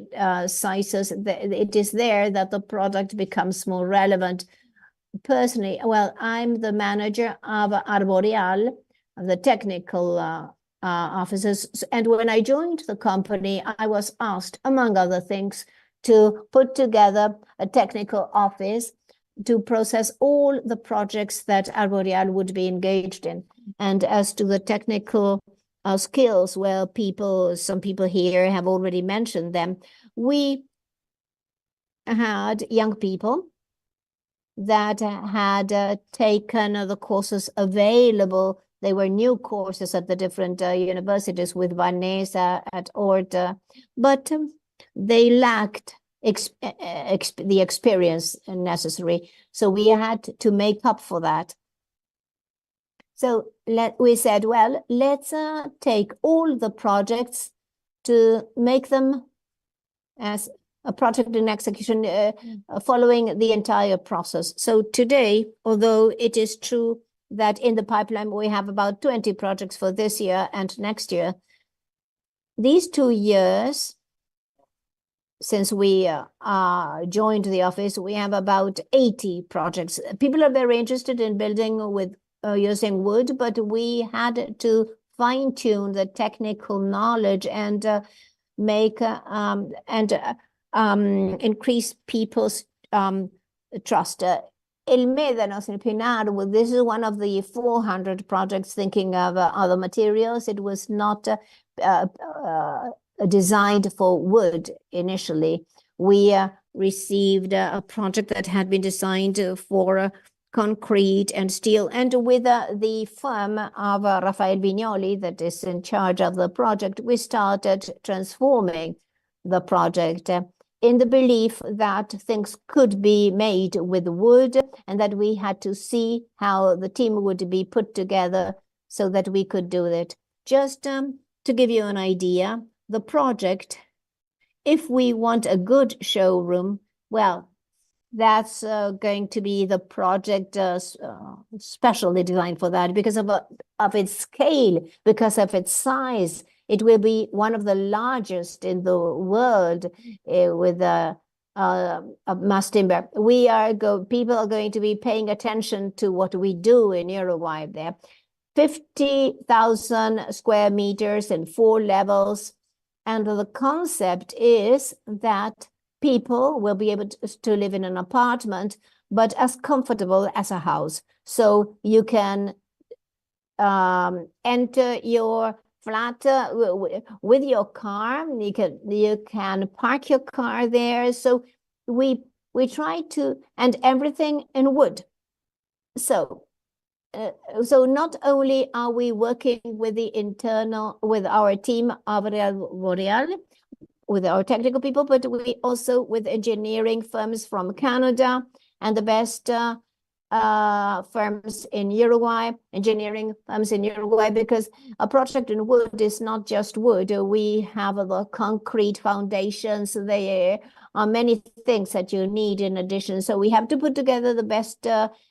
sizes. It is there that the product becomes more relevant. Personally, well, I'm the manager of Arboreal, of the technical officers. And when I joined the company, I was asked, among other things, to put together a technical office to process all the projects that Arboreal would be engaged in. And as to the technical skills, well, some people here have already mentioned them. We had young people that had taken the courses available. They were new courses at the different universities with Vanessa at Orta, but they lacked the experience necessary. So we had to make up for that. So we said, well, let's take all the projects to make them as a project in execution following the entire process. So today, although it is true that in the pipeline we have about 20 projects for this year and next year, these 2 years since we joined the office, we have about 80 projects. People are very interested in building with using wood, but we had to fine-tune the technical knowledge and make increase people's trust. El Médanos in Pinar, well, this is one of the 400 projects thinking of other materials. It was not designed for wood initially. We received a project that had been designed for concrete and steel, and with the firm of Rafael Vignoli that is in charge of the project, we started transforming the project in the belief that things could be made with wood, and that we had to see how the team would be put together so that we could do it. Just to give you an idea, the project, if we want a good showroom, well, that's going to be the project specially designed for that because of its scale, because of its size. It will be one of the largest in the world with a mass timber. People are going to be paying attention to what we do in Uruguay there. 50,000 square meters in 4 levels. And the concept is that people will be able to live in an apartment, but as comfortable as a house. So you can enter your flat with your car. You can park your car there. So we try to, and everything in wood. So not only are we working with with our team of Arboreal, with our technical people, but we also with engineering firms from Canada and the best firms in Uruguay, engineering firms in Uruguay, because a project in wood is not just wood. We have the concrete foundations. There are many things that you need in addition. So we have to put together the best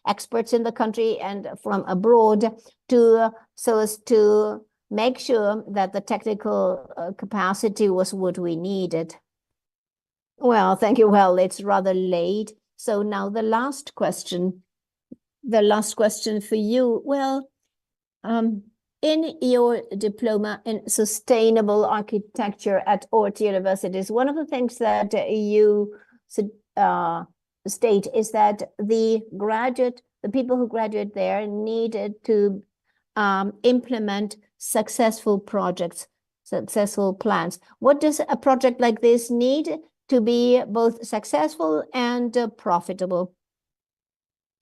experts in the country and from abroad so as to make sure that the technical capacity was what we needed. Well, thank you. Well, it's rather late. So now the last question for you. Well, In your diploma in sustainable architecture at Ort universities, one of the things that you state is that the people who graduate there needed to implement successful projects, successful plans. What does a project like this need to be both successful and profitable?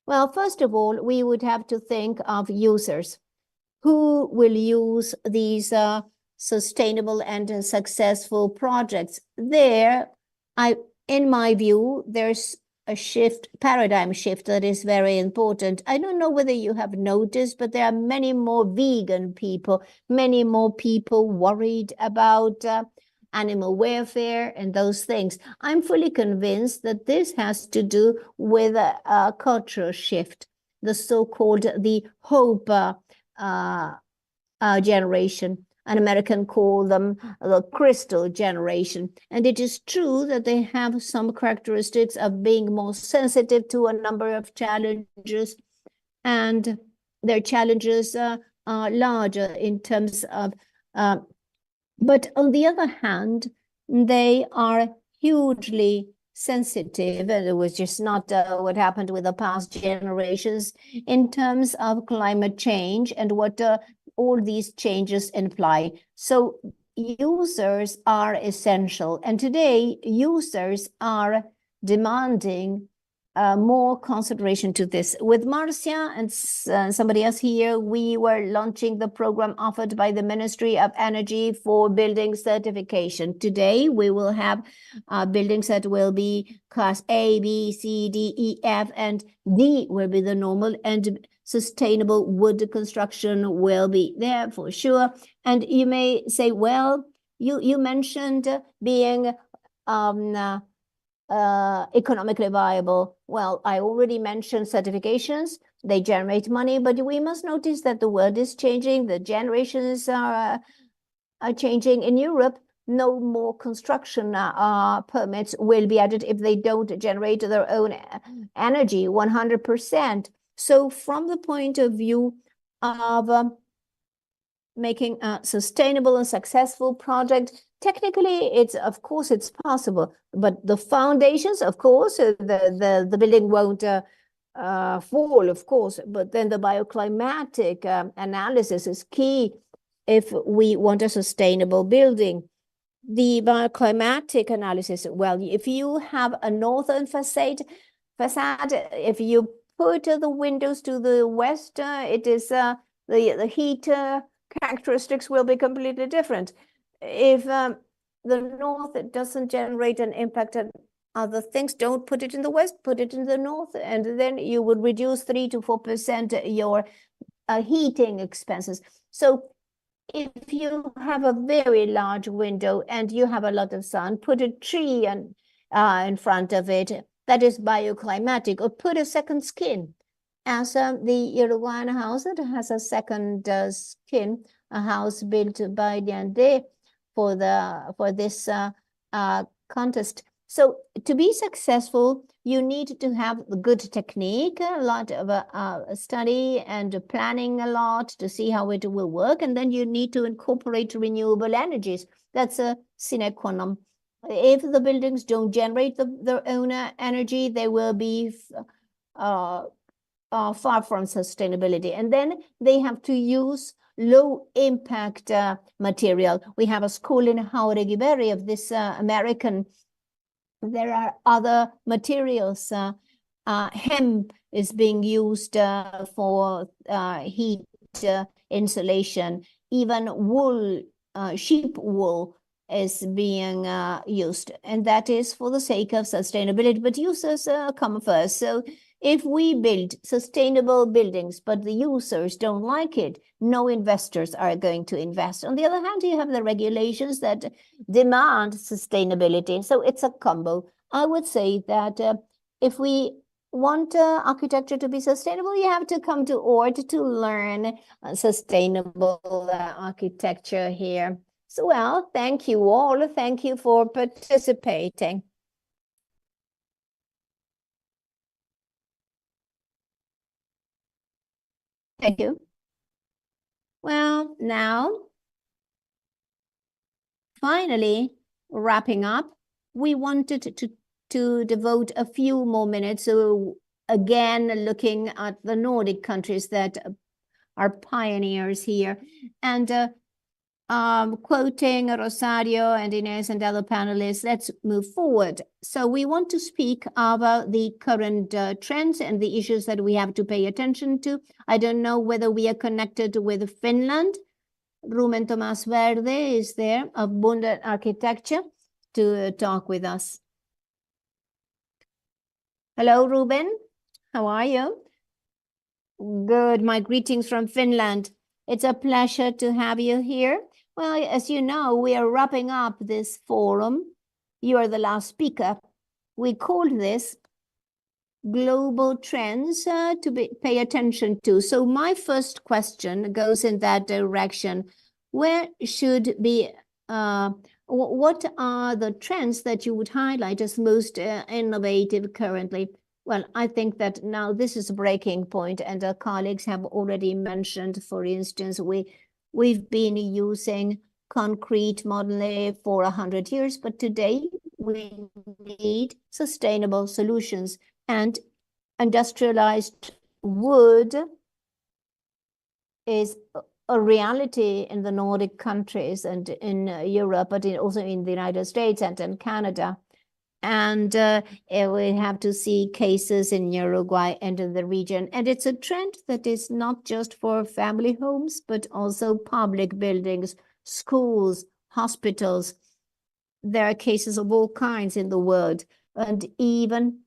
Well, first of all, we would have to think of users. Who will use these sustainable and successful projects? In my view, there's a paradigm shift that is very important. I don't know whether you have noticed, but there are many more vegan people, many more people worried about animal welfare and those things. I'm fully convinced that this has to do with a cultural shift, the so-called the hope generation. An American call them the crystal generation. And it is true that they have some characteristics of being more sensitive to a number of challenges, and their challenges are larger in terms of, but on the other hand, they are hugely sensitive, and it was just not what happened with the past generations in terms of climate change and what all these changes imply. So users are essential, and today users are demanding more consideration to this. With Marcia and somebody else here, we were launching the program offered by the Ministry of Energy for building certification. Today, we will have buildings that will be class A, B, C, D, E, F, and D will be the normal, and sustainable wood construction will be there for sure. And you may say, well, you mentioned being economically viable. Well, I already mentioned certifications. They generate money, but we must notice that the world is changing. The generations are changing. In Europe, no more construction permits will be added if they don't generate their own energy 100%. So from the point of view of making a sustainable and successful project, technically, of course, it's possible, but the foundations, of course, the building won't fall, of course, but then the bioclimatic analysis is key if we want a sustainable building. The bioclimatic analysis, well, if you have a northern facade, if you put the windows to the west, it is the heat characteristics will be completely different. If the north doesn't generate an impact on other things, don't put it in the west, put it in the north, and then you would reduce 3 to 4% your heating expenses. So if you have a very large window and you have a lot of sun, put a tree in front of it. That is bioclimatic, or put a second skin. As the Uruguayan house that has a second skin, a house built by Diande for this contest. So to be successful, you need to have a good technique, a lot of study and planning a lot to see how it will work, and then you need to incorporate renewable energies. That's a sine qua non. If the buildings don't generate their own energy, they will be far from sustainability. And then they have to use low impact material. We have a school in Jauregui of this American. There are other materials. Hemp is being used for heat insulation. Even wool, sheep wool is being used, and that is for the sake of sustainability, but users come first. So if we build sustainable buildings, but the users don't like it, no investors are going to invest. On the other hand, you have the regulations that demand sustainability. So it's a combo. I would say that if we want architecture to be sustainable, you have to come to Ort to learn sustainable architecture here. So, well, thank you all. Thank you for participating. Thank you. Well, now, finally, wrapping up, we wanted to devote a few more minutes. So again, looking at the Nordic countries that are pioneers here. And quoting Rosario and Ines and other panelists, let's move forward. So we want to speak about the current trends and the issues that we have to pay attention to. I don't know whether we are connected with Finland. Ruben Tomás Verde is there of Bund Architecture to talk with us. Hello, Ruben. How are you? Good. My greetings from Finland. It's a pleasure to have you here. Well, as you know, we are wrapping up this forum. You are the last speaker. We called this Global Trends to pay attention to. So my first question goes in that direction. Where should be, what are the trends that you would highlight as most innovative currently? Well, I think that now this is a breaking point, and our colleagues have already mentioned, for instance, we've been using concrete modeling for 100 years, but today we need sustainable solutions, and industrialized wood is a reality in the Nordic countries and in Europe, but also in the United States and in Canada. And we have to see cases in Uruguay and in the region. And it's a trend that is not just for family homes, but also public buildings, schools, hospitals. There are cases of all kinds in the world, and even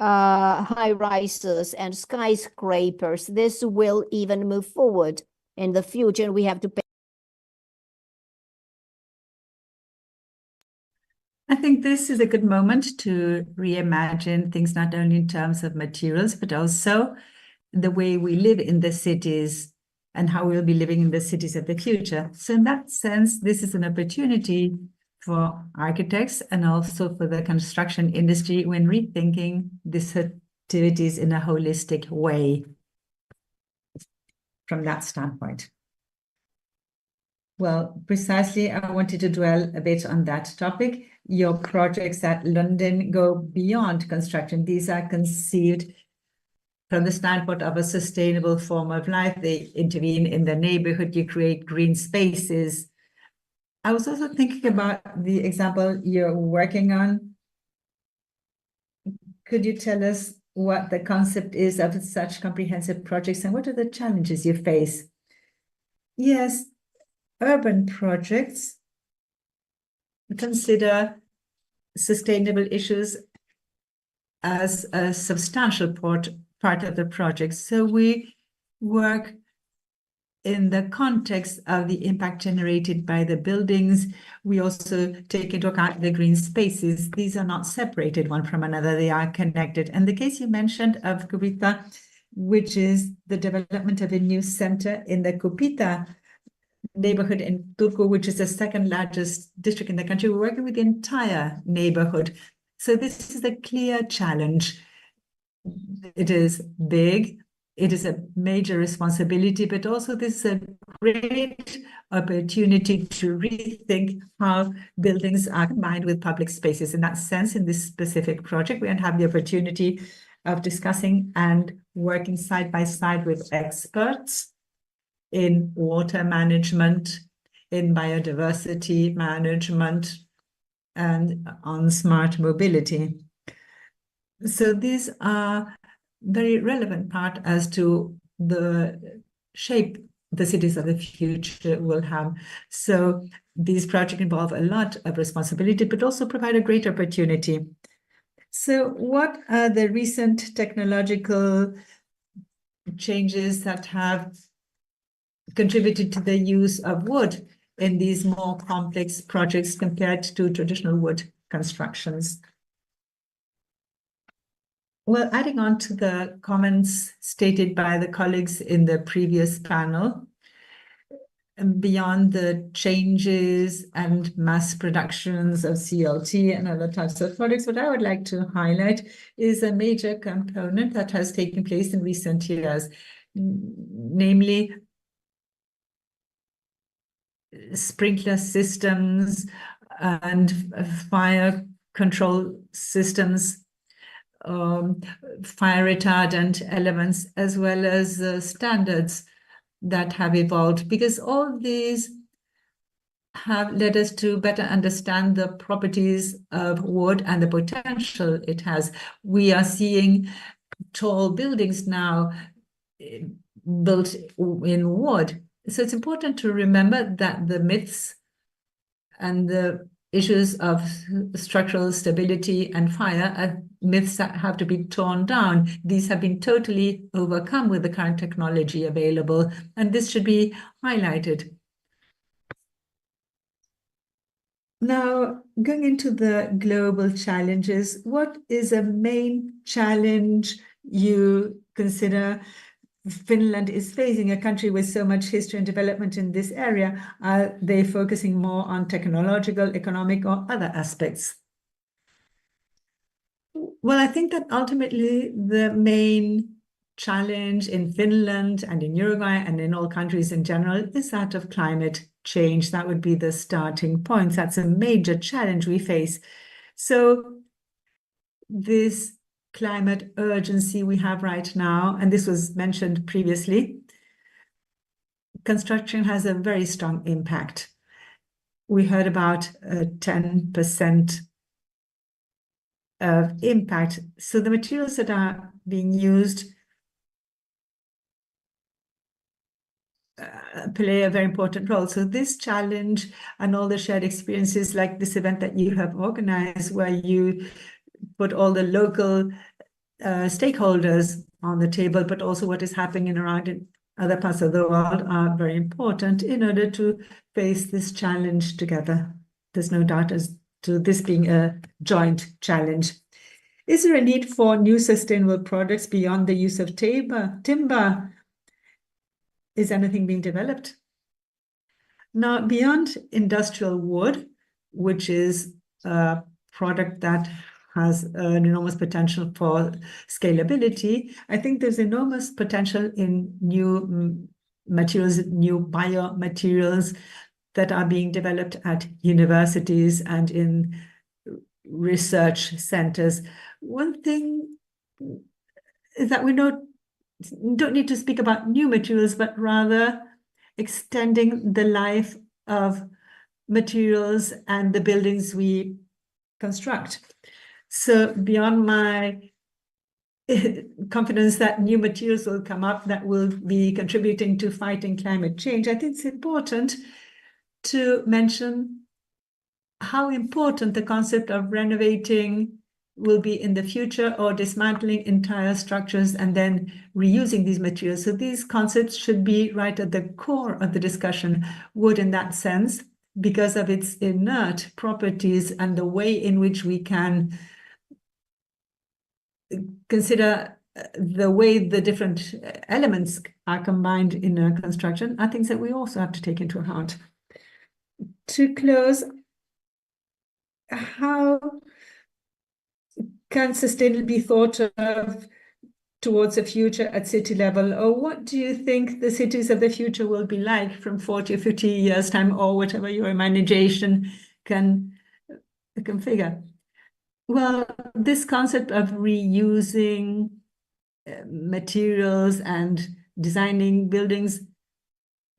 high-rises and skyscrapers. This will even move forward in the future. We have to pay. I think this is a good moment to reimagine things, not only in terms of materials, but also the way we live in the cities and how we'll be living in the cities of the future. So in that sense, this is an opportunity for architects and also for the construction industry when rethinking these activities in a holistic way from that standpoint. Well, precisely, I wanted to dwell a bit on that topic. Your projects at London go beyond construction. These are conceived from the standpoint of a sustainable form of life. They intervene in the neighborhood. You create green spaces. I was also thinking about the example you're working on. Could you tell us what the concept is of such comprehensive projects and what are the challenges you face? Yes, urban projects consider sustainable issues as a substantial part of the project. So we work in the context of the impact generated by the buildings. We also take into account the green spaces. These are not separated one from another, they are connected. And the case you mentioned of Kupita, which is the development of a new center in the Kupita neighborhood in Turku, which is the second largest district in the country. We're working with the entire neighborhood. So this is a clear challenge. It is big. It is a major responsibility, but also this is a great opportunity to rethink how buildings are combined with public spaces. In that sense, in this specific project, we have the opportunity of discussing and working side by side with experts in water management, in biodiversity management, and on smart mobility. So these are very relevant part as to the shape the cities of the future will have. So these projects involve a lot of responsibility, but also provide a great opportunity. So what are the recent technological changes that have contributed to the use of wood in these more complex projects compared to traditional wood constructions? Well, adding on to the comments stated by the colleagues in the previous panel, and beyond the changes and mass productions of CLT and other types of products, what I would like to highlight is a major component that has taken place in recent years, namely sprinkler systems and fire control systems, fire retardant elements, as well as standards that have evolved, because all these have led us to better understand the properties of wood and the potential it has. We are seeing tall buildings now built in wood. So it's important to remember that the myths and the issues of structural stability and fire are myths that have to be torn down. These have been totally overcome with the current technology available, and this should be highlighted. Now, going into the global challenges, what is a main challenge you consider Finland is facing, a country with so much history and development in this area? Are they focusing more on technological, economic, or other aspects? Well, I think that ultimately the main challenge in Finland and in Uruguay and in all countries in general is that of climate change. That would be the starting point. That's a major challenge we face. So this climate urgency we have right now, and this was mentioned previously, construction has a very strong impact. We heard about 10% of impact. So the materials that are being used play a very important role. So this challenge and all the shared experiences, like this event that you have organized, where you put all the local stakeholders on the table, but also what is happening around in other parts of the world, are very important in order to face this challenge together. There's no doubt as to this being a joint challenge. Is there a need for new sustainable products beyond the use of timber? Is anything being developed? Now, beyond industrial wood, which is a product that has an enormous potential for scalability, I think there's enormous potential in new materials, new biomaterials that are being developed at universities and in research centers. One thing is that we don't need to speak about new materials, but rather extending the life of materials and the buildings we construct. So beyond my confidence that new materials will come up that will be contributing to fighting climate change, I think it's important to mention how important the concept of renovating will be in the future, or dismantling entire structures and then reusing these materials. So these concepts should be right at the core of the discussion. Wood, in that sense, because of its inert properties and the way in which we can consider the way the different elements are combined in a construction, are things that we also have to take into account. To close, how can sustainability be thought of towards the future at city level? Or what do you think the cities of the future will be like from 40 or 50 years' time, or whatever your imagination can figure? Well, this concept of reusing materials and designing buildings,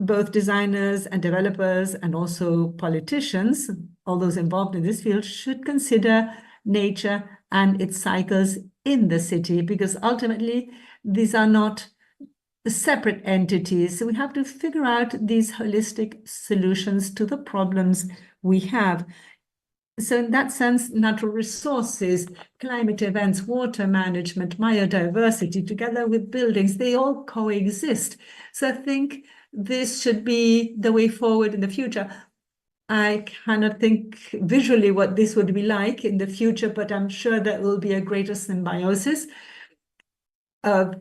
both designers and developers and also politicians, all those involved in this field, should consider nature and its cycles in the city, because ultimately these are not separate entities. So we have to figure out these holistic solutions to the problems we have. So in that sense, natural resources, climate events, water management, biodiversity, together with buildings, they all coexist. So I think this should be the way forward in the future. I cannot think visually what this would be like in the future, but I'm sure there will be a greater symbiosis of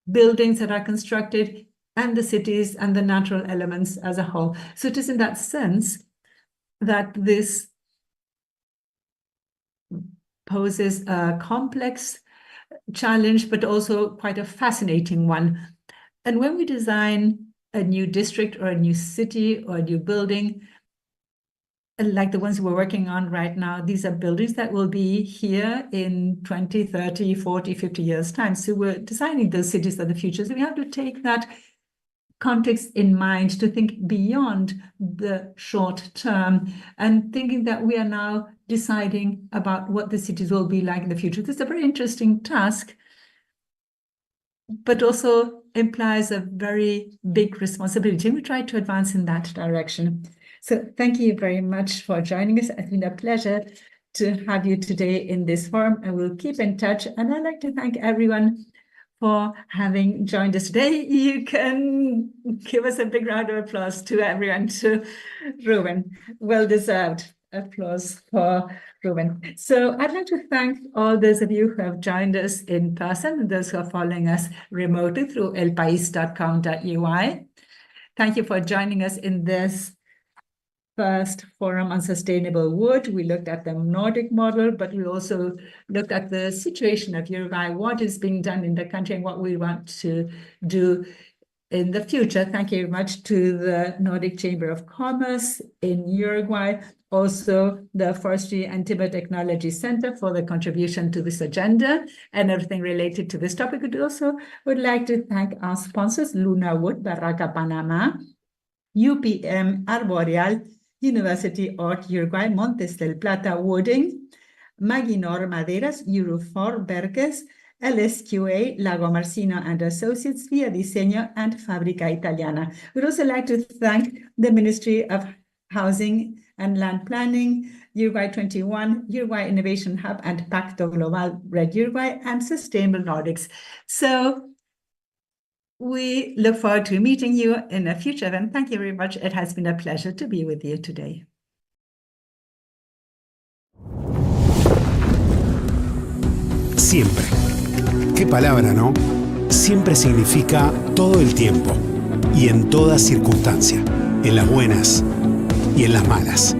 buildings that are constructed and the cities and the natural elements as a whole. So it is in that sense that this poses a complex challenge, but also quite a fascinating one. And when we design a new district or a new city or a new building, like the ones we're working on right now, these are buildings that will be here in 20, 30, 40, 50 years' time. So we're designing those cities of the future. So we have to take that context in mind to think beyond the short term and thinking that we are now deciding about what the cities will be like in the future. This is a very interesting task, but also implies a very big responsibility. And we try to advance in that direction. So thank you very much for joining us. It's been a pleasure to have you today in this forum, and we'll keep in touch. And I'd like to thank everyone for having joined us today. You can give us a big round of applause to everyone, to Ruben. Well-deserved applause for Ruben. So I'd like to thank all those of you who have joined us in person and those who are following us remotely through elpais.com.ui. Thank you for joining us in this first forum on sustainable wood. We looked at the Nordic model, but we also looked at the situation of Uruguay, what is being done in the country and what we want to do in the future. Thank you very much to the Nordic Chamber of Commerce in Uruguay, also the Forestry and Timber Technology Center for the contribution to this agenda and everything related to this topic. We also would like to thank our sponsors, Luna Wood, Barraca, Panama, UPM, Arboreal, University of Uruguay, Montes del Plata Wooding, Maginor Maderas, Eurofor Berges, LSQA, Lago Marcino and Associates, Via Diseño, and Fábrica Italiana. We'd also like to thank the Ministry of Housing and Land Planning, Uruguay 21, Uruguay Innovation Hub, and Pacto Global Red Uruguay, and Sustainable Nordics. So we look forward to meeting you in a future event. Thank you very much. It has been a pleasure to be with you today. Siempre. Qué palabra, ¿no? Siempre significa todo el tiempo y en toda circunstancia, en las buenas y en las malas.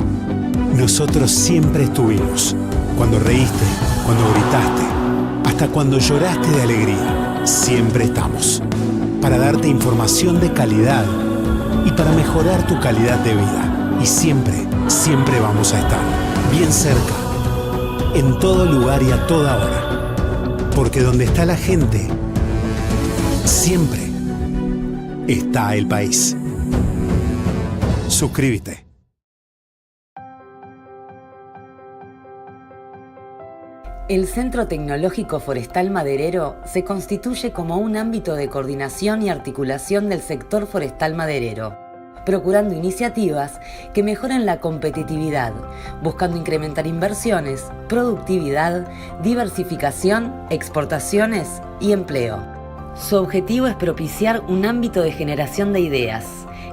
Nosotros siempre estuvimos. Cuando reíste, cuando gritaste, hasta cuando lloraste de alegría, siempre estamos. Para darte información de calidad y para mejorar tu calidad de vida. Y siempre, siempre vamos a estar bien cerca, en todo lugar y a toda hora. Porque donde está la gente, siempre está el país. Suscríbete. El Centro Tecnológico Forestal Maderero se constituye como un ámbito de coordinación y articulación del sector forestal maderero, procurando iniciativas que mejoren la competitividad, buscando incrementar inversiones, productividad, diversificación, exportaciones y empleo. Su objetivo es propiciar un ámbito de generación de ideas,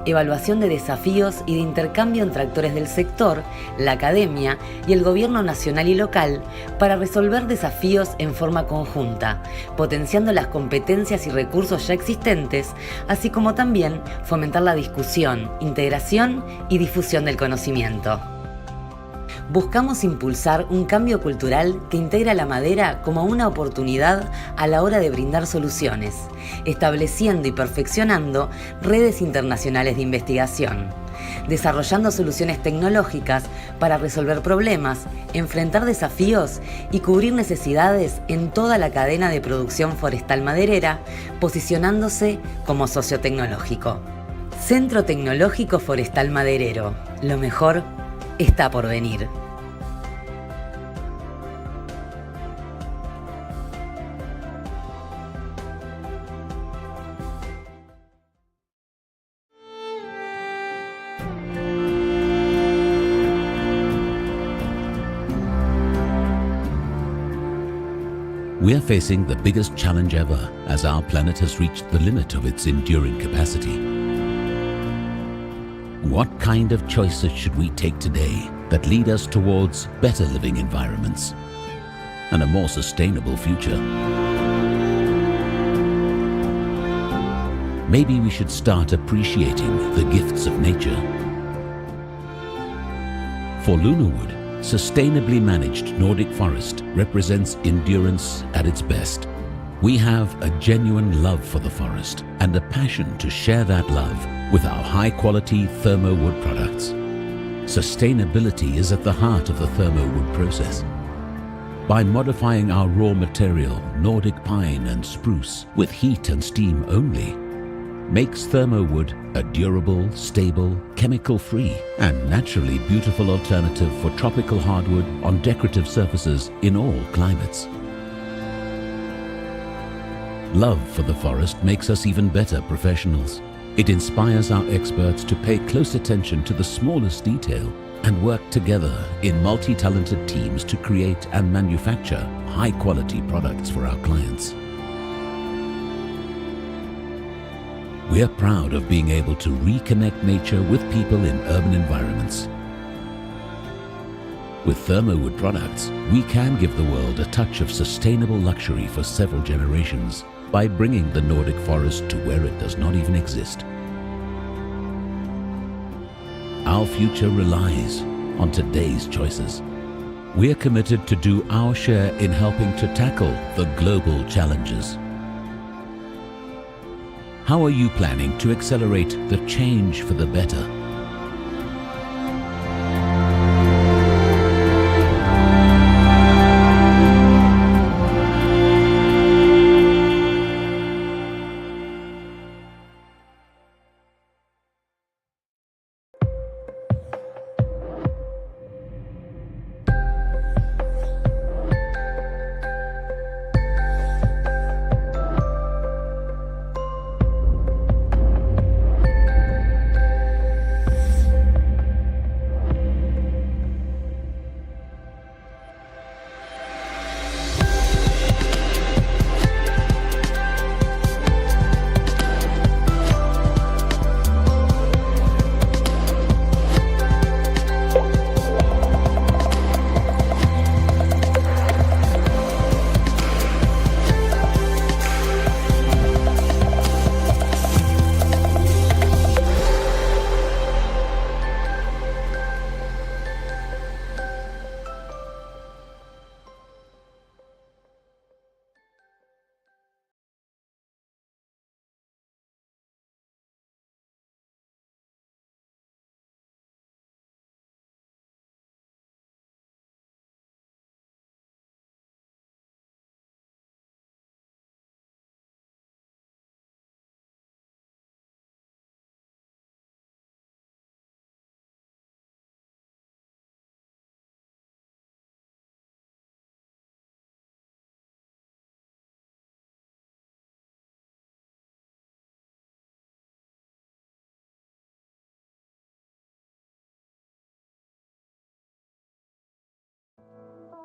evaluación de desafíos y de intercambio entre actores del sector, la academia y el gobierno nacional y local para resolver desafíos en forma conjunta, potenciando las competencias y recursos ya existentes, así como también fomentar la discusión, integración y difusión del conocimiento. Buscamos impulsar un cambio cultural que integra la madera como una oportunidad a la hora de brindar soluciones, estableciendo y perfeccionando redes internacionales de investigación, desarrollando soluciones tecnológicas para resolver problemas, enfrentar desafíos y cubrir necesidades en toda la cadena de producción forestal maderera, posicionándose como socio tecnológico. Centro Tecnológico Forestal Maderero. Lo mejor está por venir. We are facing the biggest challenge ever as our planet has reached the limit of its enduring capacity. What kind of choices should we take today that lead us towards better living environments and a more sustainable future? Maybe we should start appreciating the gifts of nature. For Lunawood, sustainably managed Nordic forest represents endurance at its best, We have a genuine love for the forest and a passion to share that love with our high-quality thermo-wood products. Sustainability is at the heart of the thermo-wood process. By modifying our raw material, Nordic pine and spruce, with heat and steam only, makes thermo-wood a durable, stable, chemical-free and naturally beautiful alternative for tropical hardwood on decorative surfaces in all climates. Love for the forest makes us even better professionals. It inspires our experts to pay close attention to the smallest detail and work together in multi-talented teams to create and manufacture high-quality products for our clients. We are proud of being able to reconnect nature with people in urban environments. With thermo-wood products, we can give the world a touch of sustainable luxury for several generations by bringing the Nordic forest to where it does not even exist. Our future relies on today's choices. We are committed to do our share in helping to tackle the global challenges. How are you planning to accelerate the change for the better?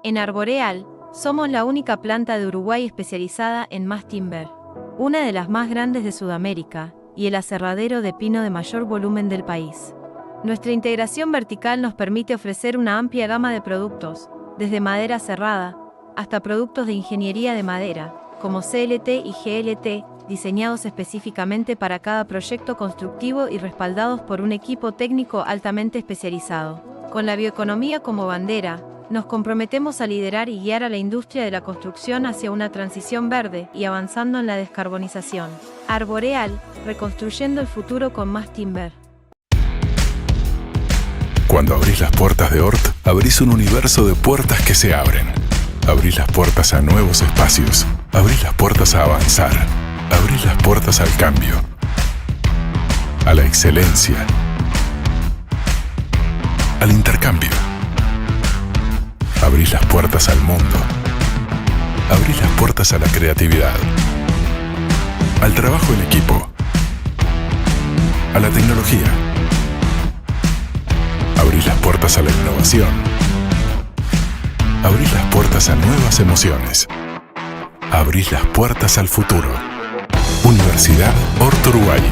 En Arboreal, somos la única planta de Uruguay especializada en mass timber, una de las más grandes de Sudamérica, y el aserradero de pino de mayor volumen del país. Nuestra integración vertical nos permite ofrecer una amplia gama de productos, desde madera cerrada, hasta productos de ingeniería de madera, como CLT y GLT, diseñados específicamente para cada proyecto constructivo y respaldados por un equipo técnico altamente especializado. Con la bioeconomía como bandera, nos comprometemos a liderar y guiar a la industria de la construcción hacia una transición verde y avanzando en la descarbonización. Arboreal, reconstruyendo el futuro con más timber. Cuando abrís las puertas de Ort, abrís un universo de puertas que se abren. Abrís las puertas a nuevos espacios. Abrís las puertas a avanzar. Abrís las puertas al cambio. A la excelencia. Al intercambio. Abrís las puertas al mundo. Abrís las puertas a la creatividad. Al trabajo en equipo. A la tecnología. Abrís las puertas a la innovación. Abrís las puertas a nuevas emociones. Abrís las puertas al futuro. Universidad Ort Uruguay.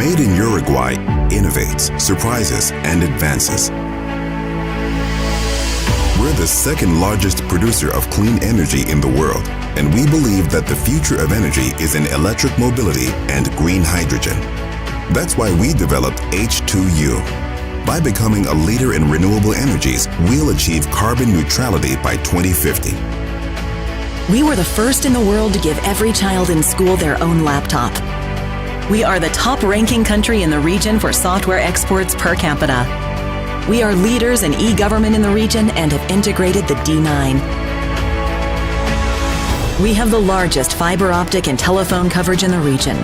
Made in Uruguay innovates, surprises, and advances. We're the second largest producer of clean energy in the world, and we believe that the future of energy is in electric mobility and green hydrogen. That's why we developed H2U. By becoming a leader in renewable energies, we'll achieve carbon neutrality by 2050. We were the first in the world to give every child in school their own laptop. We are the top-ranking country in the region for software exports per capita. We are leaders in e-government in the region and have integrated the D9. We have the largest fiber optic and telephone coverage in the region.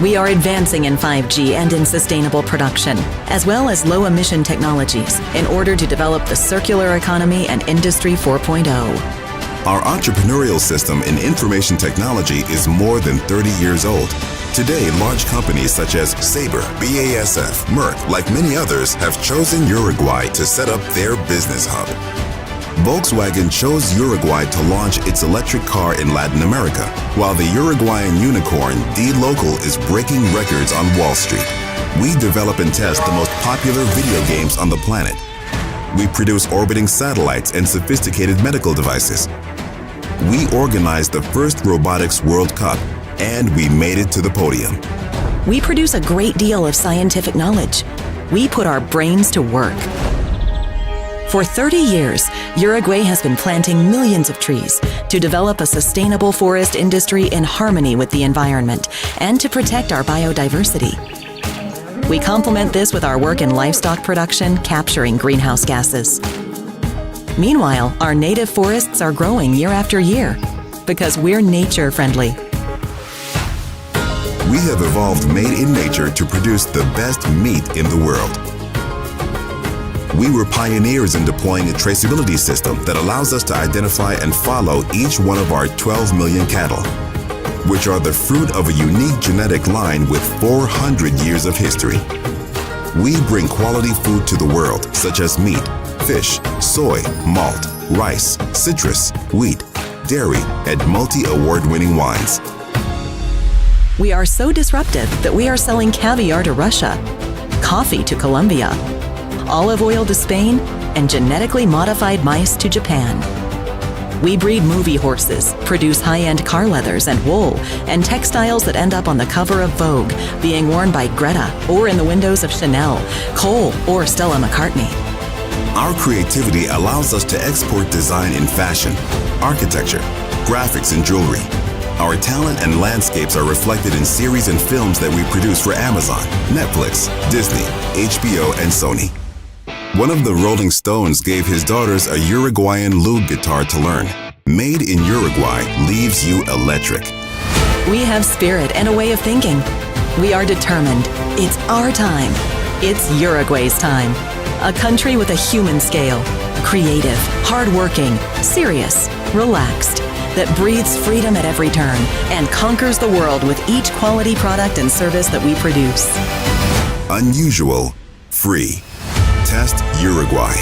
We are advancing in 5G and in sustainable production, as well as low-emission technologies in order to develop the circular economy and Industry 4.0. Our entrepreneurial system in information technology is more than 30 years old. Today, large companies such as Sabre, BASF, Merck, like many others, have chosen Uruguay to set up their business hub. Volkswagen chose Uruguay to launch its electric car in Latin America, while the Uruguayan unicorn D-Local is breaking records on Wall Street. We develop and test the most popular video games on the planet. We produce orbiting satellites and sophisticated medical devices. We organized the first Robotics World Cup, and we made it to the podium. We produce a great deal of scientific knowledge. We put our brains to work. For 30 years, Uruguay has been planting millions of trees to develop a sustainable forest industry in harmony with the environment and to protect our biodiversity. We complement this with our work in livestock production, capturing greenhouse gases. Meanwhile, our native forests are growing year after year because we're nature-friendly. We have evolved made in nature to produce the best meat in the world. We were pioneers in deploying a traceability system that allows us to identify and follow each one of our 12 million cattle, which are the fruit of a unique genetic line with 400 years of history. We bring quality food to the world, such as meat, fish, soy, malt, rice, citrus, wheat, dairy, and multi-award-winning wines. We are so disruptive that we are selling caviar to Russia, coffee to Colombia, olive oil to Spain, and genetically modified mice to Japan. We breed movie horses, produce high-end car leathers and wool, and textiles that end up on the cover of Vogue, being worn by Greta or in the windows of Chanel, Cole, or Stella McCartney. Our creativity allows us to export design in fashion, architecture, graphics, and jewelry. Our talent and landscapes are reflected in series and films that we produce for Amazon, Netflix, Disney, HBO, and Sony. One of the Rolling Stones gave his daughters a Uruguayan lute guitar to learn. Made in Uruguay leaves you electric. We have spirit and a way of thinking. We are determined. It's our time. It's Uruguay's time. A country with a human scale. Creative, hardworking, serious, relaxed, that breathes freedom at every turn and conquers the world with each quality product and service that we produce. Unusual, free. Test Uruguay.